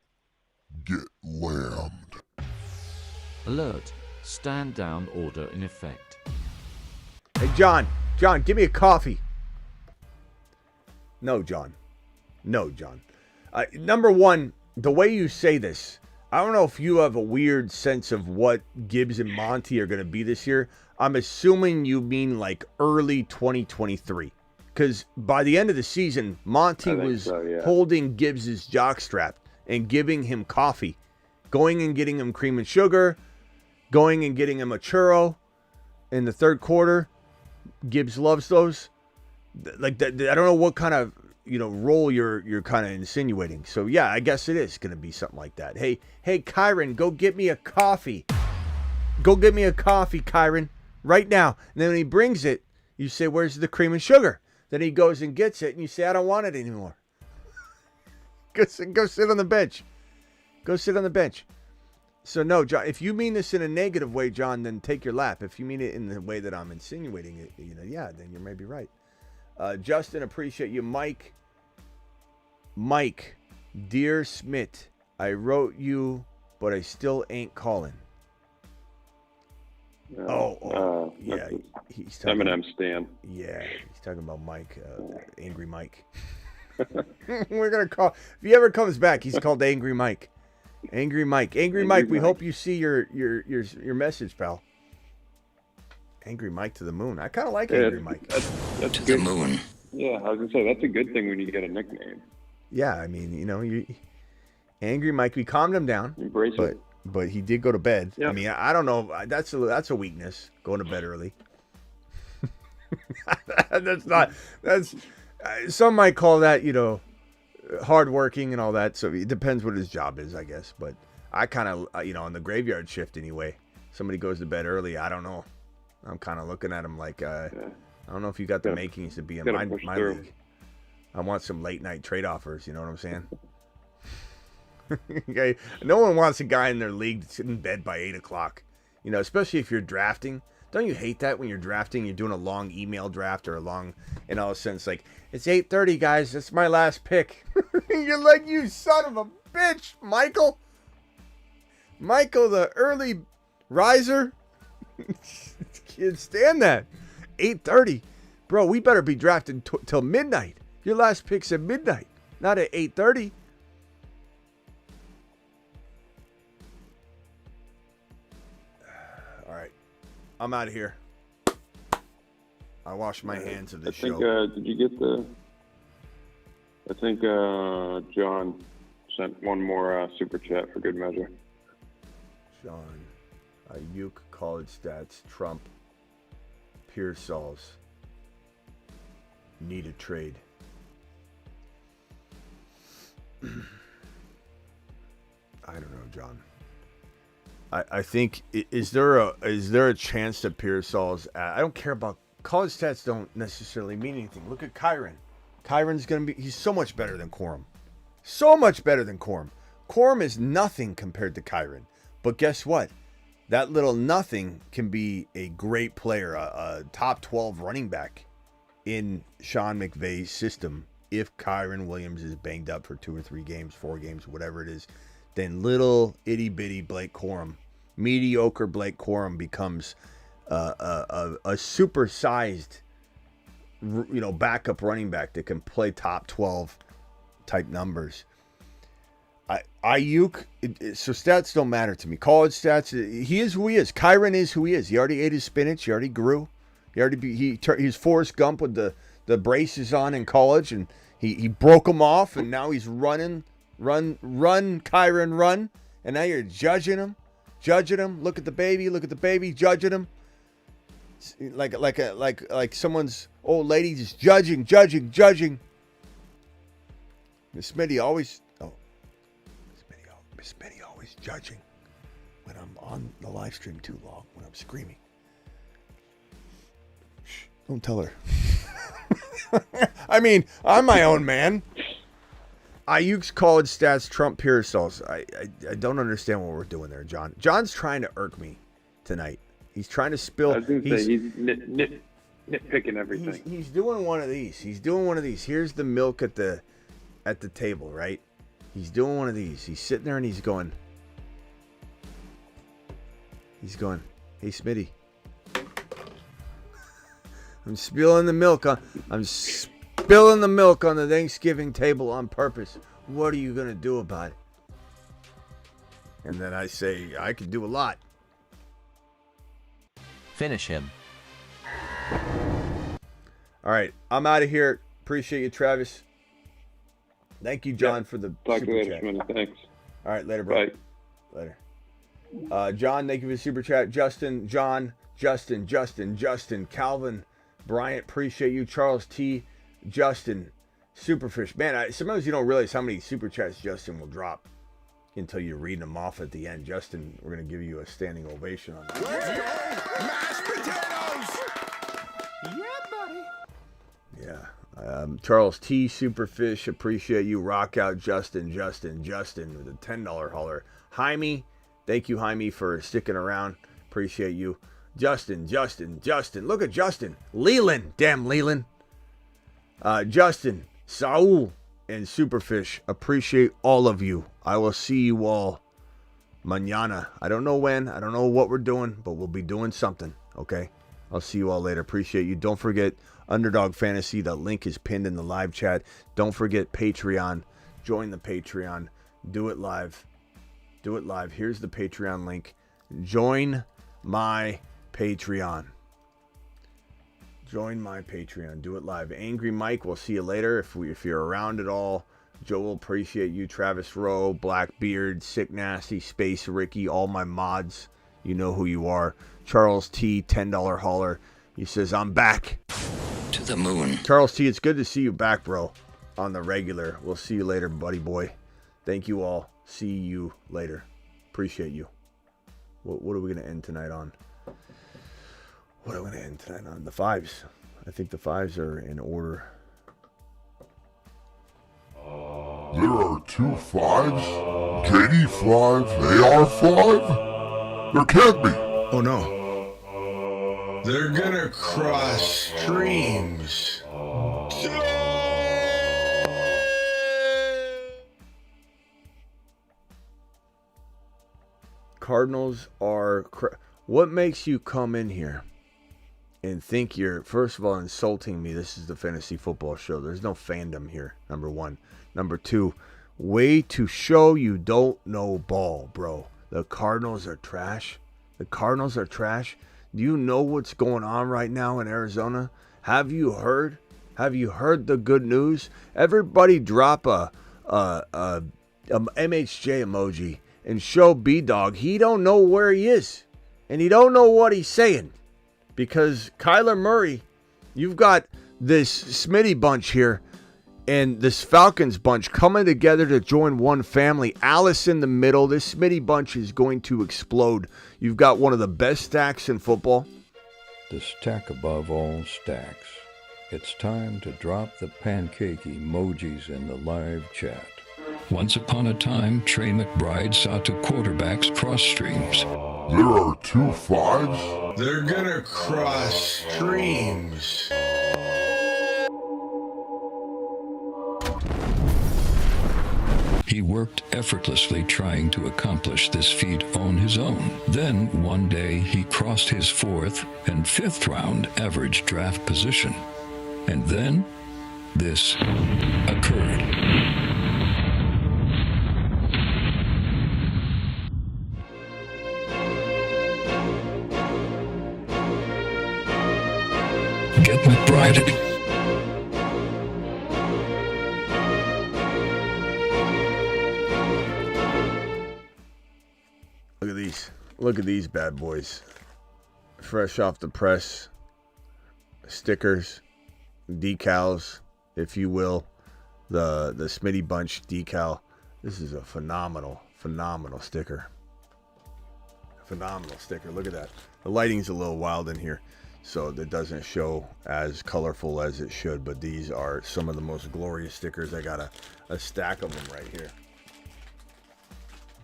get lammed. Alert. Stand down order in effect. Hey, John, give me a coffee. No, John. Number one, the way you say this, I don't know if you have a weird sense of what Gibbs and Monty are going to be this year. I'm assuming you mean like early 2023. Because by the end of the season, Monty was holding Gibbs' jockstrap and giving him coffee. Going and getting him cream and sugar. Going and getting him a churro in the third quarter. Gibbs loves those. Like that, I don't know what kind of role you're kind of insinuating. So yeah, I guess it is going to be something like that. Hey, Kyren, go get me a coffee. Go get me a coffee, Kyren, right now. And then when he brings it, you say, "Where's the cream and sugar?" Then he goes and gets it, and you say, "I don't want it anymore." Go sit on the bench. Go sit on the bench. So no, John, if you mean this in a negative way, John, then take your lap. If you mean it in the way that I'm insinuating it, then you may be right. Justin, appreciate you. Mike, dear Smith, I wrote you, but I still ain't calling. Yeah, he's talking. Eminem Stan. Yeah, he's talking about Mike, Angry Mike. We're gonna call. If he ever comes back, he's called Angry Mike. Angry Mike. We hope you see your message, pal. Angry Mike to the moon. I kind of like Angry Mike. That's to good. The moon. Yeah, I was gonna say that's a good thing when you get a nickname. Yeah, I mean, Angry Mike. We calmed him down. Embrace it. But he did go to bed. Yep. I mean, I don't know. That's a weakness. Going to bed early. That's some might call that hardworking and all that. So it depends what his job is, I guess. But I kind of on the graveyard shift anyway. Somebody goes to bed early. I don't know. I'm kind of looking at him like I don't know if you got the makings to be in my league. I want some late night trade offers. You know what I'm saying? Okay. No one wants a guy in their league that's in bed by 8 o'clock. You know, especially if you're drafting. Don't you hate that when you're drafting, you're doing a long email draft or a long, and all of a sudden it's like, it's 8:30, guys. That's my last pick. You're like, you son of a bitch, Michael. Michael, the early riser. Can't stand that. 8:30. Bro, we better be drafting till midnight. Your last pick's at midnight, not at 8:30. All right. I'm out of here. I wash my hands of this show. Did you get the... I think John sent one more super chat for good measure. John, Ayuk, college stats, Trump, Pearsall's. Need a trade. I don't know, John. I think is there a chance that Pearsall's? I don't care about college stats. Don't necessarily mean anything. Look at Kyron. Kyron's gonna be. He's so much better than Corum. So much better than Corum. Corum is nothing compared to Kyron. But guess what? That little nothing can be a great player, a top 12 running back in Sean McVay's system if Kyron Williams is banged up for 2 or 3 games, 4 games, whatever it is. Then little itty bitty Blake Corum, mediocre Blake Corum becomes a supersized, backup running back that can play top 12 type numbers. Ayuk, so stats don't matter to me. College stats, he is who he is. Kyron is who he is. He already ate his spinach. He already grew. He's Forrest Gump with the braces on in college, and he broke them off, and now he's running. Run, Kyron, run. And now you're judging him. Look at the baby, judging him. Like someone's old lady just judging. Miss Smitty always judging when I'm on the live stream too long, when I'm screaming. Shh, don't tell her. I mean, I'm my own man. Ayuk's college stats, Trump Pearsall's. I don't understand what we're doing there, John. John's trying to irk me tonight. He's trying to spill. I was going to say, he's nitpicking everything. He's doing one of these. Here's the milk at the table, right? He's doing one of these. He's sitting there and he's going, hey, Smitty. I'm spilling the milk on the Thanksgiving table on purpose. What are you going to do about it? And then I say, I can do a lot. Finish him. All right, I'm out of here. Appreciate you, Travis. Thank you, John, for the Talk super to you later, chat. Smitty. Thanks. All right, later, bro. Bye. Later. John, thank you for the super chat. Justin, Calvin, Bryant, appreciate you. Charles T, Justin, Superfish. Man, sometimes you don't realize how many super chats Justin will drop until you're reading them off at the end. Justin, we're going to give you a standing ovation on that. Let's go! Mashed potatoes! Yeah, buddy. Yeah. Charles T, Superfish, appreciate you. Rock out, Justin with a $10 hauler. Jaime, thank you, Jaime, for sticking around. Appreciate you. Justin. Look at Justin. Leland. Damn, Leland. Justin, Saul, and Superfish. Appreciate all of you. I will see you all mañana. I don't know when. I don't know what we're doing, but we'll be doing something. Okay? I'll see you all later. Appreciate you. Don't forget Underdog Fantasy. The link is pinned in the live chat. Don't forget Patreon. Join the Patreon. Do it live. Here's the Patreon link. Join my Patreon. Do it live. Angry Mike, we'll see you later if you're around at all. Joel, appreciate you. Travis Rowe, Blackbeard, Sick Nasty, Space Ricky, all my mods. You know who you are. Charles T, $10 hauler. He says, I'm back. To the moon. Charles T, it's good to see you back, bro. On the regular. We'll see you later, buddy boy. Thank you all. See you later. Appreciate you. What are we going to end tonight on? The fives. I think the fives are in order. There are 2 5s? KD 5? AR 5? There can't be. Oh no. They're gonna cross streams. Cardinals are... What makes you come in here and think you're, first of all, insulting me? This is the fantasy football show. There's no fandom here, number one. Number two, way to show you don't know ball, bro. The Cardinals are trash. The Cardinals are trash. Do you know what's going on right now in Arizona? Have you heard? Have you heard the good news? Everybody drop a MHJ emoji and show B-Dog. He don't know where he is. And he don't know what he's saying. Because Kyler Murray, you've got this Smitty bunch here and this Falcons bunch coming together to join one family. Alice in the middle. This Smitty bunch is going to explode. You've got one of the best stacks in football. The stack above all stacks. It's time to drop the pancake emojis in the live chat. Once upon a time, Trey McBride saw two quarterbacks cross streams. There are 2 5s? They're gonna cross streams. He worked effortlessly trying to accomplish this feat on his own. Then, one day, he crossed his 4th and 5th round average draft position. And then, this occurred. Get McBrided. Look at these. Look at these bad boys. Fresh off the press. Stickers. Decals, if you will. The Smitty Bunch decal. This is a phenomenal sticker. Phenomenal sticker. Look at that. The lighting's a little wild in here, so that doesn't show as colorful as it should, but these are some of the most glorious stickers. I got a stack of them right here.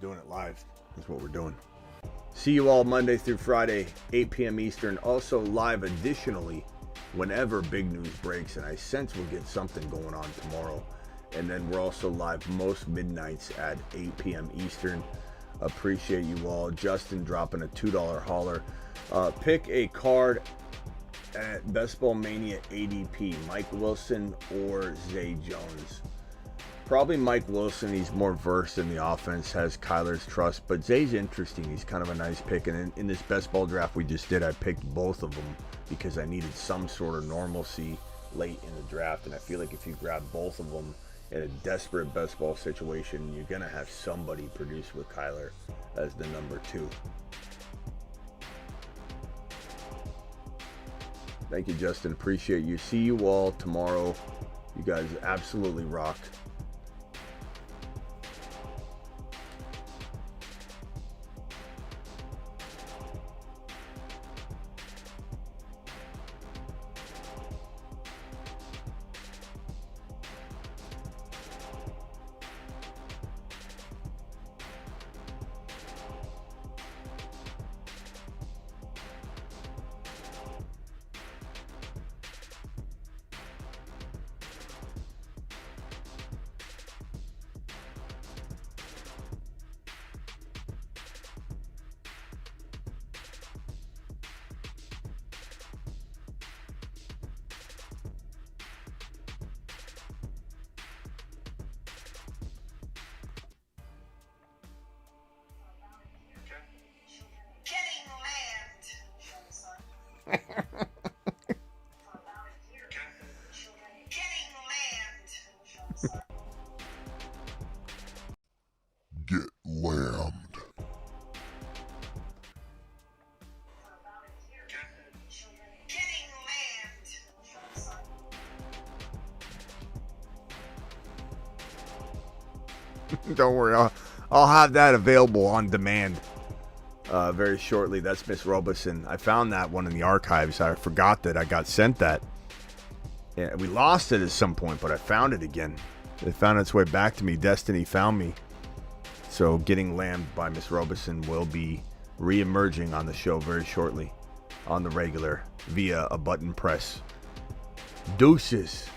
Doing it live. That's what we're doing. See you all Monday through Friday, 8 p.m. Eastern. Also live additionally whenever big news breaks, and I sense we'll get something going on tomorrow. And then we're also live most midnights at 8 p.m. Eastern. Appreciate you all. Justin dropping a $2 hauler. Pick a card at Best Ball Mania ADP, Mike Wilson or Zay Jones. Probably Mike Wilson. He's more versed in the offense, has Kyler's trust, but Zay's interesting. He's kind of a nice pick. And in this best ball draft we just did, I picked both of them because I needed some sort of normalcy late in the draft. And I feel like if you grab both of them in a desperate best ball situation, you're going to have somebody produce with Kyler as the number 2. Thank you, Justin. Appreciate you. See you all tomorrow. You guys absolutely rock. Get lammed. Don't worry, I'll have that available on demand very shortly. That's Miss Robeson. I found that one in the archives. I forgot that I got sent that. Yeah, we lost it at some point, but I found it again. It found its way back to me. Destiny found me. So getting lambed by Miss Robeson will be re-emerging on the show very shortly on the regular via a button press. Deuces.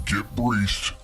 Get breached.